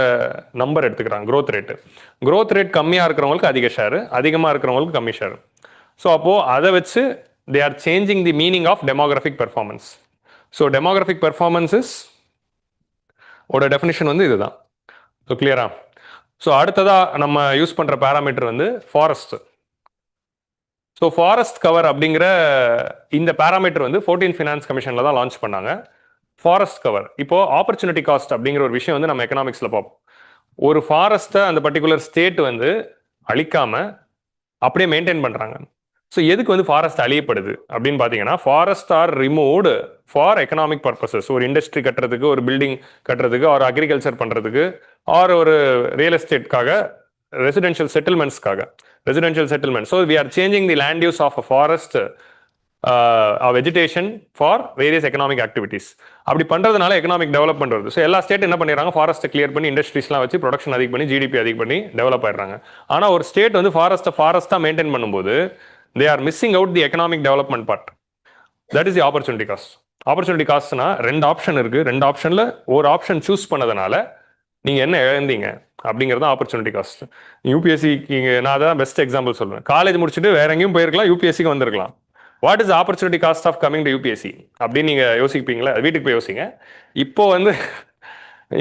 நம்பர் எடுத்துக்கிறாங்க, க்ரோத் ரேட்டு. க்ரோத் ரேட் கம்மியாக இருக்கிறவங்களுக்கு அதிக ஷேரு, அதிகமாக இருக்கிறவங்களுக்கு கம்மி ஷேரு. ஸோ அப்போது அதை வச்சு they are changing the meaning of demographic performance. So demographic performances ஓட டெஃபினிஷன் வந்து இதுதான். ஸோ கிளியரா? ஸோ அடுத்ததாக நம்ம யூஸ் பண்ணுற பேராமீட்டர் வந்து ஃபாரஸ்ட். ஸோ ஃபாரஸ்ட் கவர் அப்படிங்கிற இந்த பேராமீட்டர் வந்து 14 ஃபினான்ஸ் கமிஷனில் தான் லான்ச் பண்ணாங்க. ஃபாரஸ்ட் கவர் இப்போ ஆப்பர்ச்சுனிட்டி காஸ்ட் அப்படிங்கிற ஒரு விஷயம் வந்து நம்ம எக்கனாமிக்ஸில் பார்ப்போம். ஒரு ஃபாரஸ்ட்டை அந்த பர்டிகுலர் ஸ்டேட் வந்து அழிக்காம அப்படியே மெயின்டைன் பண்ணுறாங்க. ஸோ எதுக்கு வந்து ஃபாரஸ்ட் அழியப்படுது அப்படின்னு பார்த்தீங்கன்னா forest are removed for economic purposes. ஒரு இண்டஸ்ட்ரி கட்டுறதுக்கு, ஒரு பில்டிங் கட்டுறதுக்கு, ஒரு அக்ரிகல்ச்சர் பண்ணுறதுக்கு, ஆர் ஒரு ரியல் எஸ்டேட்காக, residential settlement. So we are changing the land use of a forest vegetation for various economic activities. அப்படி பண்ணுறதுனால எக்கனாமிக் டெவலப்மெண்ட் வருது. ஸோ எல்லா ஸ்டேட் என்ன பண்ணிடுறாங்க, ஃபாரஸ்ட்டை கிளியர் பண்ணி இண்டஸ்ட்ரீஸ்லாம் வச்சு ப்ரொடக்ஷன் அதிகம் பண்ணி ஜிடிபி அதிகம் பண்ணி டெவலப் ஆயிடுறாங்க. ஆனால் ஒரு ஸ்டேட் வந்து ஃபாரஸ்ட்டாக மெயின்டைன் பண்ணும்போது they are missing out the economic development part. That is the opportunity cost. Opportunity காஸ்ட்னா 2 ஆப்ஷன் இருக்குது, 2 ஆப்ஷனில் ஒரு ஆப்ஷன் சூஸ் பண்ணதுனால நீங்கள் என்ன இழந்தீங்க அப்படிங்கிறது தான் ஆப்பர்ச்சுனிட்டி காஸ்ட். யூபிஎஸ்சிக்கு நான் அதான் பெஸ்ட் எக்ஸாம்பிள் சொல்லுவேன். காலேஜ் முடிச்சுட்டு வேற எங்கேயும் போயிருக்கலாம், யூபிஎஸ்சிக்கு வந்திருக்கலாம். What is opportunity cost of coming to UPSC அப்படின்னு நீங்கள் யோசிப்பீங்களா? வீட்டுக்கு போய் யோசிங்க. இப்போ வந்து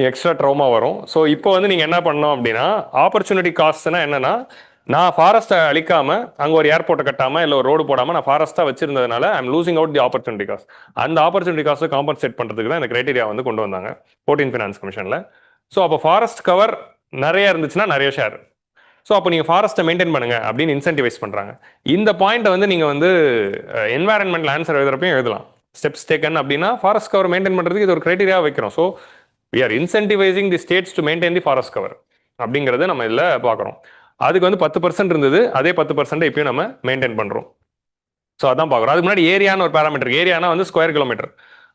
எக்ஸ்ட்ரா ட்ராமா வரும். ஸோ இப்போ வந்து நீங்கள் என்ன பண்ணணும் அப்படின்னா, ஆப்பர்ச்சுனிட்டி காஸ்ட்னா என்னன்னா, நான் ஃபாரஸ்ட்டை அழிக்காம அங்கே ஒரு ஏர்போர்ட்டை கட்டாமல் இல்லை ஒரு ரோடு போடாமல் நான் ஃபாரஸ்ட்டாக வச்சிருந்ததுனால I'm losing out the opportunity cost. அந்த ஆப்பர்ச்சுனிட்டி காஸ்ட்டை காம்பன்சேட் பண்ணுறதுக்கு தான் இந்த கிரைட்டீரியா வந்து கொண்டு வந்தாங்க 14 ஃபினான்ஸ் கமிஷனில். ஸோ அப்போ ஃபாரஸ்ட் கவர் நிறைய இருந்துச்சுன்னா நிறைய ஷேர். ஸோ அப்போ நீங்கள் ஃபாரஸ்ட்டை மெயின்டைன் பண்ணுங்க அப்படின்னு இன்சென்டிவைஸ் பண்ணுறாங்க. இந்த பாயிண்ட்டை வந்து நீங்கள் வந்து என்வாரன்மெண்டல் ஆன்சர் எழுதுறப்பையும் எழுதலாம். ஸ்டெப்ஸ் டேக்கன் அப்படின்னா ஃபாரஸ்ட் கவர் மெயின்டைன் பண்ணுறதுக்கு இது ஒரு கிரைட்டீரியா வைக்கிறோம். So we are incentivising the states to maintain the forest cover அப்படிங்கிறது நம்ம இதில் பார்க்குறோம். அதுக்கு வந்து 10% இருந்தது, அதே 10% இப்பயும் நம்ம மெயின்டைன் பண்ணுறோம். ஸோ அதான் பார்க்குறோம். அதுக்கு முன்னாடி ஏரியான்னு ஒரு பேராமீட்டர். ஏரியானா வந்து ஸ்கொயர் கிலோமீட்டர்,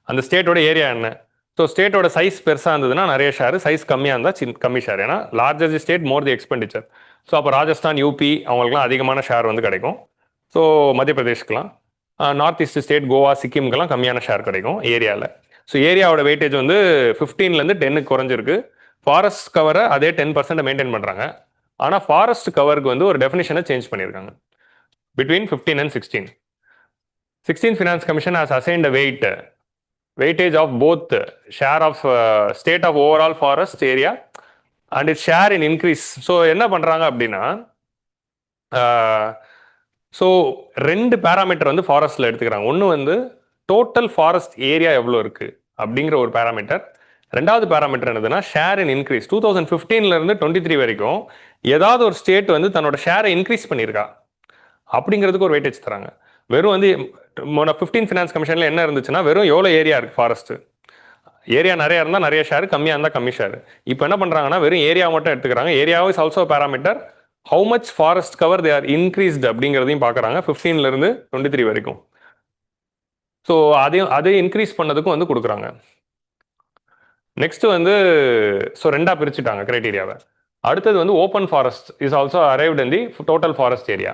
அந்த ஸ்டேட்டோட ஏரியா என்ன. ஸோ ஸ்டேட்டோட சைஸ் பெருசாக இருந்ததுன்னா நிறைய ஷேர், சைஸ் கம்மியாக இருந்தால் கம்மி ஷேர். ஏன்னா larger the state more the expenditure. So அப்போ ராஜஸ்தான், யூபி அவங்களுக்குலாம் அதிகமான ஷேர் வந்து கிடைக்கும். ஸோ மத்திய பிரதேஷ்க்குலாம், நார்த் ஈஸ்ட் ஸ்டேட், கோவா, சிக்கிம்க்கெல்லாம் கம்மியான ஷேர் கிடைக்கும் ஏரியாவில். ஸோ ஏரியாவோட வெயிட்டேஜ் வந்து 15லேருந்து 10க்கு குறைஞ்சிருக்கு. ஃபாரஸ்ட் கவரை அதே 10% மெயின்டைன் பண்ணுறாங்க. ஆனால் ஃபாரஸ்ட் கவருக்கு வந்து ஒரு டெஃபினிஷனை சேஞ்ச் பண்ணியிருக்காங்க between 15 and 16. 16th Finance Commission has assigned a weightage of both share of state of overall forest area and its share in increase. So என்ன பண்ணுறாங்க அப்படின்னா, ஸோ 2 பேராமீட்டர் வந்து ஃபாரஸ்ட்டில் எடுத்துக்கிறாங்க. ஒன்று வந்து டோட்டல் ஃபாரஸ்ட் ஏரியா எவ்வளோ இருக்குது அப்படிங்கிற ஒரு பேராமீட்டர். ரெண்டாவது பேராமீட்டர் என்னதுன்னா ஷேர் இன் இன்க்ரீஸ். 2015லேருந்து 23 வரைக்கும் ஏதாவது ஒரு ஸ்டேட் வந்து தன்னோட ஷேரை இன்க்ரீஸ் பண்ணியிருக்கா அப்படிங்கிறதுக்கு ஒரு வெயிட்டேஜ் தராங்க. வெறும் வந்து 15th ஃபினான்ஸ் கமிஷனில் என்ன இருந்துச்சுன்னா, வெறும் எவ்வளோ ஏரியா இருக்குது ஃபாரஸ்ட்டு, ஏரியா நிறையா இருந்தால் நிறைய ஷேர், கம்மியாக இருந்தால் கம்மி ஷேர். இப்போ என்ன பண்ணுறாங்கன்னா வெறும் ஏரியா மட்டும் எடுத்துக்கிறாங்க. Area is also parameter. How much forest cover they are increased அப்படிங்கிறதையும் பார்க்குறாங்க 15லேருந்து 23 வரைக்கும். ஸோ அதையும் இன்க்ரீஸ் பண்ணதுக்கும் வந்து கொடுக்குறாங்க. நெக்ஸ்ட் வந்து ஸோ ரெண்டாக பிரிச்சுட்டாங்க கிரைட்டீரியாவை. அடுத்தது வந்து open forest is also arrived in the total forest area.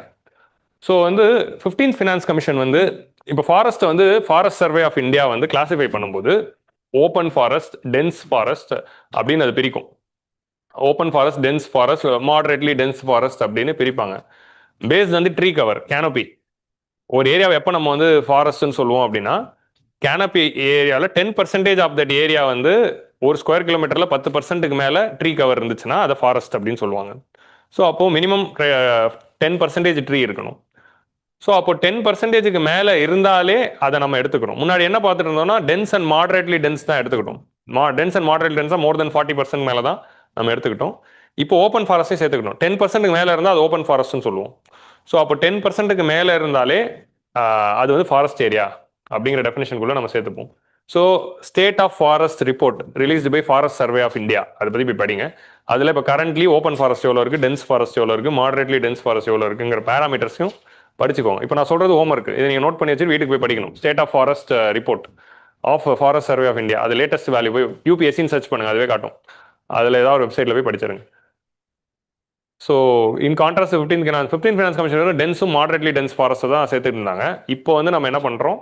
So வந்து 15th ஃபினான்ஸ் கமிஷன் வந்து இப்போ ஃபாரஸ்ட்டை வந்து ஃபாரஸ்ட் சர்வே ஆஃப் இந்தியா வந்து கிளாஸிஃபை பண்ணும்போது ஓப்பன் ஃபாரஸ்ட், டென்ஸ் ஃபாரஸ்ட் அப்படின்னு அது பிரிக்கும். Open forest, tense forest, moderately tense forest அப்படின்னு பிரிப்பாங்க. பேஸ்ட் வந்து ட்ரீ கவர், கேனோபி. ஒரு ஏரியாவை எப்போ நம்ம வந்து ஃபாரஸ்ட்னு சொல்லுவோம் அப்படின்னா, கேனோபி ஏரியாவில் 10% ஆஃப் தட் ஏரியா வந்து ஒரு ஸ்கொயர் கிலோமீட்டரில் 10%க்கு மேலே ட்ரீ கவர் இருந்துச்சுன்னா அதை ஃபாரஸ்ட் அப்படின்னு சொல்லுவாங்க. ஸோ அப்போது மினிமம் 10% ட்ரீ இருக்கணும். ஸோ அப்போ 10%க்கு மேலே இருந்தாலே அதை நம்ம எடுத்துக்கணும். முன்னாடி என்ன பார்த்துட்டு இருந்தோம்னா டென்ஸ் அண்ட் மாடரேட்லி டென்ஸ் தான் எடுத்துக்கிட்டோம். டென்ஸ் அண்ட் மாடரேட்லி டென்ஸாக மோர் தென் 40% மேலே தான் நம்ம எடுத்துக்கிட்டோம். இப்போ ஓப்பன் ஃபாரஸ்ட்டையும் சேர்த்துக்கணும். 10%க்கு மேலே இருந்தால் அது ஓப்பன் ஃபாரஸ்ட்னு சொல்லுவோம். ஸோ அப்போ 10%க்கு மேலே இருந்தாலே அது வந்து ஃபாரஸ்ட் ஏரியா அப்படிங்கிற டெஃபினேஷனுக்குள்ளே நம்ம சேர்த்துப்போம். So state of forest report released by forest survey of India, அதை பற்றி போய் படிங்க. அதில் இப்போ கரண்ட்லி ஓப்பன் ஃபாரஸ்ட் எவ்வளோ இருக்குது, டென்ஸ் ஃபாரஸ்ட் எவ்வளோ இருக்குது, மாடரேட்லி டென்ஸ் ஃபாரஸ்ட் எவ்வளோ இருக்குங்கிற பேராமீட்டர்ஸையும் படிச்சுக்கோங்க. இப்போ நான் சொல்கிறது ஹோம் ஒர்க், இதை நீங்கள் நோட் பண்ணி வச்சு வீட்டுக்கு போய் படிக்கணும். State of forest report of forest survey of India, அது லேட்டஸ்ட் வேல்யூ போய் யூபிஎஸ்சின்னு சர்ச் பண்ணுங்கள், அதுவே காட்டும். அதில் ஏதாவது ஒரு வெப்சைட்டில் போய் படிச்சிருங்க. So in contrast 15th finance commission டென்ஸும் மாடரேட்லி டென்ஸ் ஃபாரஸ்ட்டை தான் சேர்த்துட்டு இருந்தாங்க. இப்போ வந்து நம்ம என்ன பண்ணுறோம்,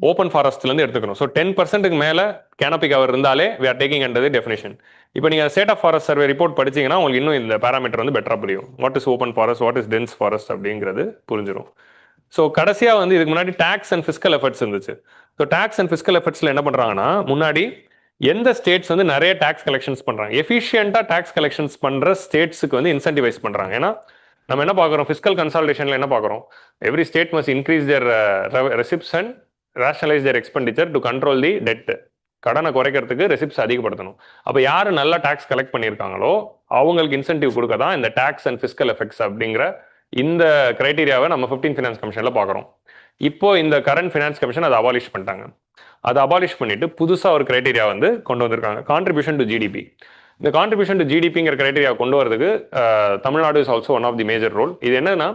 ஓப்பன் ஃபாரஸ்ட்லேருந்து எடுத்துக்கணும். ஸோ 10%க்கு மேலே கேனோபி கவர் இருந்தாலே we are taking under the definition. இப்போ நீங்கள் state of forest survey report படிச்சீங்கன்னா உங்களுக்கு இன்னும் இந்த பேராமீட்டர் வந்து பெட்டராக புரியும். What is open forest, what is dense forest அப்படிங்கிறது புரிஞ்சிடும். ஸோ கடைசியாக வந்து இதுக்கு முன்னாடி டேக்ஸ் அண்ட் ஃபிஸ்கல் எஃபர்ட்ஸ் இருந்துச்சு. ஸோ டேக்ஸ் அண்ட் ஃபிஸ்கல் எஃபர்ட்ஸில் என்ன பண்ணுறாங்கன்னா, முன்னாடி எந்த ஸ்டேட்ஸ் வந்து நிறைய டேக்ஸ் கலெக்ஷன்ஸ் பண்ணுறாங்க, எஃபிஷியண்டாக டேக்ஸ் கலெக்ஷன்ஸ் பண்ணுற ஸ்டேட்ஸுக்கு வந்து இன்சென்டிவைஸ் பண்ணுறாங்க. ஏன்னா நம்ம என்ன பார்க்குறோம், ஃபிஸ்கல் கன்சால்டேஷனில் என்ன பார்க்குறோம், every state must increase their receipts and rationalise their expenditure to control the debt. கடனை குறைக்கிறதுக்கு ரெசிப்ட்ஸ் அதிகப்படுத்தணும். அப்போ யார் நல்லா டேக்ஸ் கலெக்ட் பண்ணியிருக்காங்களோ அவங்களுக்கு இன்சென்டிவ் கொடுக்க தான் இந்த டேக்ஸ் அண்ட் ஃபிஸ்கல் எஃபெக்ட்ஸ் அப்படிங்கிற இந்த கிரைட்டீரியாவை நம்ம 15th ஃபினான்ஸ் கமிஷனில் பார்க்குறோம். இப்போ இந்த கரண்ட் ஃபினான்ஸ் கமிஷன் அதை அபாலிஷ் பண்ணிட்டாங்க. அதை அபாலிஷ் பண்ணிட்டு புதுசாக ஒரு கிரைட்டீரியா வந்து கொண்டு வந்திருக்காங்க, கான்ட்ரிபியூஷன் டு ஜிடிபி. இந்த கான்ட்ரிபியூஷன் டு ஜிடிபிங்கிற கிரைட்டீரியா கொண்டு வரதுக்கு Tamil Nadu is also one of the major role. இது என்னன்னா,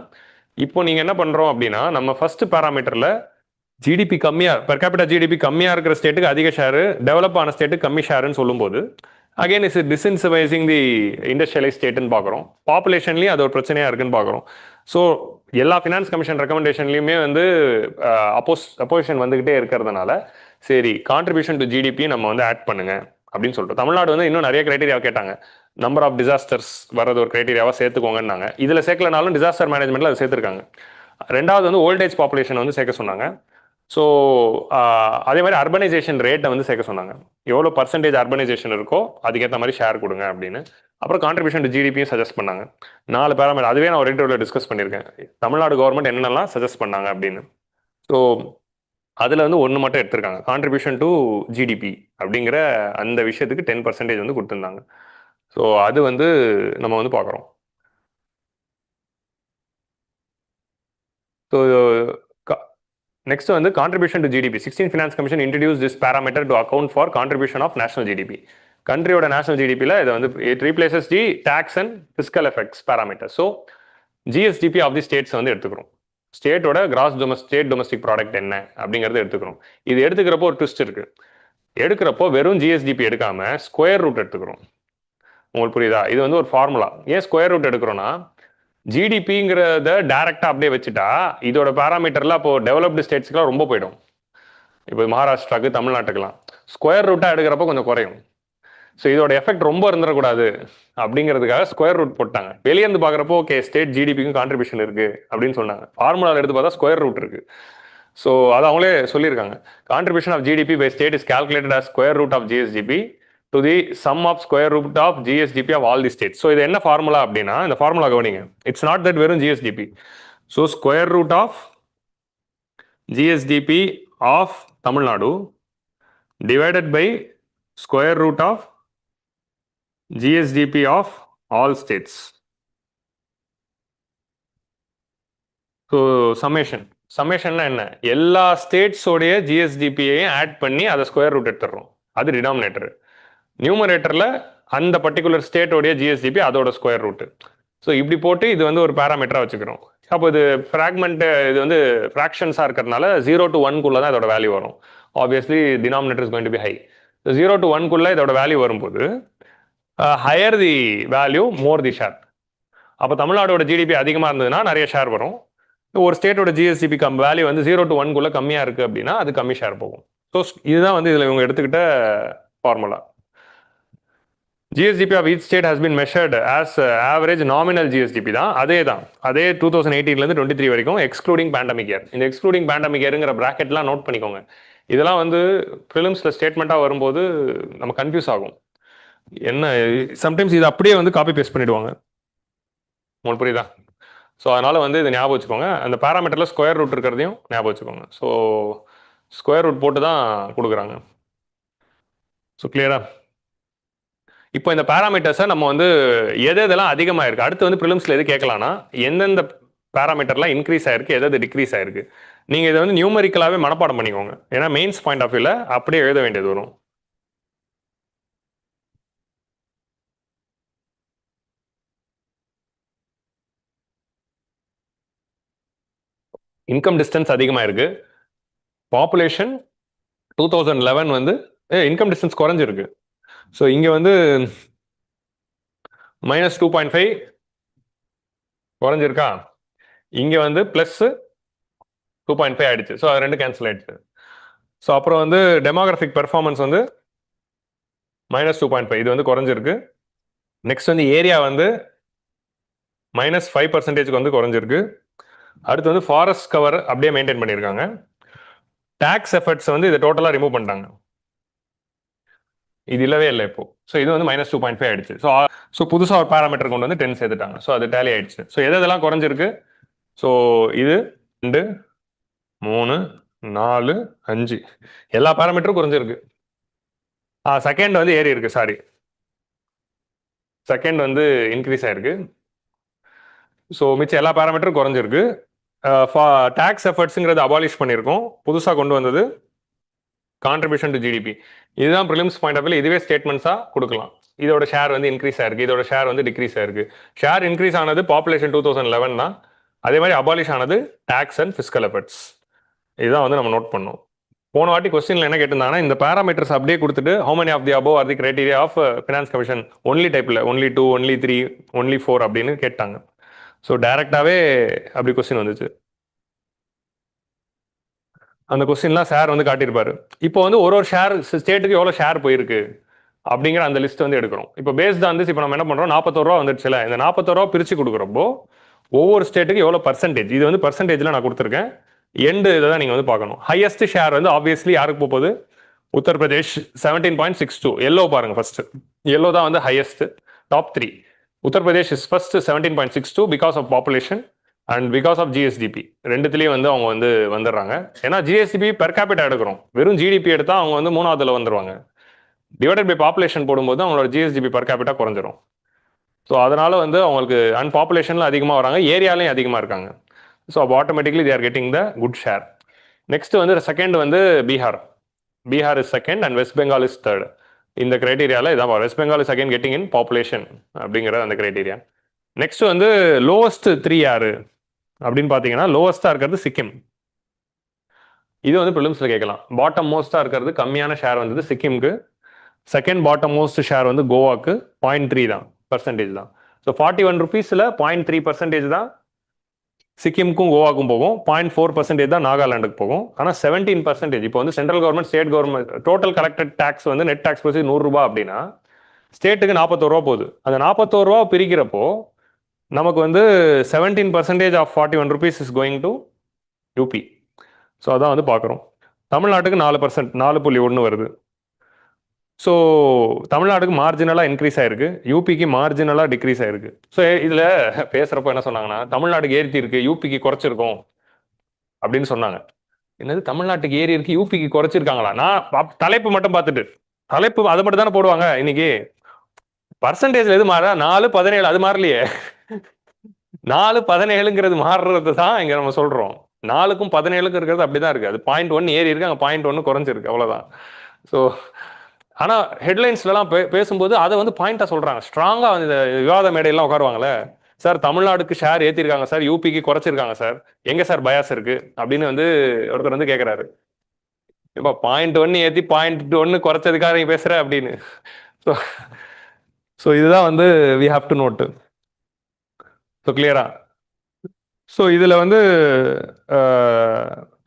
இப்போ நீங்கள் என்ன பண்ணுறோம் அப்படின்னா, நம்ம ஃபர்ஸ்ட் பேராமீட்டரில் ஜிடிபி கம்மியாக, பெர் கேபிட்டா ஜிடிபி கம்மியாக இருக்கிற ஸ்டேட்டுக்கு அதிக ஷேரு, டெவலப் ஆன ஸ்டேட்டுக்கு கம்மி ஷேருன்னு சொல்லும்போது அகைன் இஸ் டிஸ்இன்சவைசிங் தி இண்டஸ்ட்ரியலைஸ் ஸ்டேட்டுன்னு பார்க்குறோம். பாப்புலேஷன்லேயும் அது ஒரு பிரச்சனையாக இருக்குன்னு பார்க்குறோம். ஸோ எல்லா ஃபினான்ஸ் கமிஷன் ரெக்கமெண்டேஷன்லையுமே வந்து அப்போசிஷன் வந்துக்கிட்டே இருக்கிறதுனால சரி கான்ட்ரிபியூஷன் டு ஜிடிபி நம்ம வந்து ஆட் பண்ணுங்க அப்படின்னு சொல்லிட்டு தமிழ்நாடு வந்து இன்னும் நிறைய கிரைட்டீரியா கேட்டாங்க. நம்பர் ஆஃப் டிசாஸ்டர்ஸ் வரது ஒரு கிரைட்டீரியாவாக சேர்த்துக்கோங்கன்னாங்க. இதில் சேர்க்கலனாலும் டிசாஸ்டர் மேனேஜ்மெண்ட்டில் அதை சேர்த்துருக்காங்க. ரெண்டாவது வந்து ஓல்டேஜ் பாப்புலேஷன் வந்து சேர்க்க சொன்னாங்க. ஸோ அதே மாதிரி அர்பனைசேஷன் ரேட்டை வந்து சேர்க்க சொன்னாங்க. எவ்வளோ பர்சன்டேஜ் அர்பனைசேஷன் இருக்கோ அதுக்கேற்ற மாதிரி ஷேர் கொடுங்க அப்படின்னு. அப்புறம் கான்ட்ரிபியூஷன் டு ஜிடிபியும் சஜஸ்ட் பண்ணாங்க. 4 பேராமீட்டர், அதுவே நான் ஒரு இன்டர்வியூவில் டிஸ்கஸ் பண்ணியிருக்கேன். தமிழ்நாடு கவர்மெண்ட் என்னென்னலாம் சஜஸ்ட் பண்ணாங்க அப்படின்னு. ஸோ அதில் வந்து ஒன்று மட்டும் எடுத்திருக்காங்க, கான்ட்ரிபியூஷன் டு ஜிடிபி அப்படிங்கிற அந்த விஷயத்துக்கு 10% வந்து கொடுத்துருந்தாங்க. ஸோ அது வந்து நம்ம வந்து பார்க்குறோம். ஸோ நெக்ஸ்ட் வந்து contribution to GDP. 16 finance commission introduce this parameter to account for contribution of national GDP. கண்ட்ரியோட நேஷனல் ஜிடிபியில் இதை வந்து it replaces the tax and fiscal effects parameter. So GSDP of the states வந்து எடுத்துக்கிறோம். ஸ்டேட்டோட gross state domestic product என்ன அப்படிங்கறத எடுத்துக்கிறோம். இது எடுத்துக்கிறப்போ ஒரு ட்விஸ்ட் இருக்கு. எடுக்கிறப்போ வெறும் ஜிஎஸ்டிபி எடுக்காம ஸ்கொயர் ரூட் எடுத்துக்கிறோம். உங்களுக்கு புரியுதா? இது வந்து ஒரு ஃபார்முலா. ஏன் ஸ்கொயர் ரூட் எடுக்கிறோம்னா, ஜிடிபிங்கிறத டைரக்டா அப்படியே வச்சுட்டா இதோட பேராமீட்டர்ல அப்போ டெவலப்டு ஸ்டேட்ஸ்க்குலாம் ரொம்ப போயிடும். இப்போ மகாராஷ்டிராக்கு, தமிழ்நாட்டுக்கெல்லாம் ஸ்கொயர் ரூட்டா எடுக்கிறப்போ கொஞ்சம் குறையும். ஸோ இதோட எஃபெக்ட் ரொம்ப இருந்துடக்கூடாது அப்படிங்கிறதுக்காக ஸ்கொயர் ரூட் போட்டாங்க. வெளியே இருந்து பார்க்குறப்போ ஓகே ஸ்டேட் ஜிடிபிக்கும் கான்ட்ரிபியூஷன் இருக்கு அப்படின்னு சொன்னாங்க. ஃபார்முலாவில் எடுத்து பார்த்தா ஸ்கொயர் ரூட் இருக்கு. ஸோ அது அவங்களே சொல்லியிருக்காங்க. Contribution of GDP by state is calculated as square root of GSDP to the sum of square root of GSDP of all the state. So இது என்ன ஃபார்முலா அப்படின்னா, இந்த ஃபார்முலா கவனிங்க. இட்ஸ் நாட் தட் வெறும் GSDP. So square root of GSDP of Tamil Nadu divided by square root of GSDP of all states. So சம்மேஷன்னா என்ன? எல்லா ஸ்டேட்ஸோடைய ஜிஎஸ்டிபியையும் add பண்ணி அதை ஸ்கொயர் ரூட் எடுத்துடுறோம். அது டினாமினேட்டர். நியூமரேட்டரில் அந்த பர்டிகுலர் ஸ்டேட்டோடைய ஜிஎஸ்டிபி அதோட ஸ்கொயர் ரூட்டு. ஸோ இப்படி போட்டு இது வந்து ஒரு பேராமீட்டராக வச்சுக்கிறோம். அப்போ இது ஃப்ராக்மெண்ட், இது வந்து ஃப்ராக்ஷன்ஸாக இருக்கிறதுனால 0 to 1 தான் இதோட வேல்யூ வரும். Obviously denominator is going to be high. 0 to 1 இதோட வேல்யூ வரும்போது higher the value more the share. அப்போ தமிழ்நாடோட ஜிடிபி அதிகமாக இருந்ததுன்னா நிறைய ஷேர் வரும். ஒரு ஸ்டேட்டோட ஜிஎஸ்டிபி வேல்யூ வந்து 0 to 1 கம்மியாக இருக்குது அப்படின்னா அது கம்மி ஷேர் போகும். ஸோ இதுதான் வந்து இதில் இவங்க எடுத்துக்கிட்ட formula. GSDP of each state has been measured as average nominal GSDP தான். அதே 2018 23 வரைக்கும் எக்ஸ்க்ளூடிங் பேண்டமிக் இயர். இந்த எக்ஸ்க்ளூடிங் பேண்டமிக் இயருங்கிற பிராக்கெட்லாம் நோட் பண்ணிக்கோங்க. இதெல்லாம் வந்து ப்ரிலிம்ஸில் ஸ்டேட்மெண்ட்டாக வரும்போது நம்ம கன்ஃபியூஸ் ஆகும். என்ன சம்டைம்ஸ் இது அப்படியே வந்து காப்பி பேஸ்ட் பண்ணிடுவாங்க. உங்களுக்கு புரியுதா? ஸோ அதனால் வந்து இதை ஞாபகம் வச்சுக்கோங்க. அந்த பேராமீட்டரில் ஸ்கொயர் ரூட் இருக்கிறதையும் ஞாபகம் வச்சுக்கோங்க. ஸோ ஸ்கொயர் ரூட் போட்டு தான் கொடுக்குறாங்க. ஸோ கிளியரா? இப்போ இந்த பேராமீட்டர்ஸை நம்ம வந்து எதெல்லாம் அதிகமாக இருக்குது, அடுத்து வந்து ப்ரிலிம்ஸில் எது கேட்கலான்னா எந்தெந்த பேராமீட்டர்லாம் இன்க்ரீஸ் ஆயிருக்கு, எதாவது டிக்ரீஸ் ஆயிருக்கு. நீங்கள் இதை வந்து நியூமரிக்கலாகவே மனப்பாடம் பண்ணிக்கோங்க. ஏன்னா மெயின்ஸ் பாயிண்ட் ஆஃப் வியூவில் அப்படியே எழுத வேண்டியது வரும். இன்கம் டிஸ்டன்ஸ் அதிகமாக இருக்கு. பாப்புலேஷன் 2011 வந்து இன்கம் டிஸ்டன்ஸ் குறைஞ்சிருக்கு. ஸோ இங்கே வந்து -2.5 குறைஞ்சிருக்கா, இங்கே வந்து +2.5 ஆயிடுச்சு. ஸோ அது ரெண்டு கேன்சல் ஆயிடுச்சு. ஸோ அப்புறம் வந்து டெமோகிராஃபிக் பெர்ஃபார்மன்ஸ் வந்து -2.5 இது வந்து குறைஞ்சிருக்கு. நெக்ஸ்ட் வந்து ஏரியா வந்து -5% வந்து குறைஞ்சிருக்கு. அடுத்து வந்து ஃபாரஸ்ட் கவர் அப்படியே மெயின்டைன் பண்ணியிருக்காங்க. டாக்ஸ் எஃபர்ட்ஸ் வந்து இதை டோட்டலாக ரிமூவ் பண்ணிட்டாங்க. இது இல்லவே இல்லை இப்போ. ஸோ இது வந்து -2.5 ஆயிடுச்சு. ஸோ புதுசாக ஒரு பேராமீட்டர் கொண்டு வந்து 10 சேர்த்துட்டாங்க. ஸோ அது டேலி ஆயிடுச்சு. ஸோ எதெல்லாம் குறைஞ்சிருக்கு? ஸோ இது 2, 3, 4, 5 எல்லா பேராமீட்டரும் குறைஞ்சிருக்கு. செகண்ட் வந்து ஏறி இருக்கு. சாரி, செகண்ட் வந்து இன்க்ரீஸ் ஆயிருக்கு. ஸோ மிச்சம் எல்லா பேராமீட்டரும் குறைஞ்சிருக்கு. டாக்ஸ் எஃபர்ட்ஸுங்கிறது அபாலிஷ் பண்ணியிருக்கோம். புதுசாக கொண்டு வந்தது கான்ட்ரிபியூஷன் டு ஜிடிபி. இதுதான் ப்ரிலிம்ஸ் பாயிண்ட் ஆஃப் வியூ. இதுவே ஸ்டேட்மெண்ட்ஸாக கொடுக்கலாம். இதோட ஷேர் வந்து இன்க்ரீஸ் ஆயிருக்கு, இதோட ஷேர் வந்து டிக்ரீஸ் ஆயிருக்கு. ஷேர் இன்க்ரீஸ் ஆனது பாப்புலேஷன் 2011 தான். அதே மாதிரி அபாலிஷ் ஆனது டாக்ஸ் அண்ட் ஃபிஸ்கல் எஃபர்ட்ஸ். இதுதான் வந்து நம்ம நோட் பண்ணோம். போன வாட்டி கொஸ்டின்ல என்ன கேட்டிருந்தாங்கன்னா, இந்த பேராமீட்டர்ஸ் அப்படியே கொடுத்துட்டு how many of the above are the criteria of finance commission only டைப்ல only 2, only 3, only 4 அப்படின்னு கேட்டாங்க. ஸோ டைரக்டாவே அப்படி கொஸ்டின் வந்துச்சு. அந்த கொஸ்டின்லாம் சார் வந்து காட்டியிருப்பாரு. இப்போ வந்து ஒரு ஷேர் ஸ்டேட்டுக்கு எவ்வளோ ஷேர் போயிருக்கு அப்படிங்கிற அந்த லிஸ்ட் வந்து எடுக்கிறோம். இப்போ பேஸ்ட் ஆன் திஸ் இப்போ நம்ம என்ன பண்ணுறோம், 41 ரூபா வந்துடுச்சுல, இந்த 41 ரூபா பிரித்து கொடுக்குறப்போ ஒவ்வொரு ஸ்டேட்டுக்கு எவ்வளோ பர்சன்டேஜ், இது வந்து பர்சன்டேஜில் நான் கொடுத்துருக்கேன். எண்டு இதை தான் நீங்கள் வந்து பார்க்கணும். ஹையஸ்ட் ஷேர் வந்து ஆப்வியஸ்லி யாருக்கு போகுது? உத்தரப்பிரதேஷ் 17.62. எல்லோ பாருங்க ஃபர்ஸ்ட். எல்லோ தான் வந்து highest. Top 3 Uttar Pradesh is first 17.62 because of population and because of GSDP. ரெண்டுத்துலேயும் வந்து அவங்க வந்து வந்துடுறாங்க. ஏன்னா ஜிஎஸ்டிபி பெர் கேபிட்டா எடுக்கிறோம், வெறும் ஜிடிபி எடுத்தால் அவங்க வந்து 3ஆவதுல வந்துடுவாங்க. டிவைடட் பை பாப்புலேஷன் போடும்போது அவங்களோட ஜிஎஸ்டிபி பெர் கேபிட்டா குறைஞ்சிரும். ஸோ அதனால வந்து அவங்களுக்கு அண்ட் பாப்புலேஷன்ல அதிகமாக வராங்க, ஏரியாலையும் அதிகமாக இருக்காங்க. ஸோ அப்போ automatically they are getting the good share. Next வந்து செகண்ட் வந்து Bihar. Bihar is second and west Bengal is third. இந்த கிரைட்டீரியாவில் இதான் west Bengal is again getting in population அப்படிங்கிற அந்த கிரைட்டீரியா. நெக்ஸ்ட் வந்து லோவஸ்ட் 3 யாரு அப்படின்னு பார்த்தீங்கன்னா, லோவஸ்டா இருக்கிறது சிக்கிம். இது வந்து ப்ரிலிம்ஸ்ல கேட்கலாம். பாட்டம் மோஸ்டா இருக்கிறது கம்மியான ஷேர் வந்தது சிக்கிம்க்கு. செகண்ட் பாட்டம் மோஸ்ட் ஷேர் வந்து கோவாக்கு 0.3 தான் பர்சன்டேஜ் தான். ஸோ 41 ருபீஸில் 0.3% தான் சிக்கிமுக்கும் கோவாக்கும் போகும். 0.4% தான் நாகாலாண்டுக்கு போகும். ஆனால் 17% இப்போ வந்து central government state government total collected tax வந்து நெட் டேக்ஸ் பற்றி 100 ரூபா அப்படின்னா ஸ்டேட்டுக்கு 41 ரூபா போகுது. அந்த 41 ரூபா பிரிக்கிறப்போ நமக்கு வந்து 17% ஆஃப் 41 rupees is going to UP. So அதான் வந்து பார்க்குறோம். தமிழ்நாட்டுக்கு 4%, 4.1 வருது. ஸோ தமிழ்நாடுக்கு மார்ஜினலாக இன்க்ரீஸ் ஆயிருக்கு, யூபிக்கு மார்ஜினலாக டிக்ரீஸ் ஆயிருக்கு. ஸோ இதில் பேசுகிறப்ப என்ன சொன்னாங்கன்னா, தமிழ்நாட்டுக்கு ஏற்றி இருக்கு, யூபிக்கு குறைச்சிருக்கோம் அப்படின்னு சொன்னாங்க. என்னது தமிழ்நாட்டுக்கு ஏறி இருக்கு, யூபிக்கு குறைச்சிருக்காங்களா? நான் தலைப்பு மட்டும் பார்த்துட்டு, தலைப்பு அதை மட்டும் தானே போடுவாங்க. இன்னைக்கு பர்சன்டேஜ் எது மாறா? 4-17 அது மாறலையே. 4-17ங்கிறது மாறுறது தான் இங்க நம்ம சொல்றோம். 4க்கும் 17க்கும் இருக்கிறது அப்படிதான் இருக்கு. அது 0.1 ஏறி இருக்கு, அங்கே 0.1 குறைஞ்சிருக்கு, அவ்வளவுதான். ஸோ ஆனா ஹெட்லைன்ஸ்லாம் பேசும்போது அதை வந்து பாயிண்டா சொல்றாங்க. ஸ்ட்ராங்கா வந்து இந்த விவாத மேடையெல்லாம் உட்காருவாங்கல்ல, சார் தமிழ்நாடுக்கு ஷேர் ஏற்றிருக்காங்க சார், யூபிக்கு குறைச்சிருக்காங்க சார், எங்க சார் பயாஸ் இருக்கு அப்படின்னு வந்து ஒருத்தர் வந்து கேட்கிறாரு. இப்போ 0.1 ஏற்றி 0.1 குறைச்சதுக்காக நீங்க பேசுற அப்படின்னு. ஸோ இதுதான் வந்து we have to note. So கிளியரா? ஸோ இதில் வந்து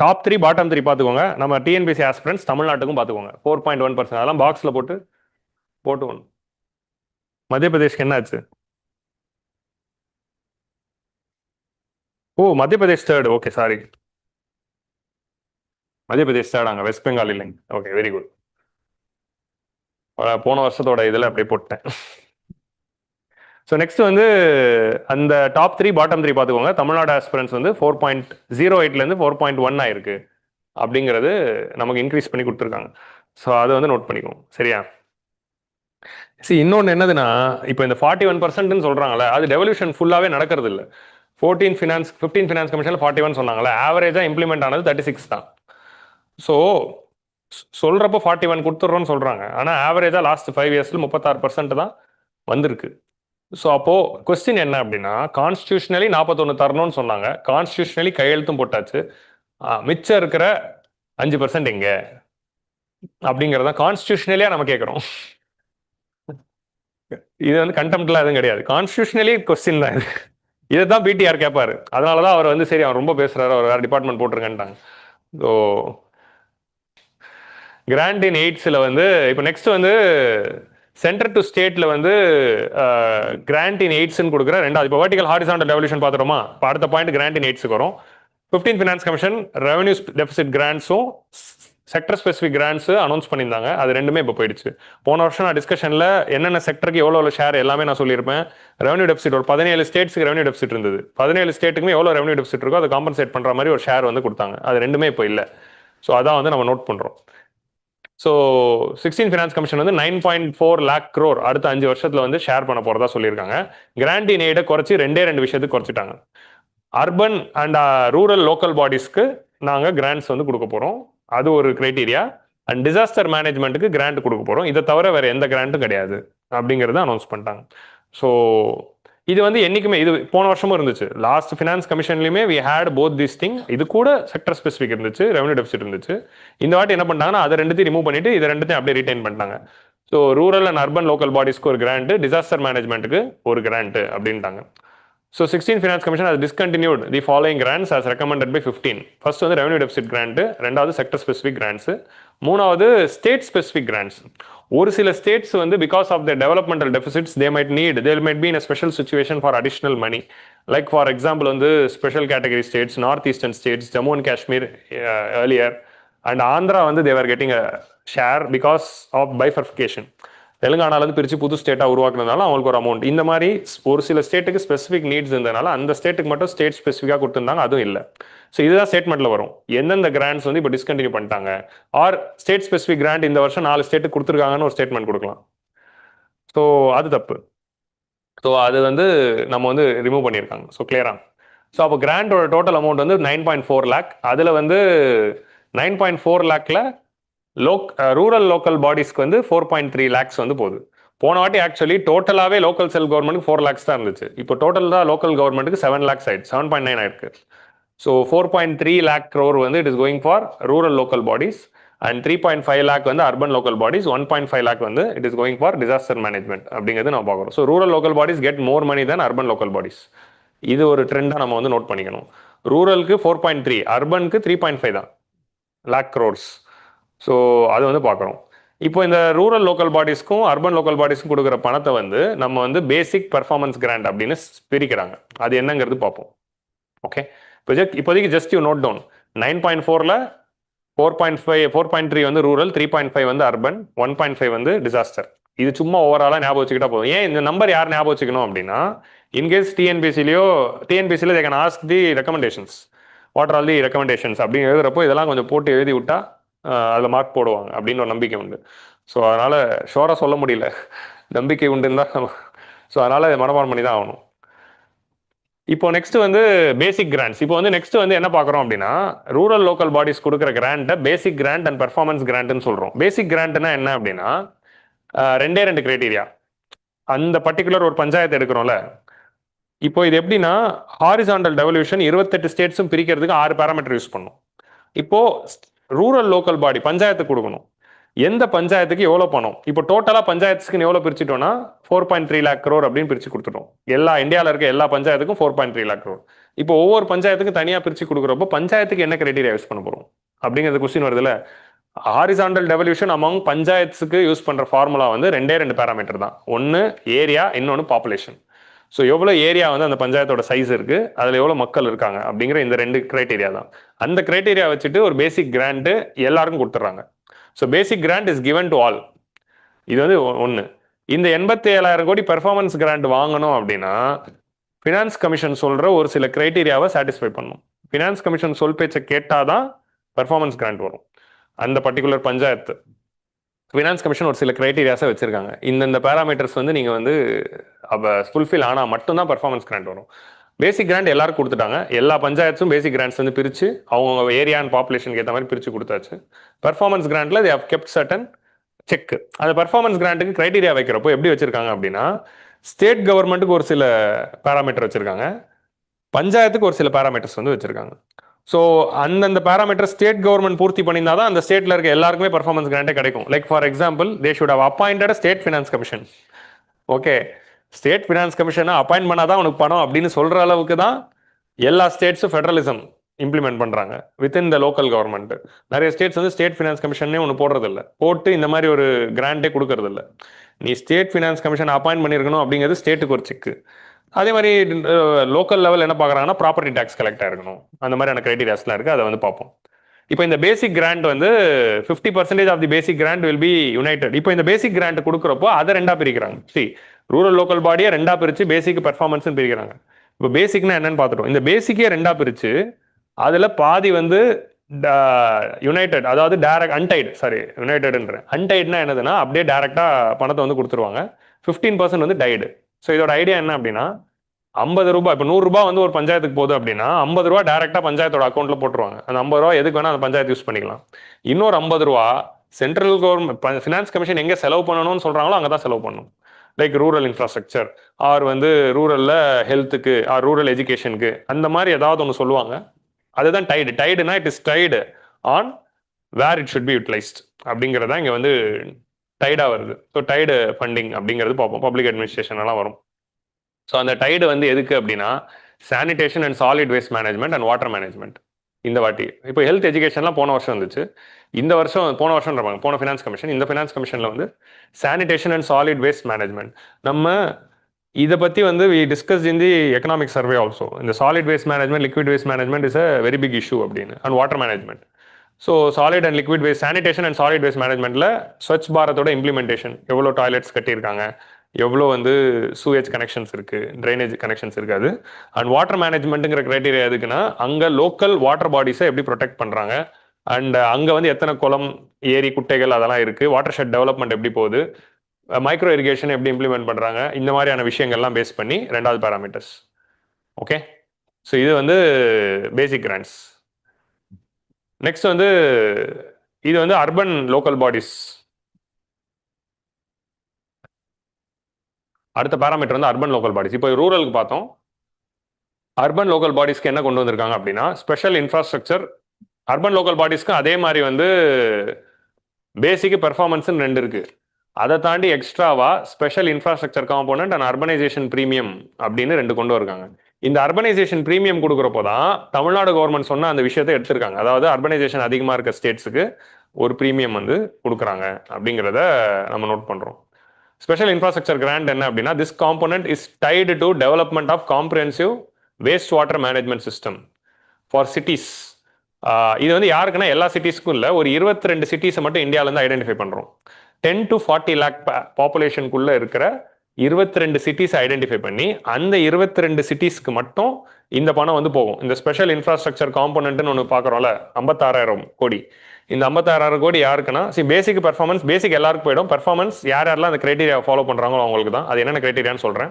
டாப் 3 பாட்டம் 3 பார்த்துக்கோங்க. நம்ம டிஎன்பிசி ஆஸ்பிரன்ஸ் தமிழ்நாட்டுக்கும் பார்த்துக்கோங்க. 4.1% அதெல்லாம் பாக்ஸில் போட்டு ஒன்று. மத்திய பிரதேஷ்க்கு என்ன ஆச்சு? ஓ மத்திய பிரதேஷ் தேர்ட். ஓகே சாரி, மத்திய பிரதேஷ் தேர்ட், அங்கே வெஸ்ட் பெங்கால் இல்லைங்க. Okay very good. போன வருஷத்தோட இதில் அப்படியே போட்டேன். ஸோ நெக்ஸ்ட் வந்து அந்த டாப் 3 பாட்டம் 3 பார்த்துக்கோங்க. தமிழ்நாடு ஆஸ்பிரன்ஸ் வந்து 4.08லேருந்து 4.1 ஆயிருக்கு அப்படிங்கிறது நமக்கு இன்க்ரீஸ் பண்ணி கொடுத்துருக்காங்க. ஸோ அதை வந்து நோட் பண்ணிக்குவோம். சரியா? இன்னொன்று என்னதுன்னா, இப்போ இந்த 41% சொல்றாங்களே, அது டெவல்யூஷன் ஃபுல்லாகவே நடக்கிறது இல்லை. 15 ஃபினான்ஸ் கமிஷனில் 41 சொன்னாங்களே, ஆவரேஜாக இம்ப்ளிமெண்ட் ஆனது 36 தான். ஸோ சொல்றப்போ 41 கொடுத்துட்றோன்னு சொல்றாங்க, ஆனால் ஆவரேஜாக லாஸ்ட் 5 இயர்ஸ்ல 36% தான் வந்திருக்கு. ஸோ அப்போ கொஸ்டின் என்ன அப்படின்னா, கான்ஸ்டியூஷனலி 41 தரணும்னு சொன்னாங்க, கான்ஸ்டியூஷனலி கையெழுத்தும் போட்டாச்சு, மிச்சம் இருக்கிற 5% எங்க அப்படிங்கிறத கான்ஸ்டியூஷனலியா நம்ம கேட்குறோம். இது வந்து கண்டெம்ட்லாம் எதுவும் கிடையாது, கான்ஸ்டியூஷனலி கொஸ்டின் தான் இது. இதை தான் பிடிஆர் கேட்பாரு. அதனாலதான் அவர் வந்து சரி அவர் ரொம்ப பேசுறாரு, அவர் வேற டிபார்ட்மெண்ட் போட்டிருக்கேன்ட்டாங்க. ஸோ கிராண்ட் இன் எய்ட்ஸில் வந்து இப்போ நெக்ஸ்ட் வந்து சென்டர் டு ஸ்டேட்ல வந்து கிராண்ட் இன் எய்ட்ஸ்ன்னு கொடுக்குற ரெண்டாவது. இப்போ வெர்டிகல் ஹாரிசான்டல் டெவல்யூஷன் பார்த்துறோமா? இப்போ அடுத்த பாயிண்ட் கிராண்ட் இன் எய்ட்ஸுக்கு வரும். 15 ஃபினான்ஸ் கமிஷன் ரெவன்யூ டெபிசிட் கிராண்ட்ஸும் செக்டர் ஸ்பெசிஃபிக் கிராண்ட்ஸ் அனௌன்ஸ் பண்ணியிருந்தாங்க. அது ரெண்டுமே இப்போ போயிடுச்சு. போன வருஷம் நான் டிஸ்கஷனில் என்னென்ன செக்டருக்கு எவ்வளோ ஷேர் எல்லாமே நான் சொல்லியிருப்பேன். ரெவன்யூ டெபிசிட் ஒரு 17 ஸ்டேட்ஸ்க்கு ரெவன்யூ டெபிசிட் இருந்தது. 17 ஸ்டேட்டுக்குமே எவ்வளோ ரெவன்யூ டெபிசிட் இருக்கோ அதை காம்பன்சேட் பண்ணுற மாதிரி ஒரு ஷேர் வந்து கொடுத்தாங்க. அது ரெண்டுமே இப்போ இல்லை. ஸோ அதான் வந்து நம்ம நோட் பண்ணுறோம். ஸோ 16 ஃபினான்ஸ் கமிஷன் வந்து 9.4 lakh crore அடுத்த 5 வருஷத்துல வந்து ஷேர் பண்ண போறதா சொல்லியிருக்காங்க. கிராண்ட் இன் எய்டை குறைச்சி 2 விஷயத்துக்கு குறைச்சிட்டாங்க. அர்பன் அண்ட் ரூரல் லோக்கல் பாடிஸ்க்கு நாங்கள் கிராண்ட்ஸ் வந்து கொடுக்க போகிறோம், அது ஒரு கிரைட்டீரியா. அண்ட் டிசாஸ்டர் மேனேஜ்மெண்ட்டுக்கு கிராண்ட் கொடுக்க போகிறோம், இதை தவிர வேற எந்த கிராண்ட்டும் கிடையாது அப்படிங்கிறத அனௌன்ஸ் பண்ணிட்டாங்க. ஸோ இது வந்து என்னைக்குமே இது போன வருஷமும் இருந்துச்சு. லாஸ்ட் ஃபினான்ஸ் கமிஷன்லையுமே we had both this thing. இது கூட செக்டர் ஸ்பெசிஃபிக் இருந்துச்சு, ரெவன்யூ டெபிசிட் இருந்துச்சு. இந்த வாட்டி என்ன பண்ணிட்டாங்கன்னா அதை ரெண்டுத்தையும் ரிமூவ் பண்ணிட்டு இதை ரெண்டுத்தையும் அப்படியே ரிட்டைன் பண்ணிட்டாங்க. So rural and urban local பாடிஸ்க்கு ஒரு கிராண்ட், டிசாஸ்டர் மேனேஜ்மெண்ட்டுக்கு ஒரு கிராண்ட் அப்படின்ட்டாங்க. So 16 finance commission has discontinued the following grants as recommended by 15. First வந்து ரெவன்யூ டெபிசிட் கிராண்ட், ரெண்டாவது செக்டர் ஸ்பெசிஃபிக் கிராண்ட்ஸ், மூணாவது ஸ்டேட் ஸ்பெசிஃபிக் கிராண்ட்ஸ். ஒரு சில ஸ்டேட்ஸ் வந்து because of the developmental deficits they might be in a special situation for additional money. Like for example வந்து special category states, north eastern states, Jammu and Kashmir earlier, and Andhra வந்து they were getting a share because of bifurcation. தெலுங்கானாலேருந்து பிரித்து புது ஸ்டேட்டாக உருவாக்குனதுனால அவங்களுக்கு ஒரு amount. இந்த மாதிரி ஒரு சில ஸ்டேட்டுக்கு ஸ்பெசிஃபிக் நீட்ஸ் இருந்ததுனால அந்த ஸ்டேட்டுக்கு மட்டும் ஸ்டேட் ஸ்பெசிஃபிக்காக கொடுத்துருந்தாங்க, அதுவும் இல்லை. ஸோ இதுதான் ஸ்டேட்மெண்ட்டில் வரும். எந்தெந்த கிராண்ட்ஸ் வந்து இப்போ டிஸ்கண்டினியூ பண்ணிட்டாங்க, ஆர் ஸ்டேட் ஸ்பெசிஃபிக் கிராண்ட் இந்த வருஷம் 4 ஸ்டேட்டுக்கு கொடுத்துருக்காங்கன்னு ஒரு ஸ்டேட்மெண்ட் கொடுக்கலாம். ஸோ அது தப்பு. ஸோ அது வந்து நம்ம வந்து ரிமூவ் பண்ணியிருக்காங்க. ஸோ கிளியரா. ஸோ அப்போ கிராண்டோட டோட்டல் அமௌண்ட் வந்து 9.4 lakh. அதில் வந்து 9.4 lakhல ரூரல் லோக்கல் பாடிஸ்க்கு வந்து 4.3 lakhs வந்து போகுது. போன வாட்டி ஆக்சுவலி டோட்டலாகவே லோக்கல் செல் கவர்மெண்ட்டுக்கு 4 lakhs தான் இருந்துச்சு. இப்போ டோட்டல் தான் லோக்கல் கவர்மெண்ட்டுக்கு 7 lakhs ஆயிடுச்சு, 7.9 ஆயிருக்கு. ஸோ 4.3 lakh crore வந்து it is going for rural local bodies, and 3.5 lakh வந்து அர்பன் லோக்கல் பாடிஸ், 1.5 lakh வந்து it is going for disaster management அப்படிங்கிறது நம்ம பார்க்குறோம். So rural local bodies get more money than urban local bodies. இது ஒரு ட்ரெண்டாக நம்ம வந்து நோட் பண்ணிக்கணும். ரூரலுக்கு 4.3, அர்பனுக்கு 3.5 தான் lakh crores. ஸோ அது வந்து பார்க்குறோம். இப்போ இந்த ரூரல் லோக்கல் பாடிஸ்க்கும் அர்பன் லோக்கல் பாடிஸ்க்கும் கொடுக்குற பணத்தை வந்து நம்ம வந்து பேசிக் பர்ஃபார்மன்ஸ் கிராண்ட் அப்படின்னு பிரிக்கிறாங்க. அது என்னங்கிறது பார்ப்போம். ஓகே, இப்போதைக்கு ஜஸ்ட் யூ நோட் டவுன். 9.4ல 4.3 வந்து ரூரல், 3.5 வந்து அர்பன், 1.5 வந்து டிசாஸ்டர். இது சும்மா ஓவராலாக ஞாபகம் வச்சுக்கிட்டா போதும். ஏன் இந்த நம்பர் யார் ஞாபகம் வச்சுக்கணும் அப்படின்னா, இன்கேஸ் டிஎன்பிசியில் they can ask the recommendations, what are all the recommendations அப்படின்னு எழுதுறப்போ இதெல்லாம் கொஞ்சம் போட்டு எழுதி விட்டா அதில் மார்க் போடுவாங்க அப்படின்னு ஒரு நம்பிக்கை உண்டு. ஸோ அதனால் ஷோராக சொல்ல முடியல, நம்பிக்கை உண்டுன்னு தான். ஸோ அதனால் மனப்பாடம் பண்ணி தான் ஆகணும். இப்போ நெக்ஸ்ட் வந்து பேசிக் கிராண்ட்ஸ். இப்போ வந்து நெக்ஸ்ட் வந்து என்ன பார்க்குறோம் அப்படின்னா, ரூரல் லோக்கல் பாடிஸ் கொடுக்குற கிராண்ட்டை பேசிக் கிராண்ட் அண்ட் பெர்ஃபார்மன்ஸ் கிராண்ட்னு சொல்கிறோம். பேசிக் கிராண்ட்னா என்ன அப்படின்னா, 2 கிரைட்டீரியா. அந்த பர்டிகுலர் ஒரு பஞ்சாயத்து எடுக்கிறோம்ல, இப்போ இது எப்படின்னா ஹாரிசான்டல் டெவல்யூஷன் 28 ஸ்டேட்ஸும் பிரிக்கிறதுக்கு 6 பேராமீட்டர் யூஸ் பண்ணும். இப்போ ரூரல் லோக்கல் பாடி பஞ்சாயத்து கொடுக்கணும், எந்த பஞ்சாயத்துக்கு எவ்வளோ பணம். இப்போ டோட்டலாக பஞ்சாயத்துக்கு எவ்வளோ பிரிச்சுட்டோம்னா 4.3 lakh crore அப்படின்னு பிரித்து கொடுத்துட்டோம். எல்லா இந்தியாவில் இருக்க எல்லா பஞ்சாயத்துக்கும் 4.3 lakh crore. இப்போ ஒவ்வொரு பஞ்சாயத்துக்கும் தனியாக பிரித்து கொடுக்குறப்போ பஞ்சாயத்துக்கு என்ன கிரைட்டீரியா யூஸ் பண்ண போகிறோம் அப்படிங்கிறது கொஸ்டின் வருதுல்ல. ஹாரிசான்டல் டெவல்யூஷன் அமௌங் பஞ்சாயத்துக்கு யூஸ் பண்ணுற ஃபார்முலா வந்து 2 பேராமீட்டர் தான். ஒன்று ஏரியா, இன்னொன்று பாப்புலேஷன். ஸோ எவ்வளோ ஏரியா வந்து அந்த பஞ்சாயத்தோட சைஸ் இருக்குது, அதில் எவ்வளோ மக்கள் இருக்காங்க அப்படிங்கிற இந்த 2 கிரைட்டீரியா தான். அந்த கிரைட்டீரியா வச்சுட்டு ஒரு பேசிக் கிராண்ட்டு எல்லாருக்கும் கொடுத்துட்றாங்க. So basic grant is given to all. இது வந்து ஒன்று. இந்த 87,000 கோடி பெர்ஃபார்மன்ஸ் கிராண்ட் வாங்கணும் அப்படின்னா ஃபினான்ஸ் கமிஷன் சொல்கிற ஒரு சில கிரைட்டீரியாவை சாட்டிஸ்ஃபை பண்ணணும். ஃபினான்ஸ் கமிஷன் சொல் பேச்சை கேட்டால் தான் பெர்ஃபார்மன்ஸ் கிராண்ட் வரும். அந்த பர்டிகுலர் பஞ்சாயத்து ஃபினான்ஸ் கமிஷன் ஒரு சில கிரைட்டீரியாஸை வச்சுருக்காங்க. இந்த பேராமீட்டர்ஸ் வந்து நீங்கள் வந்து அப்போ ஃபுல்ஃபில் ஆனால் மட்டும்தான் பர்ஃபார்மன்ஸ் கிராண்ட் வரும். பேசிக் கிராண்ட் எல்லாருக்கும் கொடுத்துட்டாங்க. எல்லா பஞ்சாயத்தும் பேசிக் கிராண்ட்ஸ் வந்து பிரித்து அவங்க ஏரியா அண்ட் பாப்புலேஷனுக்கு ஏற்ற மாதிரி பிரித்து கொடுத்தாச்சு. பெர்ஃபார்மன்ஸ் கிராண்டில் they have kept certain check. அந்த பெர்ஃபார்மன்ஸ் கிராண்ட்டுக்கு கிரைட்டீரியா வைக்கிறப்போ எப்படி வச்சுருக்காங்க அப்படின்னா, ஸ்டேட் கவர்மெண்ட்டுக்கு ஒரு சில பேராமீட்டர் வச்சுருக்காங்க, பஞ்சாயத்துக்கு ஒரு சில பேராமீட்டர்ஸ் வந்து வச்சுருக்காங்க. ஸோ அந்தந்த பேராமீட்டர் ஸ்டேட் கவர்மெண்ட் பூர்த்தி பண்ணியிருந்தா தான் அந்த ஸ்டேட்டில் இருக்க எல்லாருக்குமே பர்ஃபார்மன்ஸ் கிராண்டே கிடைக்கும். Like for example, they should have appointed state finance commission. Okay, state finance கமிஷனை அப்பாயிண்ட் பண்ணாதான் உனக்கு பணம் அப்படின்னு சொல்கிற அளவுக்கு தான் எல்லா ஸ்டேட்ஸும் ஃபெடரலிசம் இம்ப்ளிமெண்ட் பண்ணுறாங்க வித்தின் த லோக்கல் கவர்மெண்ட். நிறைய ஸ்டேட்ஸ் வந்து ஸ்டேட் ஃபினான்ஸ் கமிஷனே ஒன்று போடுறதில்ல, போட்டு இந்த மாதிரி ஒரு கிராண்டே கொடுக்கறதில்ல. நீ ஸ்டேட் ஃபினான்ஸ் கமிஷன் அப்பாயிண்ட் பண்ணியிருக்கணும் அப்படிங்கிறது ஸ்டேட்டுக்கு ஒரு செக்கு. அதே மாதிரி லோக்கல் லெவல் என்ன பார்க்குறாங்கன்னா ப்ராப்பர்ட்டி டேக்ஸ் கலெக்ட் ஆகிருக்கணும். அந்த மாதிரியான கிரைட்டீரியாஸ்லாம் இருக்குது, அதை வந்து பார்ப்போம். இப்போ இந்த பேசிக் கிராண்ட் வந்து 50% of the basic grant will be united. இப்போ இந்த பேசிக் கிராண்ட் கொடுக்குறப்போ அதை 2 பிரிக்கிறாங்க. ரூரல் லோக்கல் பாடியை 2 பிரித்து பேசிக் பெர்ஃபார்மன்ஸ் பிரிக்கிறாங்க. இப்போ பேசிக்னா என்னன்னு பார்த்துட்டோம். இந்த பேசிக்கே 2 பிரித்து அதில் பாதி வந்து யுனைடெட், அதாவது டைரக்ட் யுனைடெட்ன்றேன். அன்டைட்னா என்னதுன்னா அப்படியே டைரக்டாக பணத்தை வந்து கொடுத்துருவாங்க. 15% வந்து டைடு. ஸோ இதோட ஐடியா என்ன அப்படின்னா, 50 ரூபாய், இப்போ 100 ரூபாய் வந்து ஒரு பஞ்சாயத்துக்கு போகுது அப்படின்னா 50 ரூபா டேரெக்டாக பஞ்சாயத்தோட அக்கௌண்ட்டில் போட்டுருவாங்க. அந்த 50 ரூபா எதுக்கு வேணால் அந்த பஞ்சாயத்து யூஸ் பண்ணிக்கலாம். இன்னொரு 50 ரூபா சென்ட்ரல் கவர்மெண்ட் ஃபினான்ஸ் கமிஷன் எங்கே செலவு பண்ணணும்னு சொல்கிறாங்களோ அங்கே தான் செலவு பண்ணணும். லைக் ரூரல் இன்ஃப்ராஸ்ட்ரக்சர், ஆர் வந்து ரூரலில் ஹெல்த்துக்கு, ஆர் ரூரல் எஜுகேஷனுக்கு, அந்த மாதிரி ஏதாவது ஒன்று சொல்லுவாங்க. அதுதான் டைடு. டைடுனா it is tied on where it should be utilised அப்படிங்கிறதா இங்கே வந்து டைடாக வருது. ஸோ டைடு ஃபண்டிங் அப்படிங்கிறது பார்ப்போம், பப்ளிக் அட்மினிஸ்ட்ரேஷன் எல்லாம் வரும். ஸோ அந்த டைடு வந்து எதுக்கு அப்படின்னா sanitation and solid waste management and water management. இந்த வாட்டி. இப்போ ஹெல்த் எஜுகேஷன்லாம் போன வருஷம் வந்துச்சு. இந்த வருஷம் போன வருஷம் போன ஃபினான்ஸ் கமிஷன், இந்த ஃபினான்ஸ் கமிஷனில் வந்து sanitation and solid waste management. நம்ம இதை பற்றி வந்து we discuss in the economic survey also. இந்த solid waste management, liquid waste management is a very big issue அப்படின்னு. And water management. So solid and liquid waste, sanitation and solid waste மேனேஜ்மெண்ட்டில் ஸ்வச் பாரத்தோட implementation, எவ்வளோ toilets கட்டியிருக்காங்க, எவ்வளோ வந்து sewage connections இருக்குது, drainage connections இருக்காது. அண்ட் வாட்டர் மேனேஜ்மெண்ட்டுங்கிற க்ரைட்டீரியா எதுக்குன்னா, அங்கே லோக்கல் வாட்டர் பாடிஸை எப்படி ப்ரொடெக்ட் பண்ணுறாங்க, அண்ட் அங்கே வந்து எத்தனை குளம், ஏரி, குட்டைகள் அதெல்லாம் இருக்குது, வாட்டர் ஷெட் டெவலப்மெண்ட் எப்படி போகுது, மைக்ரோ இரிகேஷன் எப்படி இம்ப்ளிமெண்ட் பண்ணுறாங்க, இந்த மாதிரியான விஷயங்கள்லாம் பேஸ் பண்ணி 2வது பேராமீட்டர்ஸ். ஓகே, ஸோ இது வந்து பேசிக் கிராண்ட்ஸ். நெக்ஸ்ட் வந்து இது வந்து அர்பன் லோக்கல் பாடிஸ். அடுத்த பேராமீட்டர் வந்து அர்பன் லோக்கல் பாடிஸ். இப்போ ரூரலுக்கு பார்த்தோம். அர்பன் லோக்கல் பாடிஸ்க்கு என்ன கொண்டு வந்திருக்காங்க அப்படின்னா, ஸ்பெஷல் இன்ஃப்ராஸ்ட்ரக்சர். அர்பன் லோக்கல் பாடிஸ்க்கு அதே மாதிரி வந்து பேசிக் பெர்ஃபார்மன்ஸ்னு 2 இருக்கு. அதை தாண்டி எக்ஸ்ட்ராவா special infrastructure component and urbanisation premium அப்படின்னு 2 கொண்டு வருவாங்க. இந்த அர்பனைசேஷன் ப்ரீமியம் கொடுக்குறப்போ தான் தமிழ்நாடு கவர்மெண்ட் சொன்ன அந்த விஷயத்தை எடுத்திருக்காங்க. அதாவது அர்பனைசேஷன் அதிகமாக இருக்க ஸ்டேட்ஸுக்கு ஒரு ப்ரீமியம் வந்து கொடுக்குறாங்க அப்படிங்கிறத நம்ம நோட் பண்ணுறோம். ஸ்பெஷல் இன்ஃப்ராஸ்ட்ரக்சர் கிராண்ட் என்ன அப்படின்னா, this component is tied to development of comprehensive waste water management system for cities. இது வந்து யாருக்குன்னா எல்லா சிட்டிஸ்க்கும் இல்லை, ஒரு 22 சிட்டிஸை மட்டும் இந்தியாவிலேருந்து ஐடென்டிஃபை பண்ணுறோம். 10 to 40 lakh பாப்புலேஷனுக்குள்ளே இருக்கிற 22 சிட்டிஸ் ஐடென்டிஃபை பண்ணி அந்த 22 சிட்டிஸ்க்கு மட்டும் இந்த பணம் வந்து போகும். இந்த ஸ்பெஷல் இன்ஃப்ராஸ்ட்ரக்சர் காம்போனன்ட்னு ஒன்று பார்க்குறோம்ல, 56,000 கோடி. இந்த 56,000 கோடி யாருக்குன்னா, பேசிக் பெர்ஃபார்மன்ஸ், பேசிக் எல்லாருக்கும் போயிடும். பெர்ஃபார்மன்ஸ் யார் யாரெல்லாம் அந்த கிரைட்டீரியா ஃபாலோ பண்ணுறாங்களோ அவங்களுக்கு தான். அது என்னென்ன கிரைட்டீரியான்னு சொல்கிறேன்.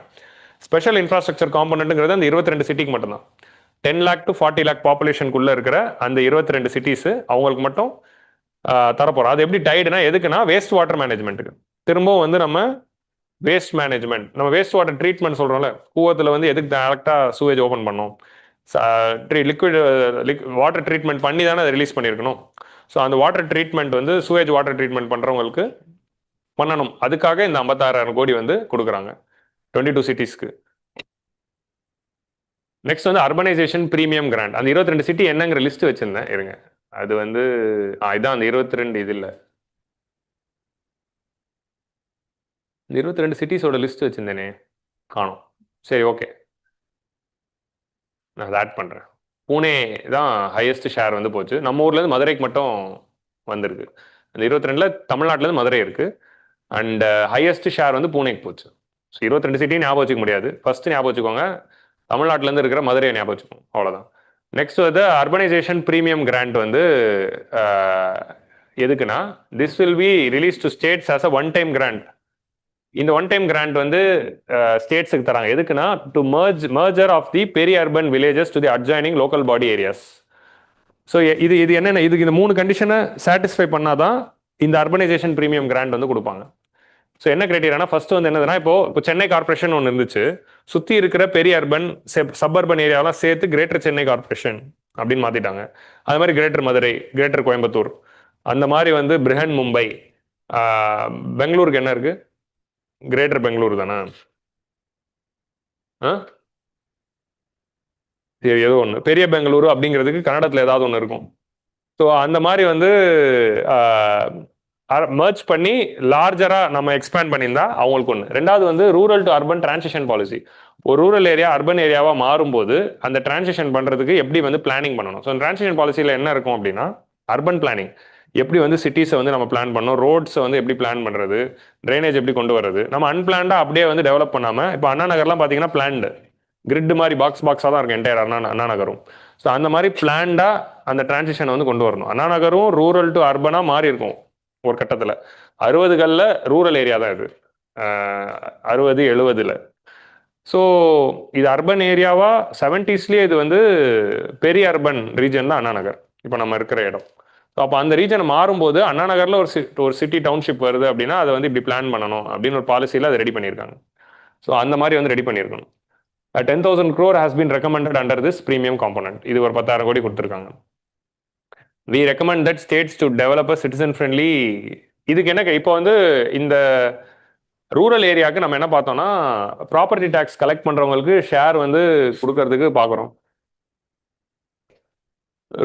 ஸ்பெஷல் இன்ஃப்ராஸ்ட்ரக்சர் காம்போனன்ட்ங்கிறது அந்த 22 சிட்டிக்கு மட்டும்தான். 10 lakh to 40 lakh பாப்புலேஷனுக்குள்ளே இருக்கிற அந்த 22 சிட்டிஸு அவங்களுக்கு மட்டும் தரப்போகிறோம். அது எப்படி டைடுனா எதுக்குன்னா, வேஸ்ட் வாட்டர் மேனேஜ்மெண்ட்டுக்கு. திரும்பவும் வந்து நம்ம வேஸ்ட் மேனேஜ்மெண்ட், நம்ம வேஸ்ட் வாட்டர் ட்ரீட்மெண்ட் சொல்கிறோம்ல, கூவத்தில் வந்து எதுக்கு டேரெக்டாக சூவேஜ் ஓப்பன் பண்ணோம், லிக்விட் வாட்டர் ட்ரீட்மெண்ட் பண்ணி தானே அதை ரிலீஸ் பண்ணியிருக்கணும். ஸோ அந்த வாட்டர் ட்ரீட்மெண்ட் வந்து சூவேஜ் வாட்டர் ட்ரீட்மெண்ட் பண்ணுறவங்களுக்கு பண்ணணும். அதுக்காக இந்த 56,000 கோடி வந்து கொடுக்குறாங்க 22 சிட்டிஸ்க்கு. நெக்ஸ்ட் வந்து அர்பனைசேஷன் ப்ரீமியம் கிராண்ட். அந்த 22 சிட்டி என்னங்கிற லிஸ்ட் வச்சிருந்தேன், இருங்க. அது வந்து இதான் அந்த 22 இது இல்லை, இந்த 22 சிட்டிஸோட லிஸ்ட் வச்சிருந்தேனே, காணும். சரி, ஓகே, நான் அதை ஆட் பண்ணுறேன். பூனே தான் ஹையஸ்ட் ஷேர் வந்து போச்சு. நம்ம ஊர்லேருந்து மதுரைக்கு மட்டும் வந்திருக்கு. அந்த 22ல் தமிழ்நாட்டிலேருந்து மதுரை இருக்குது. அண்ட் ஹையஸ்ட் ஷேர் வந்து பூனேக்கு போச்சு. ஸோ 22 சிட்டியும் ஞாபகம் வச்சுக்க முடியாது. ஃபஸ்ட்டு ஞாபகம் வச்சுக்கோங்க, தமிழ்நாட்டிலேருந்து இருக்கிற மதுரையை ஞாபகம் வச்சுக்கோங்க, அவ்வளோதான். நெக்ஸ்ட் வந்து அர்பனைசேஷன் ப்ரீமியம் கிராண்ட் வந்து எதுக்குன்னா, this will be release to states as a one time grant. இந்த ஒன் டைம் கிராண்ட் வந்து ஸ்டேட்ஸுக்கு தராங்க. எதுக்குன்னா, டு மர்ஜர் ஆஃப் தி பெரிய urban villages to the adjoining local body areas. So இது என்னென்ன, இதுக்கு இந்த 3 கண்டிஷனை சாட்டிஸ்ஃபை பண்ணாதான் இந்த அர்பனைசேஷன் ப்ரீமியம் கிராண்ட் வந்து கொடுப்பாங்க. ஸோ என்ன கிரைட்டீரியானா, ஃபர்ஸ்ட் வந்து என்னதுன்னா, இப்போ சென்னை கார்பரேஷன் ஒன்று இருந்துச்சு, சுற்றி இருக்கிற பெரிய அர்பன் சப்பர்பன் ஏரியாவெல்லாம் சேர்த்து கிரேட்டர் சென்னை கார்பரேஷன் அப்படின்னு மாற்றிட்டாங்க. அது மாதிரி கிரேட்டர் மதுரை, கிரேட்டர் கோயம்புத்தூர், அந்த மாதிரி வந்து பிரிஹன் மும்பை. பெங்களூருக்கு என்ன இருக்கு, கிரேட்டர் பெங்களூர் தானே, ஏதோ ஒன்று பெரிய பெங்களூரு அப்படிங்கிறதுக்கு கன்னடத்தில் ஏதாவது ஒன்று இருக்கும். ஸோ அந்த மாதிரி வந்து மர்ச் பண்ணி லார்ஜராக நம்ம எக்ஸ்பேண்ட் பண்ணியிருந்தா அவங்களுக்கு ஒன்று. 2வது வந்து rural to urban transition policy. ஒரு ரூரல் ஏரியா அர்பன் ஏரியாவாக மாறும்போது அந்த டிரான்சிஷன் பண்ணுறதுக்கு எப்படி வந்து பிளானிங் பண்ணணும். ஸோ டிரான்சிஷன் பாலிசியில் என்ன இருக்கும் அப்படின்னா, அர்பன் பிளானிங் எப்படி வந்து சிட்டிஸை வந்து நம்ம பிளான் பண்ணணும், ரோட்ஸை வந்து எப்படி பிளான் பண்ணுறது, ட்ரைனேஜ் எப்படி கொண்டு வர்றது. நம்ம அன்பிளான்டாக அப்படியே வந்து டெவலப் பண்ணாமல், இப்போ அண்ணா நகர்லாம் பார்த்தீங்கன்னா பிளான்டு கிரிட் மாதிரி பாக்ஸாக தான் இருக்கும் என்டையர் அண்ணா நகரும். ஸோ அந்த மாதிரி பிளான்டாக அந்த டிரான்சிஷனை வந்து கொண்டு வரணும். அண்ணா நகரும் ரூரல் டு அர்பனாக மாறி இருக்கும் ஒரு கட்டத்தில். 60களில் ரூரல் ஏரியா தான் இது, 60, 70. ஸோ இது அர்பன் ஏரியாவா 70ஸ்லேயே இது வந்து பெரிய அர்பன் ரீஜன் தான் அண்ணா நகர், இப்போ நம்ம இருக்கிற இடம். ஸோ அப்போ அந்த ரீஜன் மாறும்போது அண்ணா நகரில் ஒரு சிட்டி டவுன்ஷிப் வருது அப்படின்னா அதை வந்து இப்படி பிளான் பண்ணணும் அப்படின்னு ஒரு பாலிசியில் அதை ரெடி பண்ணியிருக்காங்க. ஸோ அந்த மாதிரி வந்து ரெடி பண்ணியிருக்கணும். 10,000 crore has been recommended under this premium component. இது ஒரு 10,000 கோடி கொடுத்துருக்காங்க. We recommend that states to develop a citizen friendly. இதுக்கு என்ன, இப்போ வந்து இந்த ரூரல் ஏரியாவுக்கு நம்ம என்ன பார்த்தோம்னா, ப்ராப்பர்ட்டி டேக்ஸ் கலெக்ட் பண்ணுறவங்களுக்கு ஷேர் வந்து கொடுக்கறதுக்கு பார்க்குறோம்.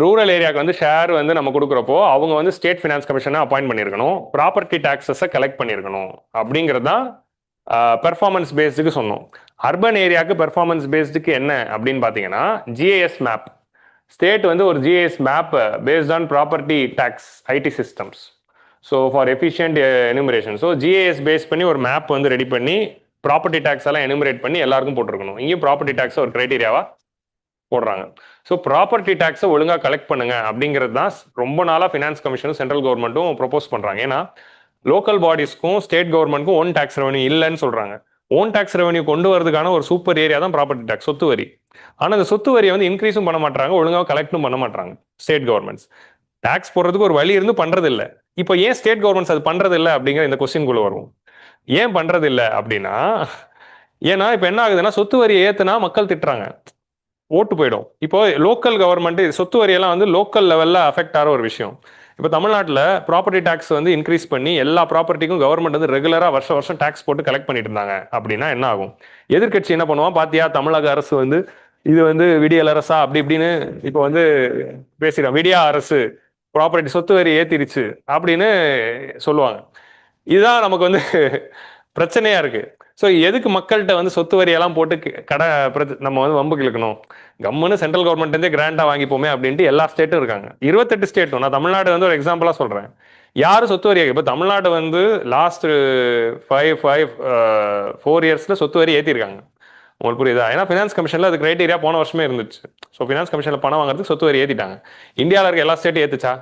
ரூரல் ஏரியாவுக்கு வந்து ஷேர் வந்து நம்ம கொடுக்குறப்போ அவங்க வந்து ஸ்டேட் ஃபினான்ஸ் கமிஷனை அப்பாயிண்ட் பண்ணியிருக்கணும், ப்ராப்பர்ட்டி டாக்ஸஸை கலெக்ட் பண்ணியிருக்கணும் அப்படிங்கிறது தான் பெர்ஃபார்மன்ஸ் பேஸ்டுக்கு சொன்னோம். அர்பன் ஏரியாவுக்கு பெர்ஃபார்மன்ஸ் பேஸ்டுக்கு என்ன அப்படின்னு பார்த்தீங்கன்னா ஜிஏஎஸ் மேப். ஸ்டேட் வந்து ஒரு GIS map based on property tax IT systems. So for efficient enumeration. So GIS base பண்ணி ஒரு மேப் வந்து ரெடி பண்ணி ப்ராப்பர்ட்டி டேக்ஸ் எல்லாம் எனுமரேட் பண்ணி எல்லாருக்கும் போட்டிருக்கணும். இங்கேயும் ப்ராப்பர்ட்டி டேக்ஸ் ஒரு கிரைட்டீரியாவா போடுறாங்க. ஸோ ப்ராப்பர்ட்டி டேக்ஸை ஒழுங்காக கலெக்ட் பண்ணுங்க அப்படிங்கிறது தான் ரொம்ப நாளாக ஃபினான்ஸ் கமிஷனும் சென்ட்ரல் கவர்மெண்ட்டும் ப்ரொபோஸ் பண்ணுறாங்க. ஏன்னா லோக்கல் பாடிஸ்க்கும் ஸ்டேட் கவர்மெண்ட்க்கும் ஓன் டேக்ஸ் ரெவன்யூ இல்லைன்னு சொல்கிறாங்க. ஓன் டேக்ஸ் ரெவன்யூ கொண்டு வரதுக்கான ஒரு சூப்பர் ஏரியா தான் ப்ராப்பர்ட்டி டேக்ஸ், சொத்து வரி. ஆனால் அந்த சொத்து வரியை வந்து இன்க்ரீஸும் பண்ண மாட்டாங்க, ஒழுங்காக கலெக்டும் பண்ண மாட்டாங்க ஸ்டேட் கவர்மெண்ட்ஸ். டேக்ஸ் போடுறதுக்கு ஒரு வழி இருந்து பண்றது இல்லை. இப்போ ஏன் ஸ்டேட் கவர்மெண்ட்ஸ் அது பண்றது இல்லை அப்படிங்கிற இந்த கொஸ்டின்குள்ள வரும். ஏன் பண்றது இல்லை அப்படின்னா, ஏன்னா இப்போ என்ன ஆகுதுன்னா சொத்து வரியை ஏத்துனா மக்கள் திட்டுறாங்க, ஓட்டு போயிடும். இப்போ லோக்கல் கவர்மெண்ட் சொத்து வரியெல்லாம் வந்து லோக்கல் லெவலில் அஃபெக்ட் ஆகிற ஒரு விஷயம். இப்போ தமிழ்நாட்டில் ப்ராப்பர்ட்டி டேக்ஸ் வந்து இன்க்ரீஸ் பண்ணி எல்லா ப்ராப்பர்ட்டிக்கும் கவர்மெண்ட் வந்து ரெகுலராக வருஷம் டேக்ஸ் போட்டு கலெக்ட் பண்ணிட்டு இருந்தாங்க அப்படின்னா என்ன ஆகும்? எதிர்கட்சி என்ன பண்ணுவான், பாத்தியா தமிழக அரசு வந்து இது வந்து விடியல் அரசா அப்படி இப்படின்னு இப்போ வந்து பேசிடுறான். விடியா அரசு ப்ராப்பர்ட்டி சொத்து வரி ஏத்திருச்சு அப்படின்னு சொல்லுவாங்க. இதுதான் நமக்கு வந்து பிரச்சனையா இருக்கு. ஸோ எதுக்கு மக்கள்கிட்ட வந்து சொத்து வரியெல்லாம் போட்டு கடை நம்ம வந்து வம்புக்கு இழுக்கணும்? கம்முன்னு சென்ட்ரல் கவர்மெண்ட்லேருந்தே கிராண்டாக வாங்கிப்போமே அப்படின்ட்டு எல்லா ஸ்டேட்டும் இருக்காங்க. 28 ஸ்டேட்டும். நான் தமிழ்நாடு வந்து ஒரு எக்ஸாம்பிளாக சொல்கிறேன். யாரும் சொத்து வரி, இப்போ தமிழ்நாடு வந்து லாஸ்ட் 4 இயர்ஸில் சொத்து வரி ஏற்றிருக்காங்க. உங்களுக்கு புரியுதா? ஏன்னா ஃபினான்ஸ் கமிஷனில் அது கிரைட்டீரியா போன வருஷமே இருந்துச்சு. ஸோ ஃபினான்ஸ் கமிஷனில் பணம் வாங்குறதுக்கு சொத்து வரி ஏற்றிட்டாங்க. இந்தியாவில் இருக்க எல்லா ஸ்டேட்டும் ஏற்றுச்சா?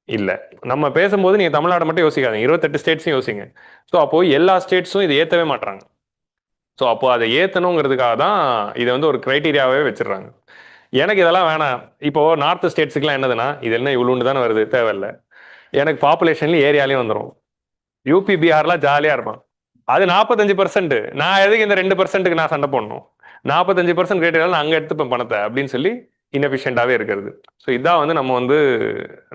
இல்லை. நம்ம பேசும்போது நீங்கள் தமிழ்நாடு மட்டும் யோசிக்காதீங்க, 28 ஸ்டேட்ஸும் யோசிங்க. ஸோ அப்போ எல்லா ஸ்டேட்ஸும் இதை ஏற்றவே மாட்டாங்க. ஸோ அப்போ அதை ஏற்றணுங்கிறதுக்காக தான் இதை வந்து ஒரு கிரைட்டீரியாவே வச்சிடுறாங்க. எனக்கு இதெல்லாம் வேணாம். இப்போ நார்த் ஸ்டேட்ஸுக்குலாம் என்னதுன்னா, இது என்ன இவ்வளோண்டு தானே வருது, தேவையில்லை. எனக்கு பாப்புலேஷன்லையும் ஏரியாலையும் வந்துடும். யூபி பீகார்லாம் ஜாலியாக இருப்பான். அது 45%. நான் எதுக்கு இந்த 2%க்கு நான் சண்டை போடணும்? 45% கிரைட்டீரியாவில் நான் அங்கே எடுத்துப்பேன் பணத்தை அப்படின்னு சொல்லி இன்எஃபிஷியண்டாகவே இருக்கிறது. ஸோ இதான் வந்து நம்ம வந்து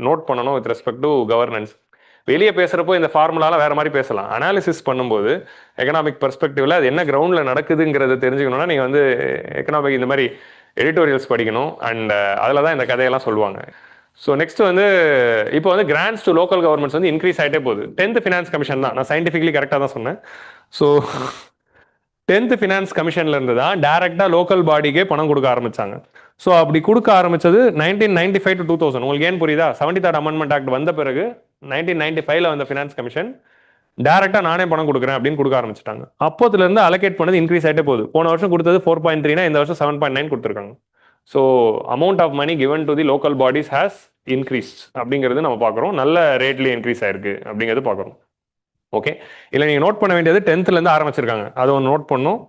நோட் பண்ணணும் வித் ரெஸ்பெக்ட் டு கவர்னன்ஸ். வெளியே பேசுகிறப்போ இந்த ஃபார்முலாலாம் வேறு மாதிரி பேசலாம். அனாலிசிஸ் பண்ணும்போது எக்கனாமிக் பெர்ஸ்பெக்டிவில் அது என்ன கிரவுண்டில் நடக்குதுங்கிறத தெரிஞ்சுக்கணும்னா நீங்கள் வந்து எக்கனாமிக் இந்த மாதிரி எடிட்டோரியல்ஸ் படிக்கணும். அண்ட் அதில் தான் இந்த கதையெல்லாம் சொல்லுவாங்க. ஸோ நெக்ஸ்ட் வந்து இப்போ வந்து கிராண்ட்ஸ் டு லோக்கல் கவர்மெண்ட்ஸ் வந்து இன்க்ரீஸ் ஆகிட்டே போகுது. 10th ஃபினான்ஸ் கமிஷன் தான், நான் சயின்டிஃபிக்லி கரெக்டாக தான் சொன்னேன். ஸோ 10th ஃபினான்ஸ் கமிஷன்ல இருந்து தான் டைரக்டா லோக்கல் பாடிக்கே பணம் கொடுக்க ஆரம்பிச்சாங்க. ஸோ அப்படி கொடுக்க ஆரம்பிச்சது 1995 to 2000. உங்களுக்கு ஏன் புரியுதா? 73rd அமெண்ட்மெண்ட் ஆக்ட் வந்த பிறகு 1995ல வந்த ஃபினான்ஸ் கமிஷன் டைரக்டா நானே பணம் கொடுக்குறேன் அப்படின்னு கொடுக்க ஆரம்பிச்சிட்டாங்க. அப்போதுல இருந்து அலோகேட் பண்ணது இன்க்ரீஸ் ஆகிட்டே போகுது. போன வருஷம் கொடுத்தது 4.3னா இந்த வருஷம் 7.9 கொடுத்துருக்காங்க. So amount of money given to the local bodies has increase அப்படிங்கிறது நம்ம பார்க்குறோம். நல்ல ரேட்லேயே இன்க்ரீஸ் ஆயிருக்கு அப்படிங்கிறது பார்க்குறோம். ஓகே, இல்லை நீங்கள் நோட் பண்ண வேண்டியது 10th ஆரம்பிச்சிருக்காங்க, அது ஒன்று நோட் பண்ணும்.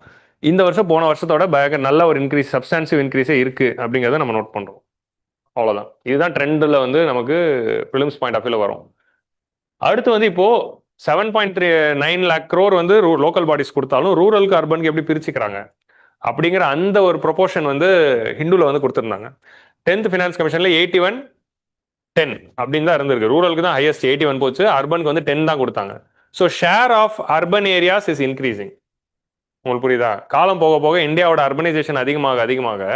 இந்த வருஷம் போன வருஷத்தோட நல்ல ஒரு இன்க்ரீஸ், சப்ஸ்டான்சிவ் இன்க்ரீஸே இருக்குது அப்படிங்கிறத நம்ம நோட் பண்ணுறோம். அவ்வளோதான். இதுதான் ட்ரெண்டில் வந்து நமக்கு ப்ரிலிம்ஸ் பாயிண்ட் ஆஃப் வியூவில் வரும். அடுத்து வந்து இப்போது 7.9 lakh crore வந்து லோக்கல் பாடிஸ் கொடுத்தாலும் ரூரலுக்கு அர்பனுக்கு எப்படி பிரிச்சுக்கிறாங்க அப்படிங்கிற அந்த ஒரு ப்ரொபோர்ஷன் வந்து ஹிந்துவில் வந்து கொடுத்துருந்தாங்க. 10th ஃபினான்ஸ் கமிஷனில் 81-10 அப்படின்னு தான் இருந்திருக்கு. ரூரலுக்கு தான் ஹையஸ்ட் 81 போச்சு, அர்பனுக்கு வந்து 10 தான் கொடுத்தாங்க. So share of urban areas is increasing. உங்களுக்கு புரியுதா? காலம் போக போக இந்தியாவோட அர்பனைசேஷன் அதிகமாக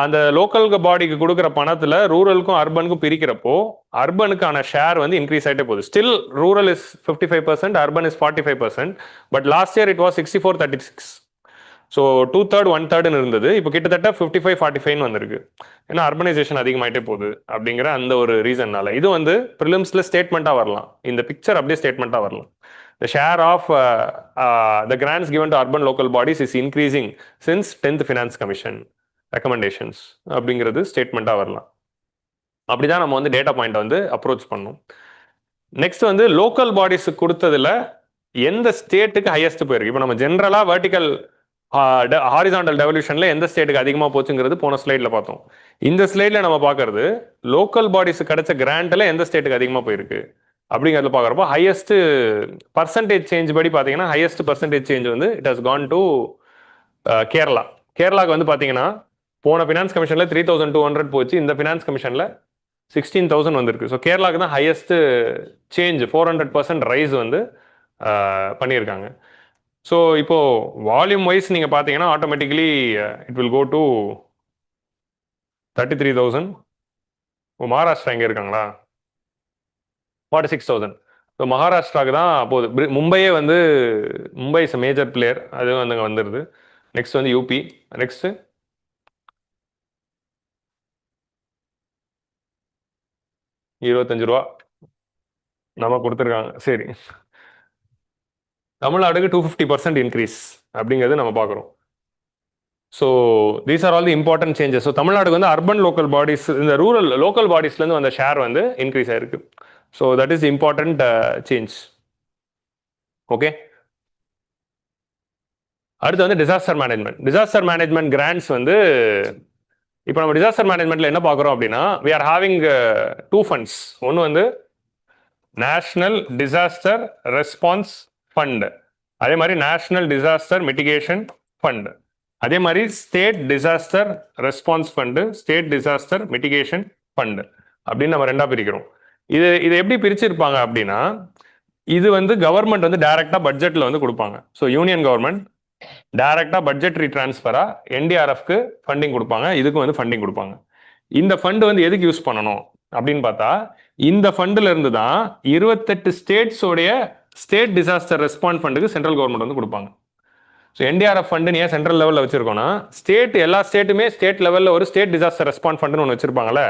அந்த லோக்கல் பாடிக்கு கொடுக்குற பணத்தில் ரூரலுக்கும் அர்பனுக்கும் பிரிக்கிறப்போ அர்பனுக்கான ஷேர் வந்து இன்க்ரீஸ் ஆகிட்டே போகுது. Still rural is 55%, urban is 45%. But last year it was 64-36. So 2/3 1/3 இருந்தது. இப்போ கிட்டத்தட்ட 55-45 வந்திருக்கு. ஏன்னா அர்பனைசேஷன் அதிகமாயிட்டே போகுது அப்படிங்கிற அந்த ஒரு ரீசன்னால இது வந்து ப்ரிலிம்ஸ்ல ஸ்டேட்மெண்ட்டாக வரலாம். இந்த பிக்சர் அப்படியே ஸ்டேட்மெண்ட்டாக வரலாம். The share of the grants given to urban local bodies is increasing since 10th Finance Commission recommendations அப்படிங்கிறது ஸ்டேட்மெண்ட்டாக வரலாம். அப்படிதான் நம்ம வந்து டேட்டா பாயிண்ட் வந்து அப்ரோச் பண்ணணும். நெக்ஸ்ட் வந்து லோக்கல் பாடிஸ் கொடுத்ததுல எந்த ஸ்டேட்டுக்கு ஹையஸ்ட் போயிருக்கு. இப்போ நம்ம ஜென்ரலா வெர்டிக்கல் ஹாரிசான்டல் டெவல்யூஷன்ல எந்த ஸ்டேட்டுக்கு அதிகமாக போச்சுங்கிறது போன ஸ்லைட்ல பார்த்தோம். இந்த ஸ்லைட்ல நம்ம பார்க்கறது லோக்கல் பாடிஸ் கிடைச்ச கிராண்ட்ல எந்த ஸ்டேட்டுக்கு அதிகமாக போயிருக்கு அப்படிங்கிறத பார்க்குறப்போ ஹையஸ்ட் பர்சன்டேஜ் சேஞ்ச் படி பார்த்தீங்கன்னா ஹையஸ்ட் பர்சன்டேஜ் சேஞ்ச் வந்து it has gone to Kerala. கேரளாவுக்கு வந்து பார்த்தீங்கன்னா போன ஃபினான்ஸ் கமிஷனில் 3200 போச்சு, இந்த ஃபினான்ஸ் கமிஷனில் 16,000 வந்திருக்கு. ஸோ கேரளாவுக்கு தான் ஹையஸ்ட் சேஞ்ச், 400% ரைஸ் வந்து பண்ணியிருக்காங்க. ஸோ இப்போ வால்யூம் வைஸ் நீங்கள் பார்த்தீங்கன்னா automatically it will go to 33,000. Maharashtra எங்கே இருக்காங்களா? 46,000. ஸோ மகாராஷ்டிராவுக்கு தான் போகுது. மும்பையே வந்து மும்பை இஸ் மேஜர் பிளேயர், அது வந்து அங்கே வந்துடுது. நெக்ஸ்ட் வந்து யூபி. நெக்ஸ்ட் 25 ரூபா நம்ம கொடுத்துருக்காங்க. சரி, தமிழ்நாடுக்கு 250% இன்க்ரீஸ் அப்படிங்கிறது நம்ம பார்க்குறோம். So these are all the important changes. So தமிழ்நாடுக்கு வந்து அர்பன் லோக்கல் பாடிஸ், இந்த ரூரல் லோக்கல் பாடிஸ்லேருந்து வந்த ஷேர் வந்து இன்க்ரீஸ் ஆயிருக்கு. So that is important change. Okay, அடுத்து வந்து disaster management. Disaster management grants வந்து இப்போ நம்ம டிசாஸ்டர் மேனேஜ்மெண்ட்ல என்ன பார்க்குறோம் அப்படின்னா, வி ஆர் ஹேவிங் 2 ஃபண்ட்ஸ். ஒன்று வந்து நேஷனல் டிசாஸ்டர் ரெஸ்பான்ஸ் ஃபண்ட், அதே மாதிரி நேஷனல் டிசாஸ்டர் மிட்டிகேஷன் ஃபண்ட், அதே மாதிரி state disaster response fund, state disaster mitigation fund அப்படின்னு நம்ம ரெண்டா பிரிக்கிறோம். இது எப்படி பிரிச்சிருப்பாங்க அப்படின்னா, இது வந்து கவர்மெண்ட் வந்து டைரக்டா பட்ஜெட்ல வந்து கொடுப்பாங்க. ஸோ யூனியன் கவர்மெண்ட் டைரக்டா பட்ஜெட்ரி டிரான்ஸ்ஃபரா என்டிஆர்எஃப்க்கு ஃபண்டிங் கொடுப்பாங்க, இதுக்கு வந்து ஃபண்டிங் கொடுப்பாங்க. இந்த ஃபண்ட் வந்து எதுக்கு யூஸ் பண்ணணும் அப்படின்னு பார்த்தா, இந்த ஃபண்ட்ல இருந்து தான் 28 ஸ்டேட்ஸோடைய ஸ்டேட் டிசாஸ்டர் ரெஸ்பான்ஸ் ஃபண்டுக்கு சென்ட்ரல் கவர்மெண்ட் வந்து கொடுப்பாங்க. ஸோ என்டிஆர்எஃப் ஃபண்டு ஏன் சென்ட்ரல் லெவலில் வச்சிருக்கோம்னா, எல்லா ஸ்டேட்டுமே ஸ்டேட் லெவலில் ஒரு ஸ்டேட் டிசாஸ்டர் ரெஸ்பான்ஸ் ஃபண்டுன்னு ஒன்று வச்சிருப்பாங்கல்ல,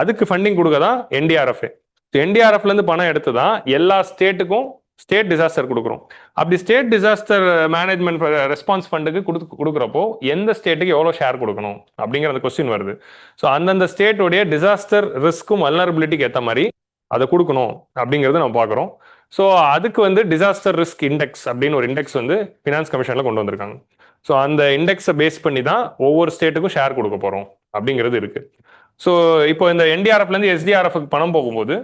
அதுக்கு ஃபண்டிங் கொடுக்க தான் என்டிஆர்எஃப். என்டிஆர்எஃப்ல இருந்து பணம் எடுத்து தான் எல்லா ஸ்டேட்டுக்கும் ஸ்டேட் டிசாஸ்டர் கொடுக்குறோம். அப்படி ஸ்டேட் டிசாஸ்டர் மேனேஜ்மெண்ட் ரெஸ்பான்ஸ் ஃபண்டுக்கு கொடுக்குறப்போ எந்த ஸ்டேட்டுக்கு எவ்வளோ ஷேர் கொடுக்கணும் அப்படிங்கிற அந்த கொஸ்டின் வருது. ஸோ அந்தந்த ஸ்டேட்டோடைய டிசாஸ்டர் ரிஸ்க்கும் வல்னரபிலிட்டிக்கு ஏற்ற மாதிரி அதை கொடுக்கணும் அப்படிங்கிறது நம்ம பார்க்குறோம். ஸோ அதுக்கு வந்து டிசாஸ்டர் ரிஸ்க் இண்டெக்ஸ் அப்படின்னு ஒரு இண்டெக்ஸ் வந்து ஃபினான்ஸ் கமிஷனில் கொண்டு வந்திருக்காங்க. ஸோ அந்த இண்டெக்ஸை பேஸ் பண்ணி தான் ஒவ்வொரு ஸ்டேட்டுக்கும் ஷேர் கொடுக்க போகிறோம் அப்படிங்கிறது இருக்கு. ஸோ இப்போ இந்த என்டிஆர்எஃப்லேருந்து எஸ்டிஆர்எஃப்க்கு பணம் போகும்போது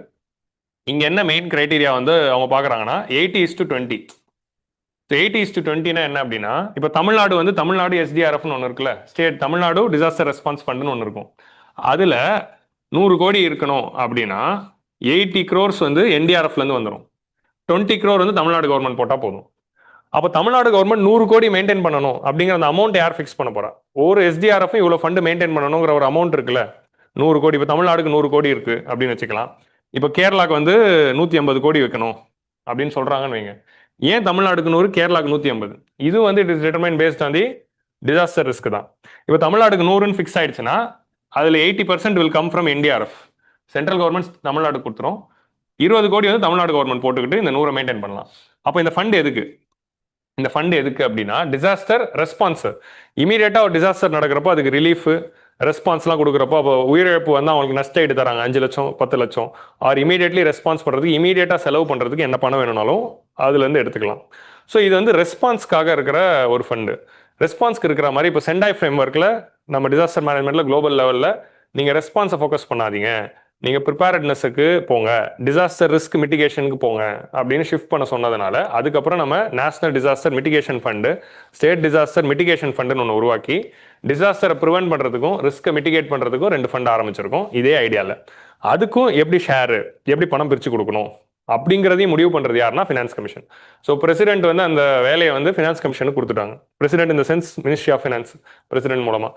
இங்கே என்ன மெயின் கிரைட்டீரியா வந்து அவங்க பார்க்குறாங்கன்னா 80:20. 80:20 என்ன அப்படின்னா, இப்போ தமிழ்நாடு வந்து தமிழ்நாடு எஸ்டிஆர்எஃப்னு ஒன்று இருக்குல்ல, ஸ்டேட் தமிழ்நாடு டிசாஸ்டர் ரெஸ்பான்ஸ் ஃபண்டுன்னு ஒன்று இருக்கும். அதில் 100 கோடி இருக்கணும் அப்படின்னா 80 crores வந்து என்டிஆர்எஃப்லேருந்து வந்துடும். 20 crore வந்து தமிழ்நாடு கவர்மெண்ட் போட்டால் போதும். அப்போ தமிழ்நாடு கவர்மெண்ட் 100 கோடி மெயின்டைன் பண்ணணும் அப்படிங்கிற அந்த அமௌண்ட் யார் ஃபிக்ஸ் பண்ண போறா? ஒரு எஸ்டிஆர்எஃப் இவ்வளோ ஃபண்டு மெயின்டைன் பண்ணணுங்கிற ஒரு அமௌண்ட் இருக்குல்ல, 100 கோடி. இப்போ தமிழ்நாடுக்கு 100 கோடி இருக்கு அப்படின்னு வச்சுக்கலாம். இப்போ கேரளாக்கு வந்து 150 கோடி வைக்கணும் அப்படின்னு சொல்றாங்கன்னு வைங்க. ஏன் தமிழ்நாடுக்கு 100, கேரளாக்கு 150? இது வந்து it is determine based on the disaster risk தான். இப்போ தமிழ்நாடுக்கு 100ன்னு ஃபிக்ஸ் ஆயிடுச்சுன்னா அதில் 80% will come from NDRF. Central government Tamil Nadu கொடுத்துரும். 20 கோடி வந்து தமிழ்நாடு கவர்மெண்ட் போட்டுக்கிட்டு இந்த 100 மெயின்டைன் பண்ணலாம். அப்போ இந்த ஃபண்ட் எதுக்கு? இந்த ஃபண்ட் எதுக்கு அப்படின்னா, டிசாஸ்டர் ரெஸ்பான்ஸ். இமீடியட்டா ஒரு டிசாஸ்டர் நடக்கிறப்போ அதுக்கு ரிலீஃப் ரெஸ்பான்ஸ்லாம் கொடுக்குறப்போ, அப்போ உயிரிழப்பு வந்து அவங்களுக்கு நஷ்ட ஈடு தராங்க 5 லட்சம் 10 லட்சம், ஆர் இமீடியட்லி ரெஸ்பான்ஸ் பண்ணுறதுக்கு இமீடியட்டா செலவு பண்ணுறதுக்கு என்ன பணம் வேணும்னாலும் அதுலேருந்து எடுத்துக்கலாம். ஸோ இது வந்து ரெஸ்பான்ஸ்க்காக இருக்கிற ஒரு ஃபண்டு. ரெஸ்பான்ஸ்க்கு இருக்கிற மாதிரி இப்போ சென்டாய் ஃப்ரேம் ஒர்க்கில் நம்ம டிசாஸ்டர் மேனேஜ்மெண்ட்டில் குளோபல் லெவலில் நீங்கள் ரெஸ்பான்ஸை ஃபோக்கஸ் பண்ணாதீங்க, நீங்கள் ப்ரிப்பேர்ட்னஸுக்கு போங்க, டிசாஸ்டர் ரிஸ்க் மிட்டிகேஷனுக்கு போங்க அப்படின்னு ஷிஃப்ட் பண்ண சொன்னதுனால அதுக்கப்புறம் நம்ம national disaster mitigation fund, state disaster mitigation ஃபண்டுன்னு ஒன்று உருவாக்கி டிசாஸ்டரை ப்ரிவென்ட் பண்ணுறதுக்கும் ரிஸ்க்கை மிட்டிகேட் பண்ணுறதுக்கும் 2 ஃபண்ட் ஆரம்பிச்சிருக்கோம் இதே ஐடியாவில். அதுக்கும் எப்படி ஷேரு, எப்படி பணம் பிரித்து கொடுக்கணும் அப்படிங்கிறதையும் முடிவு பண்ணுறது யாருன்னா ஃபினான்ஸ் கமிஷன். ஸோ பிரசிடென்ட் வந்து அந்த வேலையை வந்து ஃபினான்ஸ் கமிஷனுக்கு கொடுத்துட்டாங்க. பிரசிடென்ட் இந்த sense ministry of finance, president மூலமாக.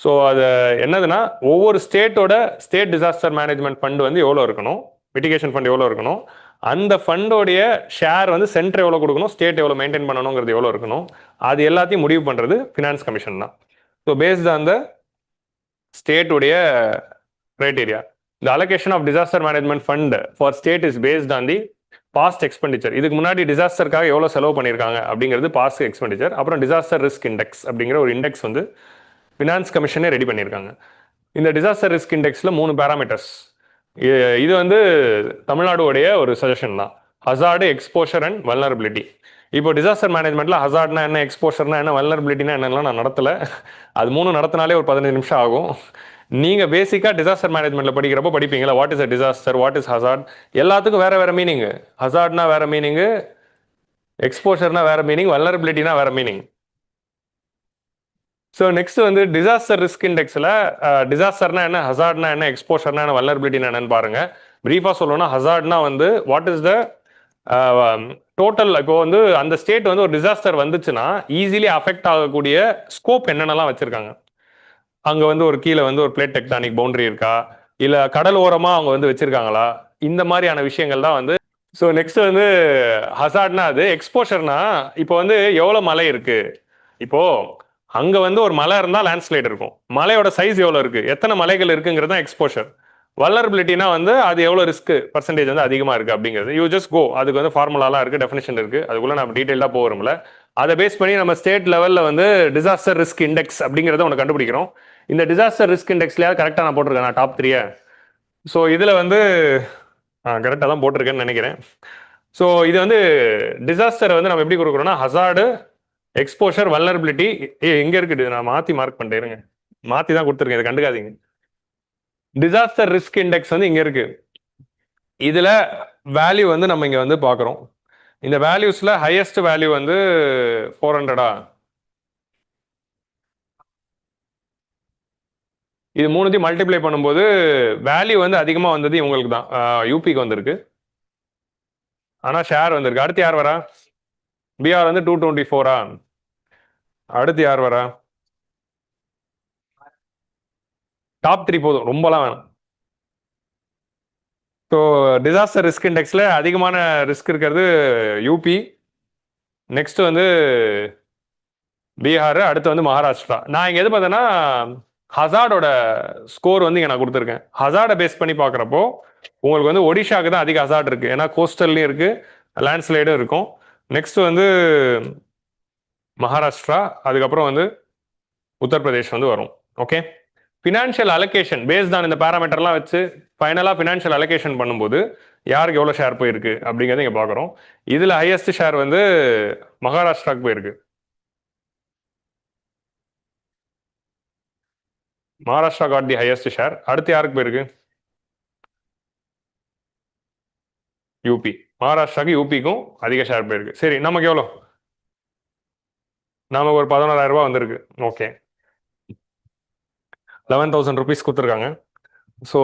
ஸோ அது என்னதுன்னா, ஒவ்வொரு ஸ்டேட்டோட ஸ்டேட் டிசாஸ்டர் மேனேஜ்மெண்ட் ஃபண்ட் வந்து எவ்வளோ இருக்கணும், மிட்டிகேஷன் ஃபண்ட் எவ்வளோ இருக்கணும், அந்த ஃபண்டோடைய ஷேர் வந்து சென்டர் எவ்வளோ கொடுக்கணும், ஸ்டேட் எவ்வளோ மெயின்டைன் பண்ணணுங்கிறது எவ்வளோ இருக்கணும், அது எல்லாத்தையும் முடிவு பண்ணுறது ஃபினான்ஸ் கமிஷன் தான். ஸோ பேஸ்ட் ஆன் த ஸ்டேட்டுடைய criteria, the allocation of disaster management fund for state is based on the past expenditure. இதுக்கு முன்னாடி டிசாஸ்டருக்காக எவ்வளோ செலவு பண்ணியிருக்காங்க அப்படிங்கிறது பாஸ்ட் எக்ஸ்பெண்டிச்சர். அப்புறம் டிசாஸ்டர் ரிஸ்க் இண்டெக்ஸ் அப்படிங்கிற ஒரு இண்டெக்ஸ் வந்து ஃபினான்ஸ் கமிஷனே ரெடி பண்ணியிருக்காங்க. இந்த டிசாஸ்டர் ரிஸ்க் இண்டெக்ஸில் 3 பேராமீட்டர்ஸ். இது வந்து தமிழ்நாடுடைய ஒரு சஜஷன் தான், ஹசார்டு, எக்ஸ்போஷர் அண்ட் வல்னரபிலிட்டி. இப்போ டிசாஸ்டர் மேனேஜ்மெண்ட்டில் ஹசார்ட்னா என்ன, எக்ஸ்போஷர்னா என்ன, வல்னரபிலிட்டினா என்னெல்லாம் நான் நடத்தலை. அது 3 நடத்தினாலே ஒரு 15 நிமிஷம் ஆகும். நீங்கள் பேசிக்காக டிசாஸ்டர் மேனேஜ்மெண்ட்டில் படிக்கிறப்போ படிப்பீங்களா, what is a disaster, what is hazard, எல்லாத்துக்கும் வேறு வேறு மீனிங்கு. ஹசார்ட்னா வேறு மீனிங்கு, எக்ஸ்போஷர்னா வேறு மீனிங், வல்னரபிலிட்டினா வேறு மீனிங். ஸோ நெக்ஸ்ட் வந்து டிசாஸ்டர் ரிஸ்க் இண்டெக்ஸில் டிசாஸ்டர்னா என்ன, ஹசார்ட்னா என்ன, எக்ஸ்போஷர்னா என்ன, வல்னரபிலிட்டினா என்னன்னு பாருங்க. பிரீஃபாக சொல்லணும்னா, ஹசார்ட்னா வந்து வாட் இஸ் த டோட்டல். இப்போ வந்து அந்த ஸ்டேட் வந்து ஒரு டிசாஸ்டர் வந்துச்சுன்னா ஈஸிலி அஃபெக்ட் ஆகக்கூடிய ஸ்கோப் என்னென்னலாம் வச்சிருக்காங்க. அங்கே வந்து ஒரு கீழே வந்து ஒரு பிளேட் டெக்டானிக் பவுண்டரி இருக்கா, இல்ல கடல் ஓரமா அவங்க வந்து வச்சிருக்காங்களா, இந்த மாதிரியான விஷயங்கள் தான் வந்து. ஸோ நெக்ஸ்ட் வந்து ஹசார்ட்னா அது எக்ஸ்போஷர்னா இப்போ வந்து எவ்வளவு மலை இருக்கு. இப்போ அங்க வந்து ஒரு மலை இருந்தா லேண்ட்ஸ்லைட் இருக்கும். மலையோட சைஸ் எவ்வளவு இருக்கு, எத்தனை மலைகள் இருக்குங்கிறது தான் எக்ஸ்போஷர். வல்லரபிலிட்டினா வந்து அது எவ்வளவு ரிஸ்க் பர்சன்டேஜ் வந்து அதிகமா இருக்கு அப்படிங்கிறது. யூ ஜஸ்ட் கோ, அதுக்கு வந்து ஃபார்முலாலாம் இருக்கு, டெஃபினேஷன் இருக்கு, அதுக்குள்ள நம்ம டீடைலா போகிறோம்ல. அதை பேஸ் பண்ணி நம்ம ஸ்டேட் லெவல்ல வந்து டிசாஸ்டர் ரிஸ்க் இண்டெக்ஸ் அப்படிங்கறத ஒன்று கண்டுபிடிக்கிறோம். இந்த டிசாஸ்டர் ரிஸ்க் இண்டெக்ஸ்லயாவது கரெக்டா நான் போட்டிருக்கேன், நான் டாப் 3. ஸோ இதுல வந்து கரெக்டாக தான் போட்டிருக்கேன்னு நினைக்கிறேன். ஸோ இது வந்து டிசாஸ்டரை வந்து நம்ம எப்படி கொடுக்குறோம்னா ஹசார்டு, எக்ஸ்போஷர், வல்னரபிலிட்டி. எங்க இருக்குது, நான் மாத்தி மார்க் பண்ணிட்டேன் இருங்க, மாத்தி தான் கொடுத்துருக்கேன், இதை கண்டுக்காதீங்க. டிசாஸ்டர் ரிஸ்க் இண்டெக்ஸ் வந்து இங்க இருக்கு. இதுல வேல்யூ வந்து நம்ம இங்க வந்து பாக்குறோம். இந்த வேல்யூஸ்ல ஹையஸ்ட் வேல்யூ வந்து 400. இது மூணுத்தையும் மல்டிப்ளை பண்ணும்போது வேல்யூ வந்து அதிகமா வந்தது இவங்களுக்கு தான், யூபிக்கு வந்திருக்கு. ஆனா ஷேர் வந்திருக்கு. அடுத்து யார் வரா? பிஆர் வந்து 224. அடுத்து யார் வரா? டாப் 3 போதும், ரொம்பலாம் வேணும். ஸோ டிசாஸ்டர் ரிஸ்க் இண்டெக்ஸ்ல அதிகமான ரிஸ்க் இருக்கிறது யூபி, நெக்ஸ்ட் வந்து பீகார், அடுத்து வந்து மகாராஷ்டிரா. நான் இங்க எது பார்த்தேன்னா ஹசார்டோட ஸ்கோர் வந்து இங்க நான் கொடுத்துருக்கேன். ஹசார்டை பேஸ் பண்ணி பார்க்குறப்போ உங்களுக்கு வந்து ஒடிஷாக்கு தான் அதிக ஹசார்ட் இருக்கு, ஏன்னா கோஸ்டல்லையும் இருக்கு, லேண்ட்ஸ்லைடும் இருக்கும். நெக்ஸ்ட் வந்து மகாராஷ்டிரா, அதுக்கப்புறம் வந்து உத்தரப்பிரதேஷ் வந்து வரும். Okay, financial allocation based on இந்த பேராமீட்டர்லாம் வச்சு ஃபைனலாக ஃபினான்ஷியல் அலோகேஷன் பண்ணும்போது யாருக்கு எவ்வளோ ஷேர் போயிருக்கு அப்படிங்கிறத இங்கே பார்க்குறோம். இதில் ஹையஸ்ட் ஷேர் வந்து மகாராஷ்டிராவுக்கு போயிருக்கு. Maharashtra got the highest share. அடுத்து யாருக்கு போயிருக்கு? யூபி. மகாராஷ்டிராக்கு யூபிக்கும் அதிக ஷேர் போயிருக்கு. சரி, நமக்கு எவ்வளோ? நமக்கு ஒரு 11,000 ரூபாய் வந்திருக்கு. ஓகே, 11,000 ருபீஸ் கொடுத்துருக்காங்க. ஸோ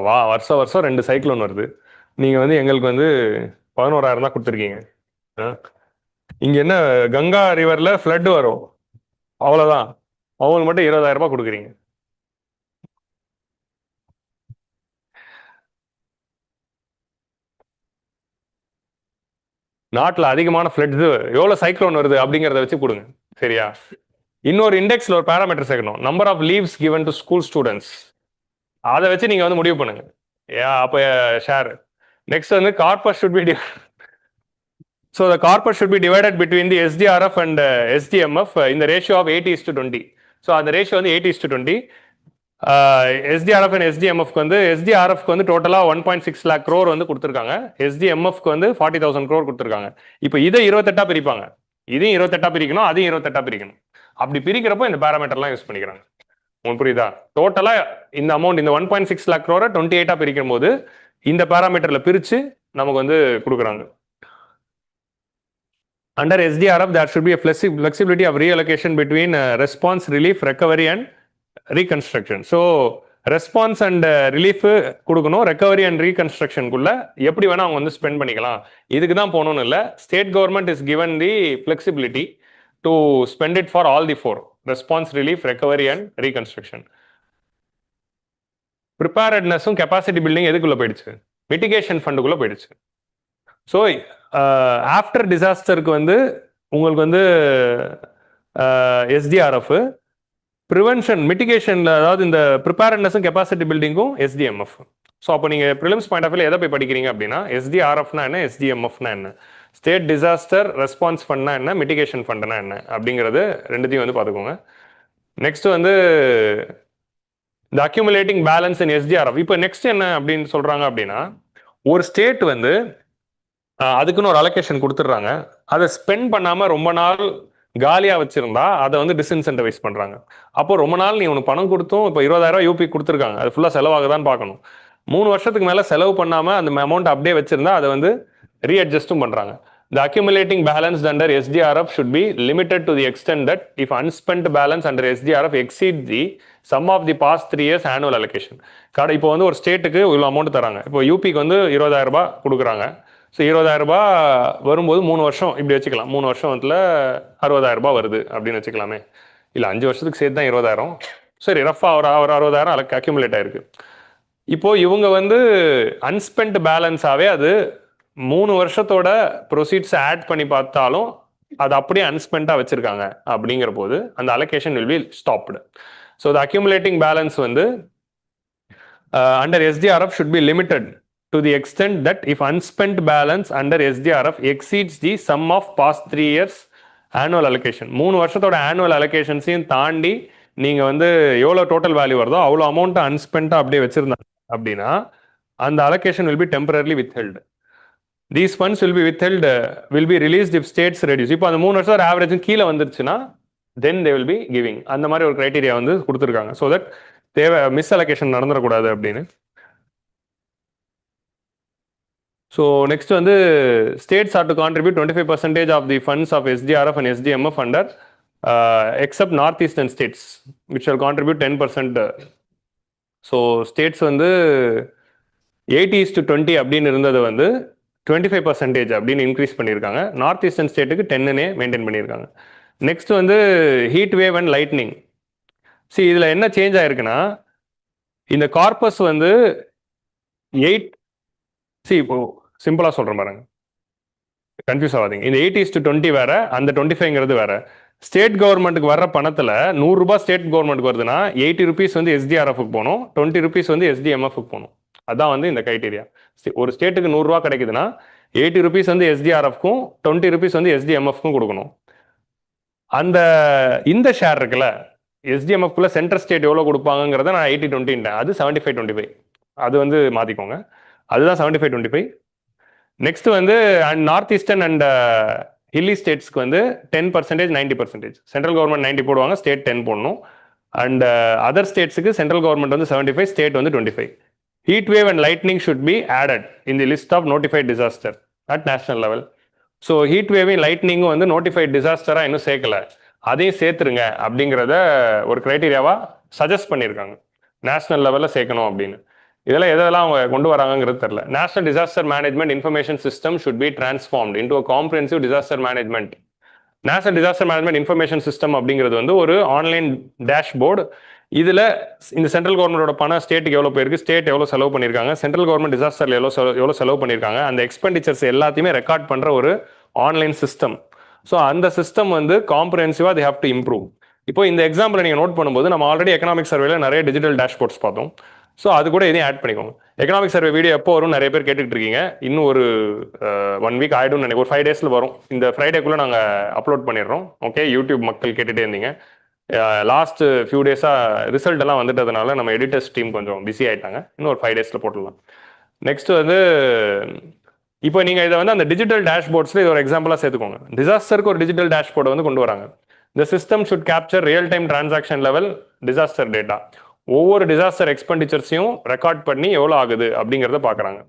வா வருஷம் வருஷம் 2 சைக்ளோன் வருது, நீங்கள் வந்து எங்களுக்கு வந்து 11,000 தான் கொடுத்துருக்கீங்க. இங்கே என்ன, கங்கா ரிவரில் ஃப்ளட் வரும், அவ்வளோதான், அவங்களுக்கு மட்டும் 20,000 ரூபாய் கொடுக்குறீங்க. நாட்டில் அதிகமான ஃப்ளட்ஸ் எவ்வளோ சைக்ளோன் வருது அப்படிங்கிறத வச்சு கொடுங்க, சரியா? இன்னொரு இண்டெக்ஸ்ல ஒரு பேராமீட்டர் சேர்க்கணும், number of leaves given to school students. அதை வச்சு நீங்க வந்து முடிவு பண்ணுங்க. அப்போ ஷேர். நெக்ஸ்ட் வந்து corpus should be so the corpus should be divided between the SDRF and SDMF in the ratio of 80:20. So அந்த ரேஷியோ வந்து 80:20. SDRF and SDMF வந்து SDRF வந்து டோட்டலா 1.6 lakh crore வந்து கொடுத்துருக்காங்க, SDMF வந்து 40,000 crore கொடுத்துருக்காங்க. இப்போ இதை 28 பிரிப்பாங்க, இதையும் 28 பிரிக்கணும், அதையும் 28 பிரிக்கணும். அப்படி பிரிக்கிறப்போ இந்த பேராமீட்டர்லாம் யூஸ் பண்ணிக்கிறாங்க. உங்களுக்கு புரியுதா? டோட்டலா இந்த அமௌண்ட், இந்த 1.6 lakh crore 28 பிரிக்கும் போது இந்த பேராமீட்டர்ல பிரிச்சு நமக்கு வந்து கொடுக்குறாங்க. Under SDRF, there should be a flexibility of reallocation between response, relief, recovery and reconstruction. So response and relief கொடுக்கணும், ரெக்கவரி அண்ட் ரீகன்ஸ்ட்ரக்ஷனுக்குள்ள எப்படி வேணா அவங்க வந்து ஸ்பெண்ட் பண்ணிக்கலாம். இதுக்கு தான் போகணும்னு இல்லை, state government is given the flexibility to spend it for all the 4: response, relief, recovery and reconstruction. ப்ரிப்பேர்ட்னஸும் கெப்பாசிட்டி பில்டிங் எதுக்குள்ள போயிடுச்சு? மிட்டிகேஷன் ஃபண்டுக்குள்ள போயிடுச்சு. ஸோ ஆஃப்டர் டிசாஸ்டருக்கு வந்து உங்களுக்கு வந்து எஸ்டிஆர்எஃப், ப்ரிவென்ஷன் மிட்டிகேஷன்ல, அதாவது இந்த ப்ரிப்பேர்ட்னஸும் கெப்பாசிட்டி பில்டிங்கும் எஸ்டிஎம்எஃப். ஸோ அப்போ நீங்கள் ப்ரிலிம்ஸ் பாயிண்ட் ஆஃப் வியூ எதை போய் படிக்கிறீங்க அப்படின்னா, எஸ்டிஆர்எஃப்னா என்ன, எஸ்டிஎம்எஃப்னா என்ன, ஸ்டேட் டிசாஸ்டர் ரெஸ்பான்ஸ் ஃபண்ட்னா என்ன, மிட்டிகேஷன் ஃபண்ட்னா என்ன அப்படிங்கிறது ரெண்டுத்தையும் வந்து பார்த்துக்கோங்க. நெக்ஸ்ட் வந்து இந்த அக்யூமுலேட்டிங் பேலன்ஸ் இன் எஸ்டிஆர்எஃப். இப்போ நெக்ஸ்ட் என்ன அப்படின்னு சொல்றாங்க அப்படின்னா, ஒரு ஸ்டேட் வந்து அதுக்குன்னு ஒரு அலோகேஷன் கொடுத்துட்றாங்க, அதை ஸ்பெண்ட் பண்ணாம ரொம்ப நாள் காலியா வச்சிருந்தா அதை வந்து டிஸ்இன்சென்டிவைஸ் பண்றாங்க. அப்போ ரொம்ப நாள் நீ உனக்கு பணம் கொடுத்தும், இப்போ 20,000 யூபி கொடுத்துருக்காங்க, அது ஃபுல்லா செலவாகுதான்னு பார்க்கணும். 3 வருஷத்துக்கு மேல செலவு பண்ணாம அந்த அமௌண்ட் அப்படியே வச்சிருந்தா அதை வந்து ரீஅட்ஜஸ்டும் பண்றாங்க. The accumulating balance under SDRF should be limited to the extent that if unspent balance under SDRF exceed the sum of the past 3 years annual allocation. இப்போ வந்து ஒரு ஸ்டேட்டுக்கு இவ்வளோ அமௌண்ட் தராங்க, இப்போ யூபிக்கு வந்து 20,000 ரூபாய் கொடுக்குறாங்க. ஸோ 20,000 ரூபாய் வரும்போது 3 வருஷம் இப்படி வச்சுக்கலாம், 3 வருஷத்துல 60,000 ரூபாய் வருது அப்படின்னு வச்சுக்கலாமே, இல்லை 5 வருஷத்துக்கு சேர்த்து தான் 20,000. சரி ரஃபாக ஒரு 60,000 அக்யூமுலேட் ஆயிருக்கு. இப்போ இவங்க வந்து அன்ஸ்பெண்ட் பேலன்ஸாவே அது 3 வருஷத்தோட ப்ரொசீட்ஸ் ஆட் பண்ணி பார்த்தாலும் அது அப்படியே அன்ஸ்பெண்டா வச்சிருக்காங்க அப்படிங்கிற போது அந்த allocation will be stopped. So the accumulating balance வந்து under SDRF should be limited to the extent that if unspent balance under SDRF exceeds the sum of past 3 years annual allocation. 3 வருஷத்தோட ஆனுவல் அலோகேஷன்ஸையும் தாண்டி நீங்கள் வந்து எவ்வளோ total value வருதோ அவ்வளோ அமௌண்ட்டை அன்ஸ்பெண்ட்டாக அப்படியே வச்சிருந்தாங்க அப்படின்னா அந்த allocation will be temporarily withheld. These funds will be withheld will be released if states reduce. இப்போ அந்த 3 வருஷம் ஒரு ஆவரேஜும் கீழே வந்துருச்சுன்னா then they will be giving. அந்த மாதிரி ஒரு கிரைட்டீரியா வந்து கொடுத்துருக்காங்க. ஸோ தட் தேவை மிஸ் அலோகேஷன் நடந்துடக்கூடாது அப்படின்னு. ஸோ நெக்ஸ்ட் வந்து states are to contribute 25% of the funds of SDRF and SDMF under except north eastern states which will contribute 10%. So states வந்து 80:20 அப்படின்னு இருந்தது வந்து 25% அப்படின்னு இன்க்ரீஸ் பண்ணியிருக்காங்க. நார்த் ஈஸ்டர்ன் ஸ்டேட்டுக்கு 10னே மெயின்டைன் பண்ணியிருக்காங்க. நெக்ஸ்ட் வந்து ஹீட் வேவ் அண்ட் லைட்னிங். சரி இதில் என்ன சேஞ்ச் ஆயிருக்குன்னா இந்த கார்பஸ் வந்து 8 இப்போ சிம்பிளாக சொல்கிறேன் பாருங்க, கன்ஃபியூஸ் ஆகாதீங்க. இந்த 80:20 வேற, அந்த 25ங்கிறது வேற. ஸ்டேட் கவர்மெண்ட்டுக்கு வர்ற பணத்தில் 100 ரூபாய் ஸ்டேட் கவர்மெண்ட்டுக்கு வருதுன்னா 80 rupees வந்து எஸ்டிஆர்எஃப்க்கு போகணும், 20 rupees வந்து எஸ்டிஎம்எஃப்க்கு போகணும். அதான் வந்து இந்த கிரைட்டீரியா. ஒரு ஸ்டேட்டுக்கு 100 ரூபா கிடைக்குதுன்னா 80 rupees வந்து எஸ்டிஆர்எஃப்க்கும் 20 rupees வந்து எஸ்டிஎம்எஃப்க்கும் கொடுக்கணும். அந்த இந்த ஷேர் இருக்குல்ல எஸ்டிஎம்எஃப்குள்ள சென்ட்ரல் ஸ்டேட் எவ்வளோ கொடுப்பாங்கிறத நான் 80:20 அது 75:25. அது வந்து மாற்றிக்கோங்க, அதுதான் 75:25. நெக்ஸ்ட் வந்து and north eastern and hilly ஸ்டேட்ஸ்க்கு வந்து 10%, 90%. சென்ட்ரல் கவர்மெண்ட் 90 போடுவாங்க, ஸ்டேட் 10 போடணும். அண்ட் அதர் ஸ்டேட்ஸுக்கு சென்ட்ரல் கவர்மெண்ட் வந்து 75, ஸ்டேட் வந்து 25. Heat wave and lightning should be added in the list of notified disaster at national level. So heat வேவும் லைட்னிங்கும் வந்து notified டிசாஸ்டராக இன்னும் சேர்க்கல, அதையும் சேர்த்துருங்க அப்படிங்கிறத ஒரு கிரைட்டீரியாவாக சஜஸ்ட் பண்ணியிருக்காங்க நேஷனல் லெவலில் சேர்க்கணும் அப்படின்னு. இதெல்லாம் எதெல்லாம் அவங்க கொண்டு வராங்கிறது தெரியல. National disaster management information system should be transformed into a comprehensive disaster management. National disaster management information system அப்படிங்கிறது வந்து ஒரு ஆன்லைன் டேஷ்போர்டு. இதில் இந்த சென்ட்ரல் கவர்மெண்டோட பணம் ஸ்டேட்டுக்கு எவ்வளோ போயிருக்கு, ஸ்டேட் எவ்வளோ செலவு பண்ணியிருக்காங்க, சென்ட்ரல் கவர்மெண்ட் டிசாஸ்டரில் எவ்வளோ செலவு பண்ணியிருக்காங்க, அந்த எக்ஸ்பெண்டிச்சர்ஸ் எல்லாத்தையுமே ரெக்கார்ட் பண்ணுற ஒரு ஆன்லைன் சிஸ்டம். ஸோ அந்த சிஸ்டம் வந்து காம்ப்ரிஹென்சிவாக தே ஹேவ் டு இம்ப்ரூவ். இப்போ இந்த எக்ஸாம்பிள் நீங்கள் நோட் பண்ணும்போது நம்ம ஆல்ரெடி எக்கனாமிக் சர்வேல நிறைய டிஜிட்டல் டேஷ்போர்ட்ஸ் பார்த்தோம். ஸோ அது கூட இதையும் ஆட் பண்ணிக்கோங்க. எக்கனாமிக் சர்வே வீடியோ எப்போ வரும் நிறைய பேர் கேட்டுட்டு இருக்கீங்க. இன்னும் ஒரு 1 week ஆகிடும்னு நினைக்கிறேன். ஒரு 5 days வரும். இந்த ஃப்ரைடேக்குள்ளே நாங்கள் அப்லோட் பண்ணிடுறோம். ஓகே, யூடியூப் மக்கள் கேட்டுகிட்டே இருந்தீங்க. லாஸ்ட் ஃபியூ டேஸாக ரிசல்ட் எல்லாம் வந்துட்டதுனால நம்ம எடிட்டர்ஸ் டீம் கொஞ்சம் பிஸி ஆகிட்டாங்க. இன்னும் ஒரு 5 days போட்டுடலாம். நெக்ஸ்ட் வந்து இப்போ நீங்கள் இதை வந்து அந்த டிஜிட்டல் டேஷ்போர்ட்ஸில் இது ஒரு எக்ஸாம்பிளாக சேர்த்துக்கோங்க. டிசாஸ்டருக்கு ஒரு டிஜிட்டல் டேஷ்போர்டை வந்து கொண்டு வராங்க. இந்த system should capture real time transaction level disaster data. ஒவ்வொரு டிசாஸ்டர் எக்ஸ்பெண்டிச்சர்ஸையும் ரெக்கார்ட் பண்ணி எவ்வளோ ஆகுது அப்படிங்கிறத பார்க்குறாங்க.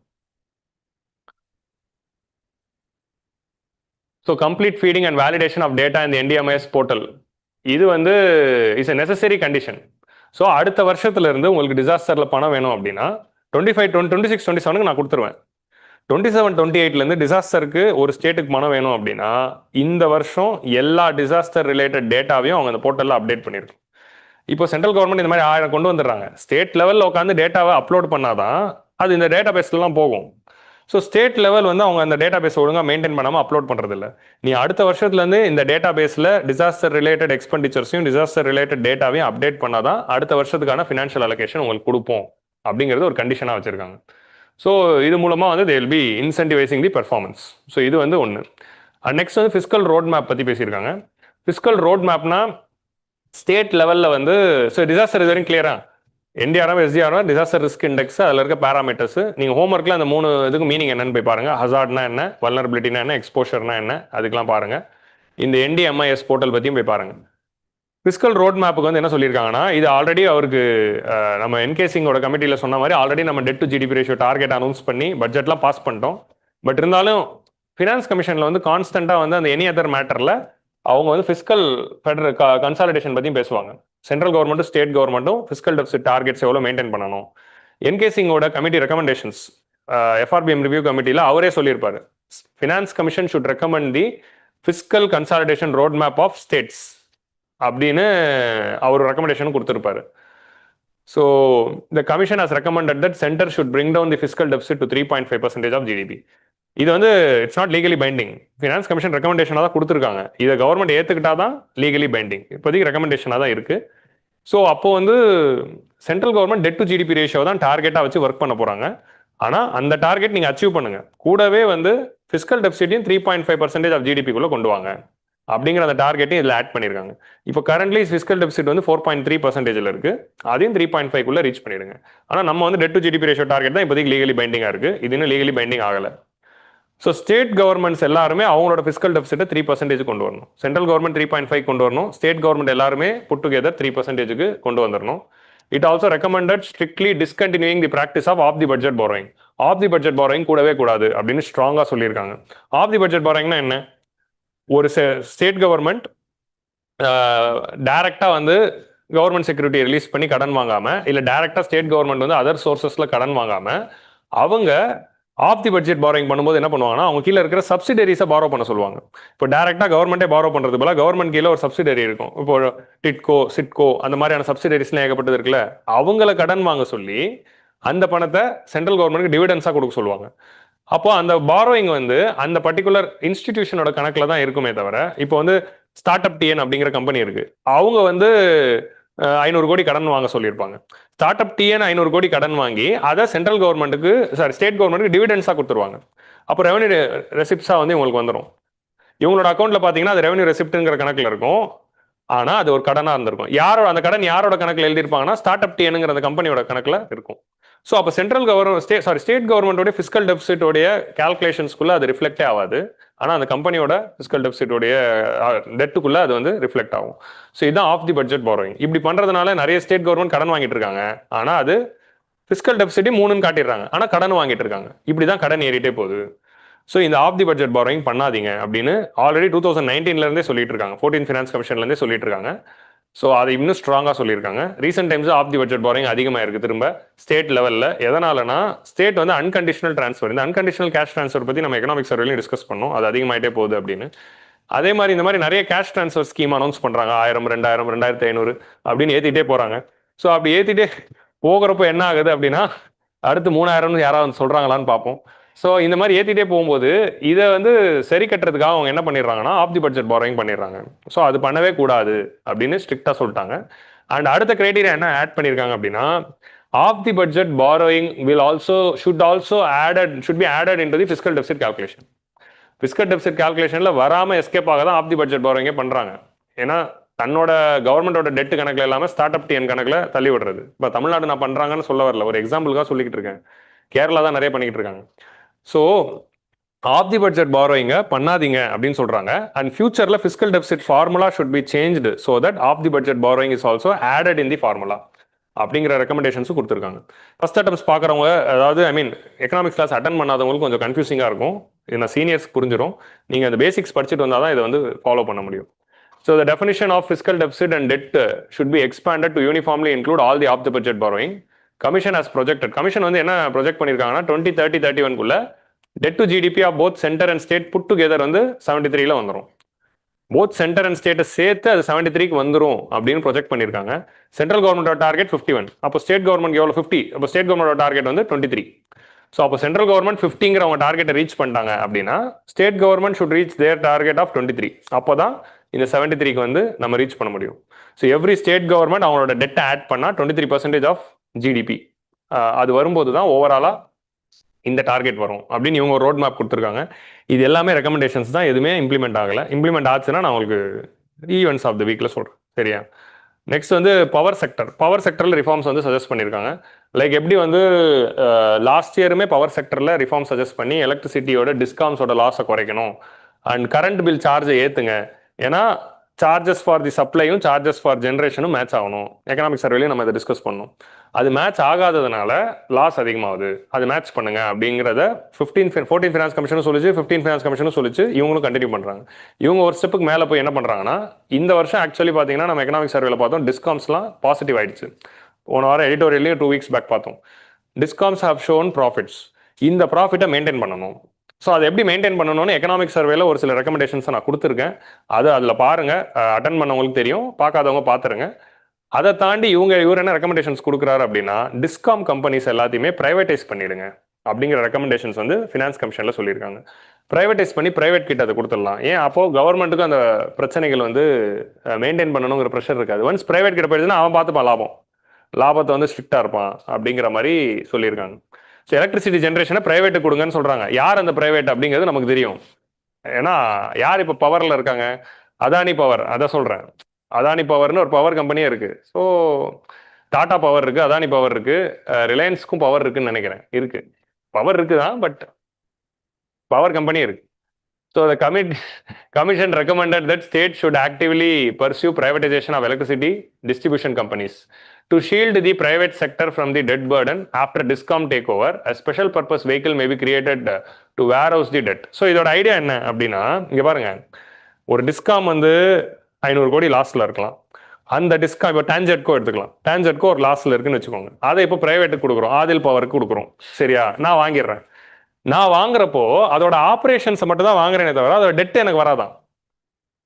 So complete feeding and validation of data இந்த NDMIS போர்ட்டல் இது வந்து is a necessary condition. So அடுத்த வருஷத்துல இருந்து உங்களுக்கு டிசாஸ்டரில் பணம் வேணும் அப்படின்னா 25, 26, 27 நான் கொடுத்துருவேன். 27, 28 டிசாஸ்டருக்கு ஒரு ஸ்டேட்டுக்கு பணம் வேணும் அப்படின்னா இந்த வருஷம் எல்லா டிசாஸ்டர் ரிலேட்டட் டேட்டாவையும் அவங்க அந்த போர்ட்டலில் அப்டேட் பண்ணியிருக்கோம். இப்போ சென்ட்ரல் கவர்மெண்ட் இந்த மாதிரி 1000 கொண்டு வந்துடுறாங்க. ஸ்டேட் லெவலில் உட்காந்து டேட்டாவை அப்லோட் பண்ணாதான் அது இந்த டேட்டா பேஸ்லாம் போகும். ஸோ ஸ்டேட் லெவல் வந்து அவங்க அந்த டேட்டா பேஸ் ஒழுங்காக மெயின்டைன் பண்ணாமல் அப்லோட் பண்ணுறதில்ல. நீ அடுத்த வருஷத்துலேருந்து இந்த டேட்டா பேஸில் டிசாஸ்டர் ரிலேட்டட் எக்ஸ்பெண்டிச்சர்ஸையும் டிசாஸ்டர் ரிலேட்டட் டேட்டாவையும் அப்டேட் பண்ணாதான் அடுத்த வருஷத்துக்கான ஃபினான்ஷியல் அலோகேஷன் உங்களுக்கு கொடுப்போம் அப்படிங்கிறது ஒரு கண்டிஷனாக வச்சுருக்காங்க. ஸோ இது மூலமாக வந்து தே will B இன்சென்டிவைசிங் the performance. So இது வந்து ஒன்று. நெக்ஸ்ட் வந்து ஃபிஸ்கல் ரோட் மேப் பற்றி பேசியிருக்காங்க. ஃபிஸ்கல் ரோட் மேப்னா ஸ்டேட் லெவலில் வந்து ஸோ டிசாஸ்டர் இது வரைக்கும் கிளியரா NDRF, SDRF, disaster risk index, அதில் இருக்க பேராமீட்டர்ஸ் நீங்கள் ஹோம்ஒர்க்கில் அந்த 3 இதுக்கு மீனிங் என்னன்னு போய் பாருங்கள். ஹசார்ட்னா என்ன, வல்னரபிலிட்டினா என்ன, எக்ஸ்போஷர்னா என்ன, அதுக்கெல்லாம் பாருங்கள். இந்த NDMIS போர்ட்டல் பற்றியும் போய் பாருங்கள். ஃபிஸ்கல் ரோட் மேப்புக்கு வந்து என்ன சொல்லியிருக்காங்கன்னா இது ஆல்ரெடி அவருக்கு நம்ம என்கேசிங்கோட கமிட்டியில் சொன்ன மாதிரி ஆல்ரெடி நம்ம debt to GDP ratio target announce பண்ணி பட்ஜெட்லாம் பாஸ் பண்ணிட்டோம். பட் இருந்தாலும் ஃபினான்ஸ் கமிஷனில் வந்து கான்ஸ்டண்ட்டாக வந்து அந்த எனி அதர் மேட்டரில் அவங்க வந்து ஃபிஸ்கல் ஃபெடரல் கன்சாலிடேஷன் பற்றியும் பேசுவாங்க. சென்ட்ரல் கவர்மெண்ட்டும் ஸ்டேட் கவர்மெண்ட்டும் ஃபிஸ்கல் டெபிசிட் டார்கெட்ஸ் எவ்வளோ மெயின்டைன் பண்ணணும். என்கேசிங்கோட கமிட்டி ரெக்கமெண்டேஷன்ஸ் FRBM ரிவ்யூ கமிட்டியில் அவரே சொல்லியிருப்பாரு, finance commission should recommend the fiscal consolidation road map of states அப்படின்னு அவர் ரெக்கமெண்டேஷன் கொடுத்துருப்பாரு. So the commission has recommended that center should bring down the fiscal deficit to 3.5% of GDP. இது வந்து it's not legally binding. Finance commission ரெக்கமெண்டேஷனாக தான் கொடுத்துருக்காங்க. இதை government ஏற்றுக்கிட்டா தான் லீகலி பைண்டிங். இப்போதைக்கு ரெக்கமெண்டேஷனாக தான் இருக்கு. ஸோ அப்போ வந்து central government debt to GDP ratio தான் டார்கெட்டாக வச்சு ஒர்க் பண்ண போறாங்க. ஆனால் அந்த டார்கெட் நீங்கள் அச்சீவ் பண்ணுங்க. கூடவே வந்து ஃபிஸ்கல் டெபிசிட்டையும் 3.5% ஆஃப் ஜிடிபிக்குள்ள கொண்டு வாங்க அப்படிங்கிற அந்த டார்கெட்டையும் இதில் ஆட் பண்ணியிருக்காங்க. இப்போ கரண்ட்லி ஃபிஸ்கல் டெபிசிட் வந்து 4.3% இருக்கு. அதையும் 3.5 ரீச் பண்ணிடுங்க. ஆனால் நம்ம வந்து debt to GDP ratio target தான் இப்போதைக்கு லீகலி பைண்டிங்காக இருக்கு. இது இன்னும் லீகலி பைண்டிங் ஆகலை. ஸோ ஸ்டேட் கவர்மெண்ட்ஸ் எல்லாருமே அவங்களோட ஃபிஸ்கல் டெபிசிட்டை 3% கொண்டு வரணும். சென்ட்ரல் கவர்மெண்ட் 3.5 கொண்டு வரணும். ஸ்டேட் கவர்மெண்ட் எல்லாருமே புட் டுகெதர் 3%க்கு கொண்டு வந்துடணும். It also recommended strictly discontinuing the practice of the budget borrowing. The budget borrowing கூடவே கூடாது அப்படின்னு ஸ்ட்ராங்காக சொல்லியிருக்காங்க. தி பட்ஜெட் பாரோயிங்னா என்ன? ஒரு ஸ்டேட் கவர்மெண்ட் டைரக்டா வந்து கவர்மெண்ட் செக்யூரிட்டி ரிலீஸ் பண்ணி கடன் வாங்காம, இல்ல டைரக்டா ஸ்டேட் கவர்மெண்ட் வந்து அதர் சோர்சஸ்ல கடன் வாங்காம, அவங்க தி பட்ஜெட் பாரோயிங் பண்ணும்போது என்ன பண்ணுவாங்கன்னா, அவங்க கீழே இருக்கிற சப்சிடரிஸை பாரோ பண்ண சொல்லுவாங்க. இப்போ டைரக்டா கவர்மெண்டே பாரோ பண்றது போல கவர்மெண்ட் கீழே ஒரு சப்சிடரி இருக்கும். இப்போ டிட்கோ, சிட்கோ அந்த மாதிரியான சப்சிடரிஸ்லாம் ஏகப்பட்டது இருக்குல்ல, அவங்கள கடன் வாங்க சொல்லி அந்த பணத்தை சென்ட்ரல் கவர்மெண்ட்டுக்கு டிவிடென்ஸா கொடுக்க சொல்லுவாங்க. அப்போ அந்த பாரோயிங் வந்து அந்த பர்டிகுலர் இன்ஸ்டிடியூஷனோட கணக்கில் தான் இருக்குமே தவிர, இப்போ வந்து ஸ்டார்ட் அப் டிஎன் அப்படிங்கிற கம்பெனி இருக்கு. அவங்க வந்து 500 கோடி கடன் வாங்க சொல்லியிருப்பாங்க. ஸ்டார்ட் அப் டிஎன் 500 கோடி கடன் வாங்கி அதை சென்ட்ரல் கவர்மெண்ட்டுக்கு ஸ்டேட் கவர்மெண்ட்டுக்கு டிவிடென்ஸாக கொடுத்துருவாங்க. அப்போ ரெவன்யூ ரெசிப்ட்ஸாக வந்து இவங்களுக்கு வந்துடும். இவங்களோட அக்கௌண்ட்ல பார்த்தீங்கன்னா அது ரெவன்யூ ரெசிப்ட்ங்கிற கணக்கில் இருக்கும். ஆனால் அது ஒரு கடனாக இருந்திருக்கும். யாரோட அந்த கடன் யாரோட கணக்கில் எழுதியிருப்பாங்கன்னா ஸ்டார்ட் அப் டிஎன்ங்கிற அந்த கம்பெனியோட கணக்கில் இருக்கும். ஸோ அப்போ சென்ட்ரல் கவர்மெண்ட் ஸ்டேட் கவர்மெண்டோட ஃபிஸ்கல் டெபிசிட்டோடைய கால்குலேஷன்ஸ்குள்ள அது ரிஃப்ளெக்டே ஆகாது. ஆனால் அந்த கம்பெனியோட ஃபிஸ்கல் டெபிசிட்டோடைய டெட்டுக்குள்ள அது வந்து ரிஃப்ளெக்ட் ஆகும். ஸோ இதுதான் தி பட்ஜெட் பாரோயிங். இப்படி பண்றதுனால நிறைய ஸ்டேட் கவர்மெண்ட் கடன் வாங்கிட்டு இருக்காங்க. ஆனால் அது ஃபிஸ்கல் டெபிசிட்டி 3ன்னு காட்டிடுறாங்க. ஆனால் கடன் வாங்கிட்டு இருக்காங்க. இப்படிதான் கடன் ஏறிட்டே போகுது. ஸோ இந்த தி பட்ஜெட் பாரோயிங் பண்ணாதீங்க அப்படின்னு ஆல்ரெடி 2019 இருந்தே சொல்லிட்டு இருக்காங்க. 14 ஃபினான்ஸ் கமிஷன்லேருந்தே சொல்லிட்டு இருக்காங்க. ஸோ அதை இன்னும் ஸ்ட்ராங்காக சொல்லியிருக்காங்க. ரீசெண்ட் டைம்ஸ் தி பட்ஜெட் பாரோயிங் அதிகமாக இருக்குது திரும்ப ஸ்டேட் லெவலில். எதனாலனா ஸ்டேட் வந்து அன்கண்டிஷனல் ட்ரான்ஸ்ஃபர், இந்த அன்கண்டிஷனல் கேஷ் ட்ரான்ஸ்ஃபர் பற்றி நம்ம எக்கனாமிக் சர்வேலையும் டிஸ்கஸ் பண்ணோம். அது அதிகமாகிட்டே போகுது அப்படின்னு. அதே மாதிரி இந்த மாதிரி நிறைய கேஷ் ட்ரான்ஸ்ஃபர் ஸ்கீம் அனௌன்ஸ் பண்ணுறாங்க. 1000, 2000, 2500 அப்படின்னு ஏற்றிட்டே போகிறாங்க. ஸோ அப்படி ஏற்றிட்டே போகிறப்போ என்ன ஆகுது அப்படின்னா, அடுத்து 3000 யாராவது சொல்கிறாங்களான்னு பார்ப்போம். ஸோ இந்த மாதிரி ஏற்றிட்டே போகும்போது இதை வந்து சரி கட்டுறதுக்காக அவங்க என்ன பண்ணிடுறாங்கன்னா தி பட்ஜெட் பாரோயிங் பண்ணிடுறாங்க. ஸோ அது பண்ணவே கூடாது அப்படின்னு ஸ்ட்ரிக்டாக சொல்லிட்டாங்க. அண்ட் அடுத்த கிரைட்டீரியா என்ன ஆட் பண்ணியிருக்காங்க அப்படின்னா, the budget borrowing should be added into the fiscal deficit calculation. Fiscal deficit கால்குலேஷன்ல வராமல் எஸ்கேப் ஆக தான் தி பட்ஜெட் பாரோயிங்கே பண்ணுறாங்க. ஏன்னா தன்னோட கவர்மெண்டோட டெட் கணக்கில் இல்லாமல் ஸ்டார்ட் அப் டிஎன் கணக்கில் தள்ளி விடுறது. இப்போ தமிழ்நாடு நான் பண்ணுறாங்கன்னு சொல்ல வரல, ஒரு எக்ஸாம்பிளுக்காக சொல்லிக்கிட்டு இருக்கேன். கேரளா தான் நிறைய பண்ணிக்கிட்டு இருக்காங்க. ஸோ தி பட்ஜெட் பாரோயிங்க பண்ணாதீங்க அப்படின்னு சொல்றாங்க. அண்ட் ஃபியூச்சர்ல fiscal deficit formula should be changed so that the budget borrowing is also added in the formula அப்படிங்கிற ரெக்கமெண்டேஷன்ஸும் கொடுத்துருக்காங்க. ஃபர்ஸ்ட் அட்டம்ஸ் பார்க்குறவங்க, அதாவது எக்கனாமிக்ஸ் கிளாஸ் அட்டன் பண்ணாதவங்களுக்கு கொஞ்சம் கன்ஃபியூசிங்காக இருக்கும். இது நான் சீனியர்ஸ் புரிஞ்சிடும். நீங்கள் அந்த பேசிக்ஸ் படிச்சுட்டு வந்தால் தான் இதை வந்து ஃபாலோ பண்ண முடியும். So the definition of fiscal deficit and debt should be expanded to uniformly include all the budget borrowing. Commission has projected. Commission வந்து என்ன ப்ரொஜெக்ட் பண்ணியிருக்காங்கன்னா 2030-31 debt to GDP of both centre and state put together வந்து 73 வந்துடும். Both centre and ஸ்டேட்டை சேர்த்து அது 73 வந்துடும் அப்படின்னு ப்ரொஜெக்ட் பண்ணியிருக்காங்க. சென்ட்ரல் கவர்மெண்டோட டார்கெட் 51. அப்போ ஸ்டேட் கவர்மெண்ட் எவ்வளோ 50. அப்போ ஸ்டேட் கவர்மெண்டோட டார்கெட் வந்து 23. ஸோ அப்போ சென்ட்ரல் கவர்மெண்ட் 50 அவங்க டார்கெட்டை ரீச் பண்ணிட்டாங்க அப்படின்னா state government should reach their target of 23. அப்போ தான் இந்த 73 வந்து நம்ம ரீச் பண்ண முடியும். ஸோ எவ்ரி ஸ்டேட் கவர்மெண்ட் அவங்களோட டெட்டை ஆட் பண்ணால் 23% ஆஃப் ஜிடிபி அது வரும்போது தான் ஓவராலாக இந்த டார்கெட் வரும் அப்படின்னு இவங்க ரோட் மேப் கொடுத்துருக்காங்க. இது எல்லாமே ரெக்கமெண்டேஷன்ஸ் தான், எதுவுமே இம்ப்ளிமெண்ட் ஆகலை. இம்ப்ளிமெண்ட் ஆச்சுன்னா நான் உங்களுக்கு ஈவெண்ட்ஸ் ஆஃப் த வீக்ல சொல்கிறேன். சரியா? நெக்ஸ்ட் வந்து பவர் செக்டரில் ரிஃபார்ம்ஸ் வந்து சஜஸ்ட் பண்ணியிருக்காங்க. லைக் எப்படி வந்து லாஸ்ட் இயருமே பவர் செக்டரில் ரிஃபார்ம் சஜஸ்ட் பண்ணி எலக்ட்ரிசிட்டியோட டிஸ்காம்ஸோட லாஸை குறைக்கணும் அண்ட் கரண்ட் பில் சார்ஜை ஏற்றுங்க. ஏன்னா சார்ஜஸ் ஃபார் தி சப்ளையும் சார்ஜஸ் ஃபார் ஜென்ரேஷனும் மேட்ச் ஆகணும். எக்கனாமிக் சர்வேலையும் நம்ம இதை டிஸ்கஸ் பண்ணோம். அது மேட்ச் ஆகாததுனால லாஸ் அதிகமாகுது, அது மேட்ச் பண்ணுங்க அப்படிங்கிறத 14 ஃபினான்ஸ் கமிஷனும் சொல்லிச்சு, 15 ஃபினான்ஸ் கமிஷனும் சொல்லிச்சு. இவங்களும் கண்டினியூ பண்ணுறாங்க. இவங்க ஒரு ஸ்டெப்புக்கு மேலே போய் என்ன பண்ணுறாங்கன்னா, இந்த வருஷம் ஆக்சுவலி பார்த்தீங்கன்னா நம்ம எக்கனாமிக் சர்வேல பார்த்தோம் டிஸ்காம்ஸ்லாம் பாசிட்டிவ் ஆயிடுச்சு. போன வாரம் எடிட்டோரியல்லையும் 2 weeks பேக் பார்த்தோம். டிஸ்காம்ஸ் ஹவ் ஷோன் ப்ராஃபிட்ஸ். இந்த ப்ராஃபிட்டை மெயின்டைன் பண்ணணும். ஸோ அதை எப்படி மெயின்டைன் பண்ணணும்னு எக்கனாமிக் சர்வேல ஒரு சில ரெக்கமெண்டேஷன்ஸை நான் கொடுத்துருக்கேன். அதில் பாருங்கள், அட்டன் பண்ணவங்களுக்கு தெரியும், பார்க்காதவங்க பார்த்துருங்க. அதை தாண்டி இவர் என்ன ரெக்கமெண்டேஷன்ஸ் கொடுக்குறாரு அப்படின்னா டிஸ்காம் கம்பெனிஸ் எல்லாத்தையுமே பிரைவேட்டைஸ் பண்ணிடுங்க அப்படிங்கிற ரெக்கமெண்டேஷன்ஸ் வந்து ஃபினான்ஸ் கமிஷனில் சொல்லியிருக்காங்க. பிரைவேட்டைஸ் பண்ணி பிரைவேட் கிட்ட அதை கொடுத்துடலாம். ஏன் அப்போ கவர்மெண்ட்டுக்கு அந்த பிரச்சனைகள் வந்து மெயின்டைன் பண்ணணுங்கிற ப்ரெஷர் இருக்காது. ஒன்ஸ் பிரைவேட் கிட்ட போயிடுச்சுன்னா அவன் பார்த்துப்பான் லாபத்தை வந்து ஸ்ட்ரிக்டாக இருப்பான் அப்படிங்கிற மாதிரி சொல்லியிருக்காங்க. ஸோ எலக்ட்ரிசிட்டி ஜென்ரேஷனை பிரைவேட்டு கொடுங்கன்னு சொல்கிறாங்க. யார் அந்த பிரைவேட் அப்படிங்கிறது நமக்கு தெரியும். ஏன்னா யார் இப்போ பவரில் இருக்காங்க? அதானி பவர். அதை சொல்கிறேன். அதானி பவர்னு ஒரு பவர் கம்பெனியே இருக்குது. ஸோ டாடா பவர் இருக்குது, அதானி பவர் இருக்குது, ரிலையன்ஸுக்கும் பவர் இருக்குன்னு நினைக்கிறேன். இருக்குது, பவர் இருக்குது தான், பட் பவர் கம்பெனி இருக்குது. So the commission recommended that states should actively pursue privatization of electricity distribution companies to shield the private sector from the debt burden after discom takeover. A special purpose vehicle may be created to warehouse the debt. So இதோட idea என்ன அப்படின்னா, இங்க பாருங்க, ஒரு DISCOM வந்து 500 கோடி லாஸ்ட்ல இருக்கலாம். அந்த டிஸ்காம் இப்போ டான்ஜெட்கோ எடுத்துக்கலாம். டான்ஜெட்கோ ஒரு லாஸ்ட்ல இருக்குன்னு வச்சுக்கோங்க. அதை இப்போ பிரைவேட்டுக்கு கொடுக்குறோம், ஆதில் பவருக்கு கொடுக்குறோம். சரியா? நான் வாங்கிடுறேன். நான் வாங்குறப்போ அதோட ஆப்ரேஷன்ஸை மட்டும் தான் வாங்குறேனே தவிர அதோட டெட் எனக்கு வராதான்.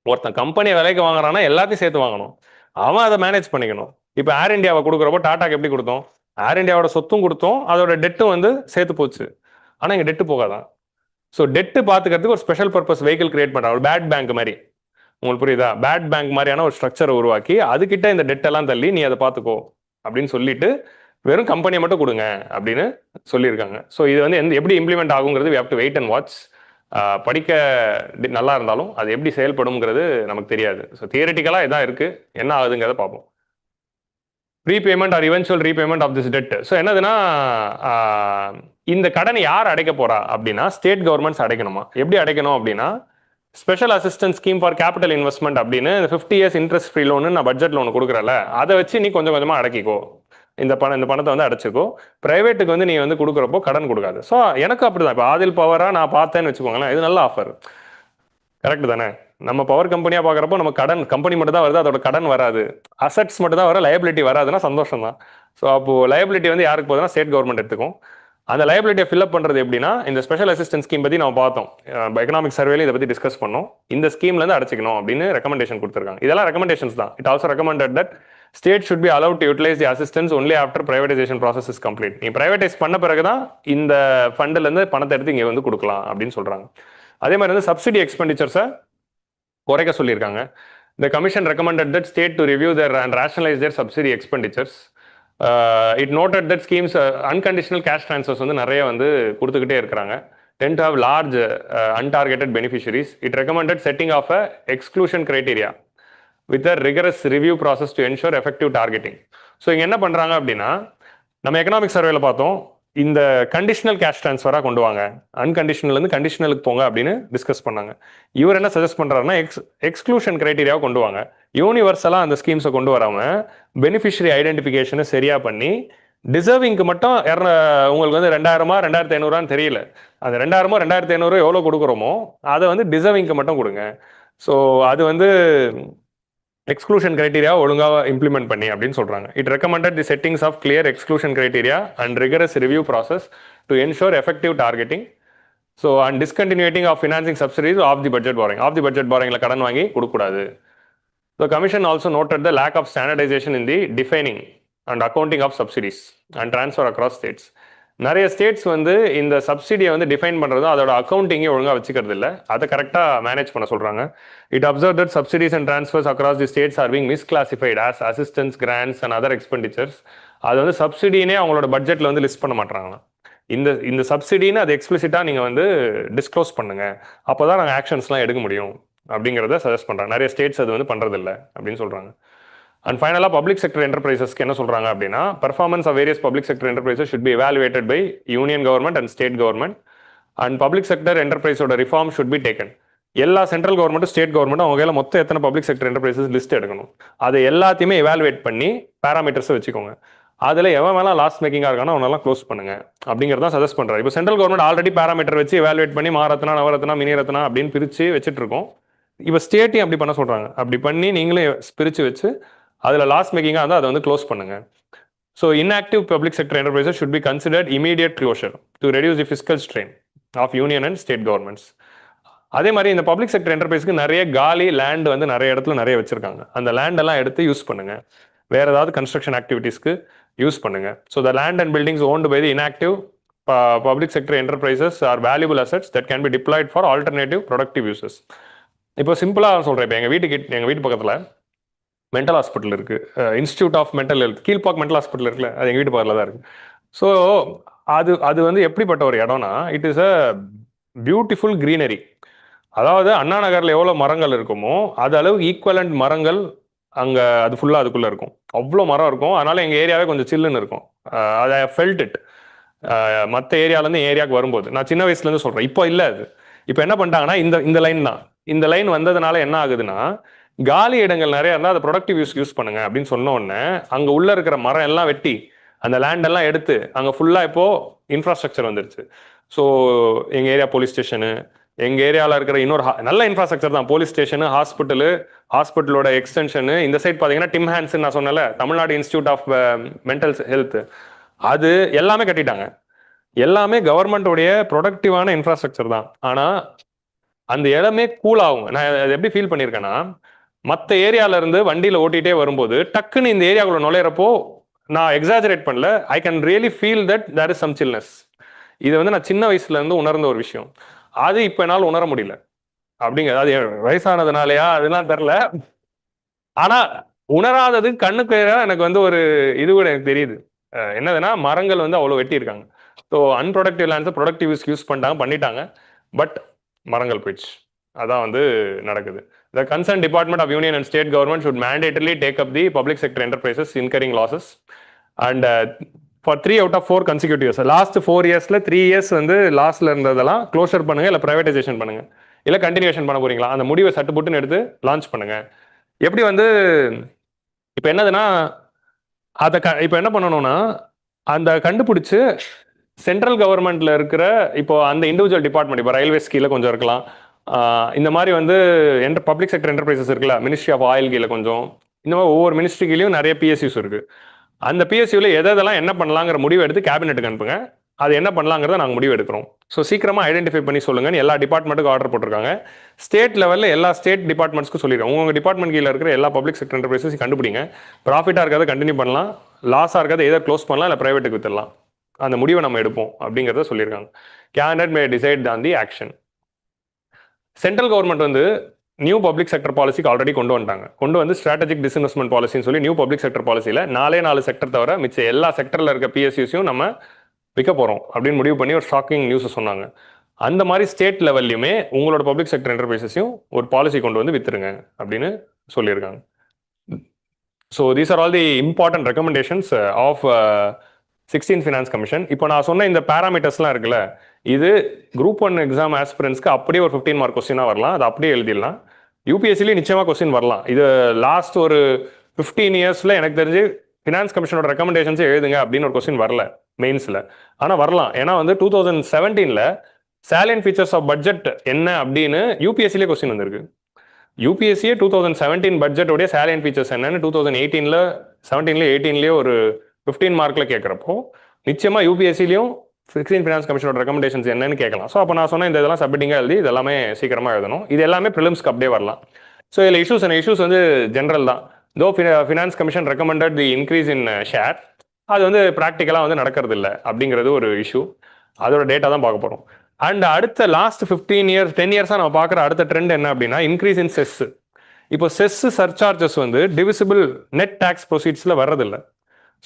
ஒருத்தன் கம்பெனியை விலைக்கு வாங்குறான்னா எல்லாத்தையும் சேர்த்து வாங்கணும், அவன் அதை மேனேஜ் பண்ணிக்கணும். இப்போ ஏர் இந்தியாவை கொடுக்குறப்போ டாட்டாக்கு எப்படி கொடுத்தோம்? ஏர் இந்தியாவோட சொத்தும் கொடுத்தோம், அதோட டெட்டும் வந்து சேர்த்து போச்சு. ஆனால் இங்கே டெட்டு போகாதான். ஸோ டெட்டு பார்த்துக்கிறதுக்கு ஒரு ஸ்பெஷல் பர்பஸ் வெஹிக்கிள் கிரியேட் பண்ணுறாங்க. ஒரு பேட் பேங்க் மாதிரி, உங்களுக்கு புரியுதா? பேட் பேங்க் மாதிரியான ஒரு ஸ்ட்ரக்சரை உருவாக்கி அதுக்கிட்ட இந்த டெட் எல்லாம் தள்ளி நீ அதை பார்த்துக்கோ அப்படின்னு சொல்லிட்டு வெறும் கம்பெனியை மட்டும் கொடுங்க அப்படின்னு சொல்லியிருக்காங்க. ஸோ இது வந்து எப்படி implement ஆகுங்கிறது we have to wait and watch. படிக்க நல்லா இருந்தாலும் அது எப்படி செயல்படும்ங்கிறது நமக்கு தெரியாது. ஸோ தியரிட்டிக்கலாக இதான் இருக்குது, என்ன ஆகுதுங்கிறத பார்ப்போம். Repayment or eventual repayment of this debt. So என்னதுன்னா, இந்த கடனை யார் அடைக்க போறா அப்படின்னா ஸ்டேட் கவர்மெண்ட்ஸ் அடைக்கணுமா. எப்படி அடைக்கணும் அப்படின்னா, special assistance scheme for capital investment அப்படின்னு 50 years இன்ட்ரெஸ்ட் ஃப்ரீ லோனு நான் பட்ஜெட் லோன் கொடுக்குறல, அதை வச்சு நீ கொஞ்சம் கொஞ்சமாக அடக்கிக்கோ. இந்த பணத்தை வந்து அடைச்சிக்கோ. பிரைவேட்டுக்கு வந்து நீ வந்து கொடுக்குறப்போ கடன் கொடுக்காது. ஸோ எனக்கு அப்படிதான். இப்போ ஆதில் பவராக நான் பார்த்தேன்னு வச்சுக்கோங்களேன், இது நல்ல ஆஃபர். கரெக்ட் தானே? நம்ம பவர் கம்பெனியாக பார்க்குறப்போ நம்ம கடன் கம்பெனி மட்டும் தான் வருது, அதோட கடன் வராது. அசட்ஸ் மட்டும் தான் வர, லயபிலிட்டி வராதுன்னா சந்தோஷம் தான். ஸோ அப்போது லயபிலிட்டி வந்து யாருக்கு போகுதுன்னா ஸ்டேட் கவர்மெண்ட் எடுத்துக்கும். அந்த லயபிலிட்டியை ஃபில்அப் பண்ணுறது எப்படின்னா, இந்த ஸ்பெஷல் அசிஸ்டன்ஸ் ஸ்கீம் பற்றி நம்ம பார்த்தோம், எக்கனாமிக் சர்வேல இதை பற்றி டிஸ்கஸ் பண்ணோம். இந்த ஸ்கீம்லேருந்து அடைச்சிக்கணும் அப்படின்னு ரெக்கமெண்டேஷன் கொடுத்துருக்காங்க. இதெல்லாம் ரெக்கமெண்டேஷன்ஸ் தான். It also recommended that state should be allowed to utilise the assistance only after privatisation process is complete. நீ பிரைவேடைஸ் பண்ண பிறகு தான் இந்த ஃபண்டிலேருந்து பணத்தை எடுத்து இங்கே வந்து கொடுக்கலாம் அப்படின்னு சொல்கிறாங்க. அதே மாதிரி வந்து சப்சிடி எக்ஸ்பெண்டிச்சர்ஸை குறைக்க சொல்லியிருக்காங்க. The commission recommended that state to review their and rationalize their subsidy expenditures. It noted that schemes unconditional cash transfers வந்து நிறைய வந்து கொடுத்துக்கிட்டே இருக்கிறாங்க. Tend to have large untargeted beneficiaries. It recommended setting of a exclusion criteria with a rigorous review process to ensure effective targeting. So இங்கே என்ன பண்ணுறாங்க அப்படின்னா, நம்ம எக்கனாமிக் சர்வேல பார்த்தோம், இந்த கண்டிஷனல் கேஷ் ட்ரான்ஸ்ஃபராக கொண்டு வாங்க, அன்கண்டிஷனல்லேருந்து கண்டிஷனலுக்கு போங்க அப்படின்னு டிஸ்கஸ் பண்ணாங்க. இவர் என்ன சஜஸ்ட் பண்ணுறாருன்னா, எக்ஸ்க்ளூஷன் கிரைட்டீரியாவை கொண்டு வாங்க. யூனிவர்சலாக அந்த ஸ்கீம்ஸை கொண்டு வராமல் பெனிஃபிஷரி ஐடென்டிஃபிகேஷனை சரியாக பண்ணி டிசர்விங்க்கு மட்டும் உங்களுக்கு வந்து 2000 2500 தெரியல, அந்த 2000 2500 எவ்வளோ கொடுக்குறோமோ அதை வந்து டிசர்விங்க்கு மட்டும் கொடுங்க. ஸோ அது வந்து எக்ஸ்க்ளூஷன் கிரைட்டீரியா ஒழுங்காக இம்ப்ளிமெண்ட் பண்ணி அப்படின்னு சொல்கிறாங்க. It recommended the settings of clear exclusion criteria and rigorous review process to ensure effective targeting. So and discontinuing of financing subsidies of the budget borrowing. Of the budget பாரோயிங்கில் கடன் வாங்கி கொடுக்கக்கூடாது. The commission also noted the lack of standardisation in the defining and accounting of subsidies and transfer across states. நிறைய states வந்து இந்த சப்சிடியை வந்து define பண்ணுறதும் அதோட அக்கௌண்டிங்கே ஒழுங்காக வச்சுக்கிறது இல்லை, அதை கரெக்டாக மேனேஜ் பண்ண சொல்கிறாங்க. It observe that subsidies and transfers across the states are being misclassified as assistance, grants and other expenditures. அது வந்து சப்சிடினே அவங்களோட பட்ஜெட்டில் வந்து லிஸ்ட் பண்ண மாட்டாங்களாம். இந்த சப்சிடின்னு அது எக்ஸ்பிளிசிட்டாக நீங்கள் வந்து டிஸ்க்ளோஸ் பண்ணுங்க, அப்போ தான் நாங்கள் ஆக்ஷன்ஸ்லாம் எடுக்க முடியும் அப்படிங்கிறத சஜஸ்ட் பண்ணுறாங்க. நிறைய ஸ்டேட்ஸ் அது வந்து பண்ணுறதில்ல அப்படின்னு சொல்கிறாங்க. அண்ட் ஃபைனலாக பப்ளிக் செக்டர் என்டர்பிரைசஸ்க்கு என்ன சொல்கிறாங்க அப்படின்னா, performance of various public sector enterprises should be evaluated by union government and state government. And public sector என்டர்பிரைஸோட ரிஃபார்ம் ஷுட் பி டேக்கன். எல்லா சென்ட்ரல் கவர்மெண்ட்டும் ஸ்டேட் கவர்மெண்ட்டும் அவங்க கையில் மொத்தம் எத்தனை பப்ளிக் செக்டர் என்டர்பிரைசஸ் லிஸ்ட் எடுக்கணும், அதை எல்லாத்தையுமே எவாலுவேட் பண்ணி பேராமீட்டர்ஸை வச்சுக்கோங்க. அதில் எவன் வேணா லாஸ் மேக்கிங்காக இருக்கானோ அவனெல்லாம் க்ளோஸ் பண்ணுங்க அப்படிங்கிறதான் சஜஸ்ட் பண்ணுறாரு. இப்போ சென்ட்ரல் கவர்மெண்ட் ஆல்ரெடி பேராமீட்டர் வச்சு எவாலுவேட் பண்ணி மகாரத்னா, நவரத்னா, மினிரத்னா அப்படின்னு பிரித்து வச்சுட்டு இருக்கோம். இப்போ ஸ்டேட்டையும் அப்படி பண்ண சொல்கிறாங்க. அப்படி பண்ணி நீங்களே பிரித்து வச்சு அதில் லாஸ் மேக்கிங்காக இருந்தால் அதை வந்து க்ளோஸ் பண்ணுங்க. So inactive public sector enterprises should be considered immediate closure to reduce the fiscal strain of union and state governments. அதே மாதிரி இந்த பப்ளிக் செக்டர் என்டர்பிரைஸ்க்கு நிறைய காலி லேண்ட் வந்து நிறைய இடத்துல நிறைய வச்சிருக்காங்க. அந்த லேண்டெல்லாம் எடுத்து யூஸ் பண்ணுங்க. வேறு ஏதாவது கன்ஸ்ட்ரக்ஷன் ஆக்டிவிட்டீஸ்க்கு யூஸ் பண்ணுங்கள். So the land and buildings owned by the inactive public sector enterprises are valuable assets that can be deployed for alternative productive uses. இப்போ சிம்பிளாக சொல்கிறேன், இப்போ எங்கள் வீட்டு பக்கத்தில் மென்டல் ஹாஸ்பிட்டல் இருக்குது, institute of mental health, Kilpauk mental hospital இருக்குல்ல, அது எங்கள் வீட்டு பக்கத்தில் தான் இருக்குது. ஸோ அது வந்து எப்படிப்பட்ட ஒரு இடம்னா, it is a beautiful greenery. அதாவது அண்ணா நகரில் எவ்வளோ மரங்கள் இருக்குமோ அது அளவு ஈக்குவலண்ட் மரங்கள் அங்கே அது ஃபுல்லாக அதுக்குள்ளே இருக்கும். அவ்வளோ மரம் இருக்கும். அதனால் எங்கள் ஏரியாவே கொஞ்சம் சில்லுன்னு இருக்கும். அதை ஃபெல்ட் இட் மற்ற ஏரியாவிலேருந்து ஏரியாவுக்கு வரும்போது. நான் சின்ன வயசுலேருந்து சொல்கிறேன், இப்போ இல்லை. அது இப்போ என்ன பண்ணிட்டாங்கன்னா, இந்த லைன் தான். இந்த லைன் வந்ததுனால என்ன ஆகுதுன்னா, காலி இடங்கள் நிறைய இருந்தால் அதை ப்ரொடக்டிவ் யூஸ் பண்ணுங்க அப்படின்னு சொன்ன உடனே அங்கே உள்ளே இருக்கிற மரம் எல்லாம் வெட்டி அந்த லேண்டெல்லாம் எடுத்து அங்கே ஃபுல்லாக இப்போது இன்ஃப்ராஸ்ட்ரக்சர் வந்துருச்சு. ஸோ எங்கள் ஏரியா போலீஸ் ஸ்டேஷனு, எங்கள் ஏரியாவில் இருக்கிற இன்னொரு நல்ல இன்ஃப்ராஸ்ட்ரக்சர் தான், போலீஸ் ஸ்டேஷனு, ஹாஸ்பிட்டலோட எக்ஸ்டென்ஷனு. இந்த சைட் பார்த்தீங்கன்னா டிம் ஹான்ஸ்ன்னு நான் சொன்னல, Tamil Nadu institute of mental health, அது எல்லாமே கட்டிட்டாங்க. எல்லாமே கவர்மெண்டோடைய ப்ரொடக்டிவான இன்ஃப்ராஸ்ட்ரக்சர் தான். ஆனால் அந்த இடமே கூல் ஆகும். நான் அதை எப்படி ஃபீல் பண்ணியிருக்கேன்னா, மற்ற ஏரியாவிலேருந்து வண்டியில் ஓட்டிகிட்டே வரும்போது டக்குன்னு இந்த ஏரியாவுக்குள்ள நுழையிறப்போ, நான் எக்ஸாஜரேட் பண்ணல, I can really feel that there is some chillness. இது வந்து நான் சின்ன வயசுலேருந்து உணர்ந்த ஒரு விஷயம். அது இப்போ என்னால் உணர முடியல. அப்படிங்கிறது அது வயசானதுனாலயா அதெல்லாம் தெரில. ஆனால் உணராதது கண்ணுக்கு எனக்கு வந்து ஒரு இது கூட எனக்கு தெரியுது. என்னதுன்னா, மரங்கள் வந்து அவ்வளோ வெட்டியிருக்காங்க. ஸோ அன்ப்ரொடக்டிவ் லேண்ட்ஸை ப்ரொடக்டிவ் யூஸ் பண்ணிட்டாங்க. பட் மரங்கள் போயிடுச்சு. அதான் வந்து நடக்குது. The concerned Department of Union and State Government should mandatorily take up the public sector enterprises incurring losses and for 3 out of 4 consecutive years. Last 4 இயர்ஸ்ல 3 இயர்ஸ் வந்து லாஸ்ட்ல இருந்ததெல்லாம் க்ளோஷர் பண்ணுங்க, இல்லை ப்ரைவேடைசேஷன் பண்ணுங்க, இல்லை கண்டினியூஷன் பண்ண போறீங்களா, அந்த முடிவை சட்டு புட்டுன்னு எடுத்து லான்ச் பண்ணுங்க. எப்படி வந்து இப்போ என்னதுன்னா, அதை இப்போ என்ன பண்ணணும்னா, அந்த கண்டுபிடிச்சு சென்ட்ரல் கவர்மெண்ட்ல இருக்கிற இப்போ அந்த இண்டிவிஜுவல் டிபார்ட்மெண்ட், இப்போ ரயில்வேஸ் கீழே கொஞ்சம் இருக்கலாம், இந்த மாதிரி வந்து பப்ளிக் செக்டர் என்டர்பிரைசஸ் இருக்குல்ல, மினிஸ்ட்ரி ஆஃப் ஆயில் கீழே கொஞ்சம், இந்த மாதிரி ஒவ்வொரு மினிஸ்ட்ரி கீழேயும் நிறைய பிஎஸ்யூஸ் இருக்கு. அந்த பிஎஸ்யூவில் எதெல்லாம் என்ன பண்ணலாங்கிற முடிவு எடுத்து கேபினெட்டுக்கு அனுப்புங்க. அது என்ன பண்ணலாங்கிறத நாங்கள் முடிவு எடுக்கிறோம். ஸோ சீக்கிரமாக ஐடென்டிஃபை பண்ணி சொல்லுங்கன்னு எல்லா டிபார்ட்மெண்ட்டுக்கும் ஆர்டர் போட்டிருக்காங்க. ஸ்டேட் லெவலில் எல்லா ஸ்டேட் டிபார்ட்மெண்ட்ஸ்க்கும் சொல்லிடுறோம், உங்கள் டிபார்ட்மெண்ட் கீழே இருக்கிற எல்லா பப்ளிக் செக்டர் என்டர்பிரைசஸ் கண்டுபிடிங்க. ப்ராஃபிட்டாக இருக்கிறத கண்டினியூ பண்ணலாம், லாஸாக இருக்கிறத எதை க்ளோஸ் பண்ணலாம், இல்லை ப்ரைவேட்டுக்கு வித்துடலாம். அந்த முடிவை நம்ம எடுப்போம் அப்படிங்கிறத சொல்லியிருக்காங்க. Cabinet May decide on the action. Central government வந்து நியூ பப்ளிக் செக்டர் பாலிசிக்கு ஆல்ரெடி கொண்டு வந்து ஸ்ட்ராட்டஜிக் டிஸ்இன்வெஸ்ட்மெண்ட் பாலிசின்னு சொல்லி நியூ பப்ளிக் செக்டர் பாலிசியில் 4 செக்டர் தவிர மிச்ச எல்லா செக்டரில் இருக்க பிஎஸ்யூஸையும் நம்ம விற்க போகிறோம் அப்படின்னு முடிவு பண்ணி ஒரு ஷாக்கிங் நியூஸை சொன்னாங்க. அந்த மாதிரி ஸ்டேட் லெவல்லையுமே உங்களோட பப்ளிக் செக்டர் என்டர்பிரைசஸையும் ஒரு பாலிசி கொண்டு வந்து வித்துருங்க அப்படின்னு சொல்லியிருக்காங்க. So these are all the important recommendations of 16th finance commission. இப்போ நான் சொன்ன இந்த பேராமீட்டர்ஸ்லாம் இருக்குல்ல, இது குரூப் 1 எக்ஸாம் ஆஸ்பிரன்ஸ்க்கு அப்படியே ஒரு 15 மார்க் கொஸ்டினாக வரலாம், அது அப்படியே எழுதிடலாம். யூபிஎஸ்சிலையும் நிச்சயமாக கொஸ்டின் வரலாம். இது லாஸ்ட் ஒரு 15 இயர்ஸில் எனக்கு தெரிஞ்சு ஃபினான்ஸ் கமிஷனோட ரெக்கமெண்டேஷன்ஸே எழுதுங்க அப்படின்னு ஒரு கொஸ்டின் வரல மெயின்ஸில். ஆனால் வரலாம், ஏன்னா வந்து 2017 சேலியன்ட் ஃபீச்சர்ஸ் ஆஃப் பட்ஜெட் என்ன அப்படின்னு யூபிஎஸ்சிலே கொஸ்டின் வந்திருக்கு. யூபிஎஸ்சியே 2017 பட்ஜெட்டோடைய சேலியன்ட் ஃபீச்சர்ஸ் என்னன்னு 2018 17 ஒரு 15 மார்க்கில் கேட்குறப்போ நிச்சயமாக யூபிஎஸ்சிலையும் 16th ஃபினான்ஸ் கமிஷனோட ரெக்கமெண்டேஷன்ஸ் என்னன்னு கேட்கலாம். ஸோ அப்போ நான் சொன்ன இந்த இதெல்லாம் சப்மிட்டிங்காக எழுதி இது எல்லாமே சீக்கிரமாக எழுதணும். இது எல்லாமே ப்ரிலிம்ஸ்க்கு அப்படியே வரலாம். ஸோ இதில் இஷ்யூஸ் வந்து ஜென்ரல் தான். தோ finance commission recommended the increase in share, அது வந்து ப்ராக்டிக்கலாக வந்து நடக்கிறது இல்லை அப்படிங்கிறது ஒரு இஷ்யூ. அதோட டேட்டா தான் பார்க்க போகிறோம். அண்ட் அடுத்த லாஸ்ட் 10 இயர்ஸாக நம்ம பார்க்குற அடுத்த ட்ரெண்ட் என்ன அப்படின்னா, இன்க்ரீஸ் இன் செஸ். இப்போ செஸ் சர்சார்ஜஸ் வந்து டிவிசிபிள் நெட் டேக்ஸ் ப்ரொசீட்ஸில் வர்றதில்லை.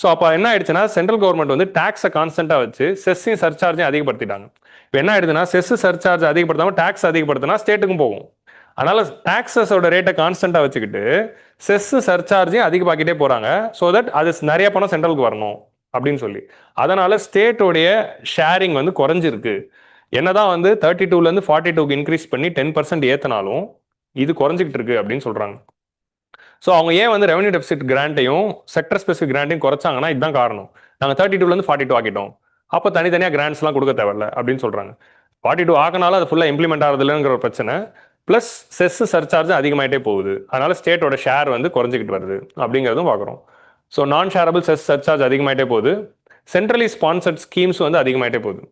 ஸோ அப்போ என்ன ஆயிடுச்சுன்னா, சென்ட்ரல் கவர்மெண்ட் வந்து டேக்ஸை கான்ஸ்டன்ட்டாக வச்சு செஸ்ஸையும் சர்சார்ஜையும் அதிகப்படுத்திட்டாங்க. இப்போ என்ன ஆயிடுதுன்னா, செஸ் சர்சார்ஜ் அதிகப்படுத்தாமல் டேக்ஸ் அதிகப்படுத்தினா ஸ்டேட்டுக்கும் போகும். அதனால டேக்ஸஸோட ரேட்டை கான்ஸ்டன்ட்டாக வச்சுக்கிட்டு செஸ் சர்சார்ஜையும் அதிகமாக்கிட்டே போகிறாங்க. ஸோ தட் அது நிறைய பணம் சென்ட்ரலுக்கு வரணும் அப்படின்னு சொல்லி. அதனால ஸ்டேட்டோடைய ஷேரிங் வந்து குறைஞ்சிருக்கு. என்னதான் வந்து 32லேருந்து 42க்கு இன்க்ரீஸ் பண்ணி 10% ஏற்றினாலும் இது குறைஞ்சிக்கிட்டு இருக்கு அப்படின்னு சொல்கிறாங்க. ஸோ அவங்க ஏன் வந்து ரெவன்யூ டெபிசிட் கிராண்ட்டையும் செக்டர் ஸ்பெசிஃபிக் கிராண்ட்டையும் குறைச்சாங்கன்னா இதுதான் காரணம். நாங்கள் 32லேருந்து 42 ஆக்கிட்டோம், அப்போ தனித்தனியாக கிராண்ட்ஸ்லாம் கொடுக்க தேவையில்ல அப்படின்னு சொல்கிறாங்க. 42 ஆக்கினாலும் அது ஃபுல்லாக இம்ப்ளிமெண்ட் ஆகிறதுலங்கிற ஒரு பிரச்சனை, ப்ளஸ் செஸ் சர்சார்ஜ் அதிகமாகிட்டே போகுது. அதனால ஸ்டேட்டோட ஷேர் வந்து குறைஞ்சிக்கிட்டு வருது அப்படிங்கிறதும் பார்க்குறோம். ஸோ நான் ஷேரபிள் செஸ் சர்சார்ஜ் அதிகமாகிட்டே போகுது. சென்ட்ரலி ஸ்பான்சர்ட் ஸ்கீம்ஸ் வந்து அதிகமாகிட்டே போகுது.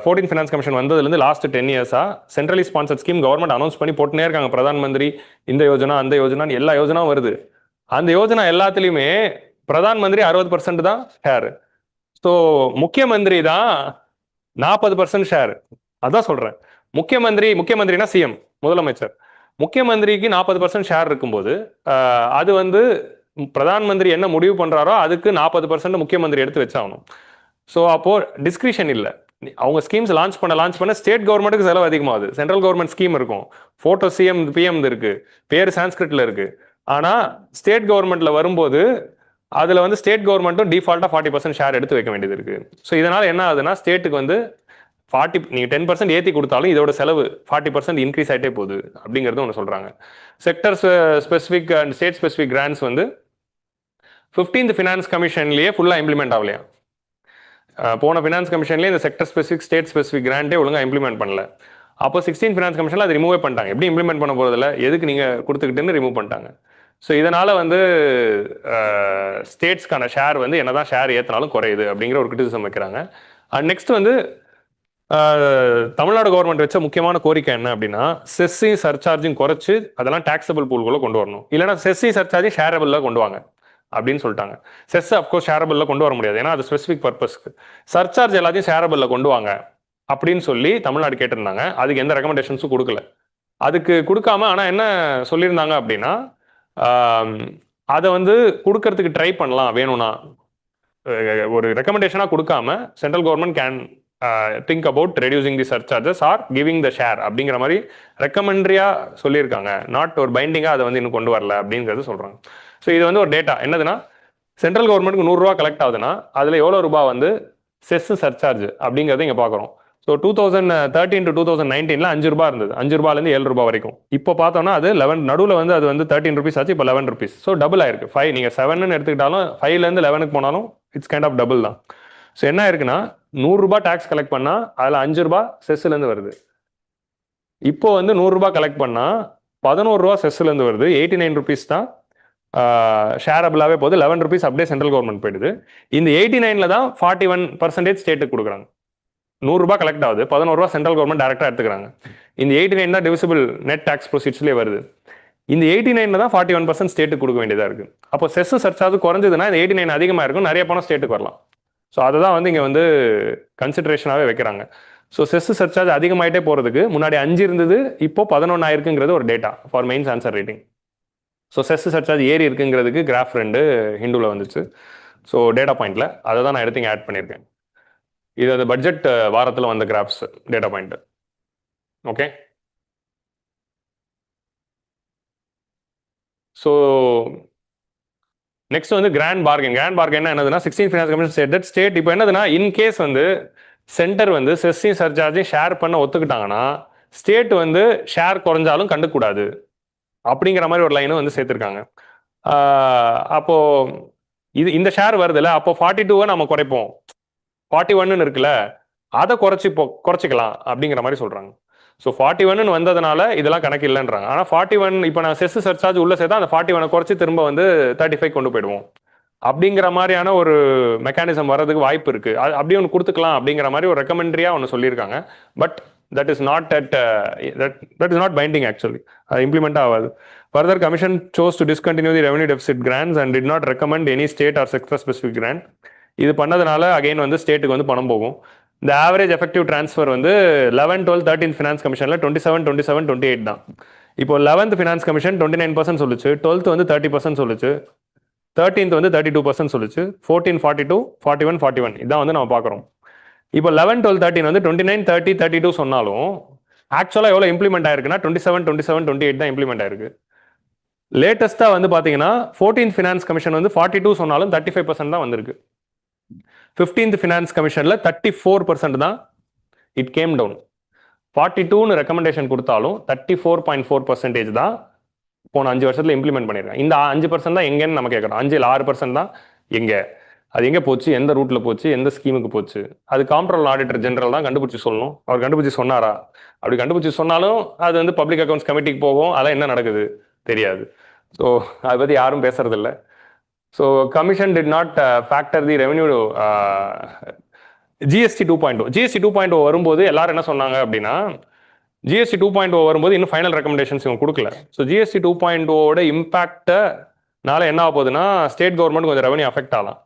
14th ஃபினான்ஸ் கமிஷன் வந்ததுலேருந்து லாஸ்ட் 10 இயர்ஸாக centrally sponsored scheme government announce பண்ணி போட்டுனே இருக்காங்க. பிரதான் மந்திரி இந்த யோஜனா அந்த யோஜனான்னு எல்லா யோஜனாவும் வருது. அந்த யோஜனா எல்லாத்துலேயுமே பிரதான் மந்திரி 60% தான் ஷேர். ஸோ முக்கியமந்திரி தான் 40% ஷேர். அதான் சொல்றேன். முக்கியமந்திரினா சிஎம், முதலமைச்சர். முக்கியமந்திரிக்கு 40% ஷேர் இருக்கும்போது அது வந்து பிரதான் மந்திரி என்ன முடிவு பண்றாரோ அதுக்கு 40% முக்கியமந்திரி எடுத்து வச்சாகணும். ஸோ அப்போ டிஸ்கிரிஷன் இல்லை. அவங்க ஸ்கீம்ஸ் லான்ச் பண்ண ஸ்டேட் கவர்மெண்ட்டுக்கு செலவு அதிகமாகுது. சென்ட்ரல் கவர்மெண்ட் ஸ்கீம் இருக்கும், போட்டோ சிஎம் பிஎம் இருக்கு, பேர் சான்ஸ்கிரிட்ல இருக்கு. ஆனா ஸ்டேட் கவர்மெண்ட்ல வரும்போது அதுல வந்து ஸ்டேட் கவர்மெண்ட்டும் டிஃபால்ட்டா 40% ஷேர் எடுத்து வைக்க வேண்டியது இருக்கு. ஸோ இதனால என்ன ஆகுதுன்னா ஸ்டேட்டுக்கு வந்து 40 நீங்க 10% ஏற்றி கொடுத்தாலும் இதோட செலவு 40% இன்க்ரீஸ் ஆகிட்டே போகுது அப்படிங்கிறது ஒன்று சொல்றாங்க. Sector specific and state specific grants வந்து 15th ஃபினான்ஸ் கமிஷன்லேயே ஃபுல்லாக இம்ப்ளிமெண்ட் ஆகலையா. போன ஃபினான்ஸ் கமிஷன்லேயே இந்த sector specific state specific Grande ஒழுங்காக இம்ப்ளிமெண்ட் பண்ணல. அப்போ 16th ஃபினான்ஸ் கமிஷனில் அது ரிமூவே பண்ணிட்டாங்க. எப்படி இம்ப்ளிமெண்ட் பண்ண போகிறதில்ல, எதுக்கு நீங்கள் கொடுத்துக்கிட்டுன்னு ரிமூவ் பண்ணிட்டாங்க. ஸோ இதனால் வந்து ஸ்டேட்ஸ்க்கான ஷேர் வந்து என்னதான் ஷேர் ஏற்றினாலும் குறையுது அப்படிங்கிற ஒரு கிரிட்டிசிசம் வைக்கிறாங்க. அண்ட் நெக்ஸ்ட் வந்து தமிழ்நாடு கவர்மெண்ட் வச்ச முக்கியமான கோரிக்கை என்ன அப்படின்னா, செஸ்ஸையும் சர்சார்ஜும் குறைச்சு அதெல்லாம் டாக்ஸபிள் பூல்குள்ள கொண்டு வரணும், இல்லைனா செஸ்ஸையும் சர்சார்ஜையும் ஷேரபிளில் கொண்டு வாங்க அப்படின்னு சொல்லிட்டாங்க. செஸ் அப்கோர்ஸ் ஷேரபிளில் கொண்டு வர முடியாது, ஏன்னா அது ஸ்பெசிஃபிக் பர்பஸ்க்கு. சர்சார்ஜ் எல்லாத்தையும் ஷேரபிளில் கொண்டு வாங்க அப்படின்னு சொல்லி தமிழ்நாடு கேட்டிருந்தாங்க. அதுக்கு எந்த ரெக்கமெண்டேஷன்ஸும் கொடுக்கல. அதுக்கு கொடுக்காம ஆனால் என்ன சொல்லியிருந்தாங்க அப்படின்னா, அதை வந்து கொடுக்கறதுக்கு ட்ரை பண்ணலாம் வேணும்னா, ஒரு ரெக்கமெண்டேஷனாக கொடுக்காம central government can think about reducing the surcharges are giving the share அப்படிங்கிற மாதிரி ரெக்கமெண்ட்ரியா சொல்லியிருக்காங்க. நாட் ஒரு பைண்டிங்காக அதை வந்து இன்னும் கொண்டு வரல அப்படிங்கிறது சொல்கிறாங்க. ஸோ இது வந்து ஒரு டேட்டா என்னதுன்னா, சென்ட்ரல் கவர்மெண்ட்டுக்கு 100 ரூபா கலெக்ட் ஆகுதுன்னா அதில் எவ்வளோ ரூபா வந்து செஸ் சர்சார்ஜ் அப்படிங்கிறத இங்கே பார்க்குறோம். ஸோ 2013 to 2019 5 ரூபா இருந்தது, 5 ரூபாயிலேருந்து 7 ரூபா வரைக்கும். இப்போ பார்த்தோம்னா அது 11 நடுவில் வந்து அது வந்து 13 rupees ஆச்சு, இப்போ 11 rupees. ஸோ டபுள் ஆயிருக்கு. 5 நீங்கள் 7ன்னு எடுத்துக்கிட்டாலும் 5லேருந்து 11க்கு போனாலும் இட்ஸ் கைண்ட் ஆஃப் டபுள் தான். ஸோ என்ன இருக்குன்னா, 100 ரூபாய் டேக்ஸ் கலெக்ட் பண்ணா அதில் 5 ரூபாய் செஸ்லேருந்து வருது. இப்போ வந்து 100 ரூபாய் கலெக்ட் பண்ணா 11 ரூபா செஸ்லேருந்து வருது. 89 rupees தான் ஷேரபிளாகவே போகுது. 11 rupees அப்படியே சென்ட்ரல் கவர்மெண்ட் போயிடுது. இந்த 89ல தான் 41% ஸ்டேட்டுக்கு கொடுக்குறாங்க. 100 ரூபாய் கலெக்ட் ஆகுது, 11 ரூபா சென்ட்ரல் கவர்மெண்ட் டேரக்டாக எடுத்துக்கிறாங்க. இந்த 89 தான் டிவிசிபிள் நெட் டேக்ஸ் ப்ரொசீட்ஸ்லேயே வருது. இந்த 89ல தான் 41% ஸ்டேட்டுக்கு கொடுக்க வேண்டியதாக இருக்கு. அப்போ செஸ் சர்சார்ஜ் குறைஞ்சதுன்னா இந்த 89 அதிகமாக இருக்கும், நிறைய பணம் ஸ்டேட்டுக்கு வரலாம். ஸோ அதை தான் வந்து இங்கே வந்து கன்சிடரேஷனாகவே வைக்கிறாங்க. ஸோ செஸ் சர்சார்ஜ் அதிகமாகிட்டே போகிறதுக்கு முன்னாடி 5 இருந்தது, இப்போ 11 ஆயிருக்குங்கிறது ஒரு data for mains answer rating. So chess surcharge ஏறி இருக்குங்கிறதுக்கு கிராஃப் 2 ஹிந்துவில் வந்துச்சு. ஸோ டேட்டா பாயிண்ட்ல அதை தான் நான் எடுத்து இங்கே ஆட் பண்ணியிருக்கேன். இது அந்த பட்ஜெட் வாரத்தில் வந்த graphs data point. Okay, so next வந்து கிராண்ட் பார்கென். கிராண்ட் பார்கென் என்னதுன்னா, 16th finance commission state that state இப்போ என்னதுன்னா, இன்கேஸ் வந்து சென்டர் வந்து செஸ்ஸையும் சர்சார்ஜையும் ஷேர் பண்ண ஒத்துக்கிட்டாங்கன்னா ஸ்டேட் வந்து ஷேர் குறைஞ்சாலும் கண்டுக்கூடாது அப்படிங்கிற மாதிரி ஒரு லைனும் வந்து சேர்த்துருக்காங்க. அப்போ இந்த ஷேர் வருதுல்ல, அப்போ 42 நம்ம குறைப்போம், 41 இருக்குல்ல அதை குறைச்சிக்கலாம் அப்படிங்கிற மாதிரி சொல்றாங்க. ஸோ 41 வந்ததுனால இதெல்லாம் கணக்கு இல்லைன்றாங்க. ஆனால் 41 இப்போ நான் செஸ் சர்சார்ஜ் உள்ள சேர்த்தா அந்த 41 குறைச்சி திரும்ப வந்து 35 கொண்டு போயிடுவோம் அப்படிங்கிற மாதிரியான ஒரு மெக்கானிசம் வர்றதுக்கு வாய்ப்பு இருக்கு. அப்படி ஒன்று கொடுத்துக்கலாம் அப்படிங்கிற மாதிரி ஒரு ரெக்கமெண்ட்ரியா ஒன்று சொல்லியிருக்காங்க. But that is not binding actually. அது இம்ப்ளிமெண்ட் ஆகாது. Further, Commission chose to discontinue the revenue deficit grants and did not recommend any state or sector specific grant. இது பண்ணதுனால அகைன் வந்து ஸ்டேட்டுக்கு வந்து பணம் போகும். இந்த ஆவரேஜ் எஃபெக்டிவ் ட்ரான்ஸ்ஃபர் வந்து 11, 12, 13 ஃபினான்ஸ் கமிஷனில் 27, 27, 28 தான். இப்போ 11th ஃபினான்ஸ் கமிஷன் 29% சொல்லுச்சு, 12th வந்து 30% சொல்லுச்சு, 13th வந்து 32% சொல்லுச்சு, 14, 42, 41, 41 இதான் வந்து நம்ம பார்க்குறோம். இப்போ 11, 12, 13 வந்து 29, 30, 32 சொன்னாலும் ஆக்சுவலாக எவ்வளோ இம்ப்ளிமெண்ட் ஆயிருக்குன்னா 27, 27, 28 தான் இம்ப்ளிமெண்ட் ஆயிருக்கு. லேட்டஸ்ட்டாக வந்து பார்த்தீங்கன்னா 14th ஃபினான்ஸ் கமிஷன் வந்து 42 சொன்னாலும் 35% தான் வந்திருக்கு. 15th ஃபினான்ஸ் கமிஷனில் 34% தான் இட் கேம் டவுன். 42ன்னு ரெக்கமெண்டேஷன் கொடுத்தாலும் 34.4% தான் போன 5 வருஷத்தில் இம்ப்ளிமெண்ட் பண்ணியிருக்காங்க. இந்த 5% தான் எங்கேன்னு நம்ம கேட்குறோம். 5 இல்லை 6% தான் எங்கே, அது எங்கே போச்சு, எந்த ரூட்டில் போச்சு, எந்த ஸ்கீமுக்கு போச்சு, அது காம்ப்ட்ரோல் ஆடிட்டர் ஜெனரல் தான் கண்டுபிடிச்சி சொல்லணும். அவர் கண்டுபிடிச்சி சொன்னாரா? அப்படி கண்டுபிடிச்சி சொன்னாலும் அது வந்து பப்ளிக் அக்கௌண்ட்ஸ் கமிட்டிக்கு போகும், அதெல்லாம் என்ன நடக்குது தெரியாது. ஸோ அதை பற்றி யாரும் பேசுறதில்ல. So commission did not factor the revenue. GST 2.0 GST 2.0 வரும்போது எல்லாரும் என்ன சொன்னாங்க அப்படின்னா, ஜிஎஸ்டி 2.0 வரும்போது இன்னும் ஃபைனல் ரெக்கமெண்டேஷன்ஸ் இவங்க கொடுக்கல. ஸோ ஜிஎஸ்டி 2.0 இம்பாக்டை நாளை என்ன ஆக போகுதுன்னா ஸ்டேட் கவர்மெண்ட் கொஞ்சம் ரெவன்யூ அஃபெக்ட் ஆகலாம்.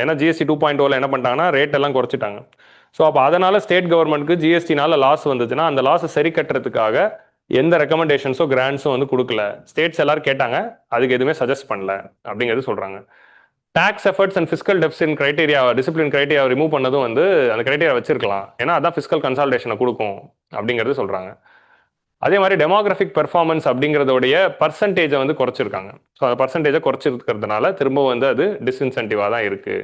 ஏன்னா ஜிஎஸ்டி 2.0 என்ன பண்ணிட்டாங்கன்னா ரேட் எல்லாம் குறைச்சிட்டாங்க. ஸோ அப்போ அதனால ஸ்டேட் கவர்மெண்ட்டுக்கு ஜிஎஸ்டினால லாஸ் வந்துச்சுன்னா அந்த லாஸை சரி கட்டுறதுக்காக எந்த ரெக்கமெண்டேஷன்ஸோ கிராண்ட்ஸோ வந்து கொடுக்கல. ஸ்டேட்ஸ் எல்லாரும் கேட்டாங்க, அதுக்கு எதுவுமே சஜஸ்ட் பண்ணல அப்படிங்கிறது சொல்றாங்க. Tax efforts and fiscal deficit criteria discipline criteria remove பண்ணதும் வந்து அந்த கிரைட்டீரியா வச்சிருக்கலாம், ஏன்னா அதான் ஃபிஸ்கல் கன்சால்டேஷனை கொடுக்கும் அப்படிங்கிறது சொல்றாங்க. அதே மாதிரி டெமோகிராஃபிக் பெர்ஃபார்மன்ஸ் அப்படிங்கிறதோடைய பர்சன்டேஜை வந்து குறைச்சிருக்காங்க. ஸோ அந்த பர்சன்டேஜை குறைச்சிருக்கிறதுனால திரும்ப வந்து அது டிஸ்இன்சென்டிவாக தான் இருக்கு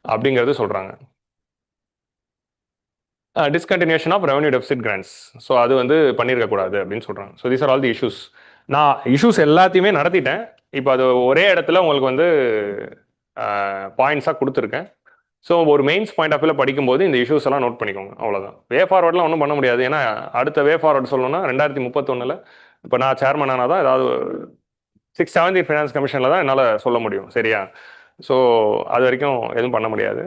அப்படிங்கிறது சொல்றாங்க. Discontinuation of revenue deficit grants, so அது வந்து பண்ணியிருக்க கூடாது அப்படின்னு சொல்றாங்க. So these are all the issues. நான் இஷ்யூஸ் எல்லாத்தையுமே நடத்திட்டேன். இப்போ அது ஒரே இடத்துல உங்களுக்கு வந்து பாயிண்ட்ஸாக கொடுத்துருக்கேன். ஸோ ஒரு மெயின்ஸ் பாயிண்ட் ஆஃப் வியூவில் படிக்கும்போது இந்த இஷ்யூஸ் எல்லாம் நோட் பண்ணிக்கோங்க, அவ்வளோதான். வே ஃபார்வர்ட்லாம் ஒன்றும் பண்ண முடியாது, ஏன்னா அடுத்த வே ஃபார்வர்ட் சொல்லணும்னா 2031 இப்போ நான் சேர்மன் ஆனால் தான் ஏதாவது 6th 7th ஃபைனான்ஸ் கமிஷனில் தான் என்னால் சொல்ல முடியும், சரியா? ஸோ அது வரைக்கும் எதுவும் பண்ண முடியாது.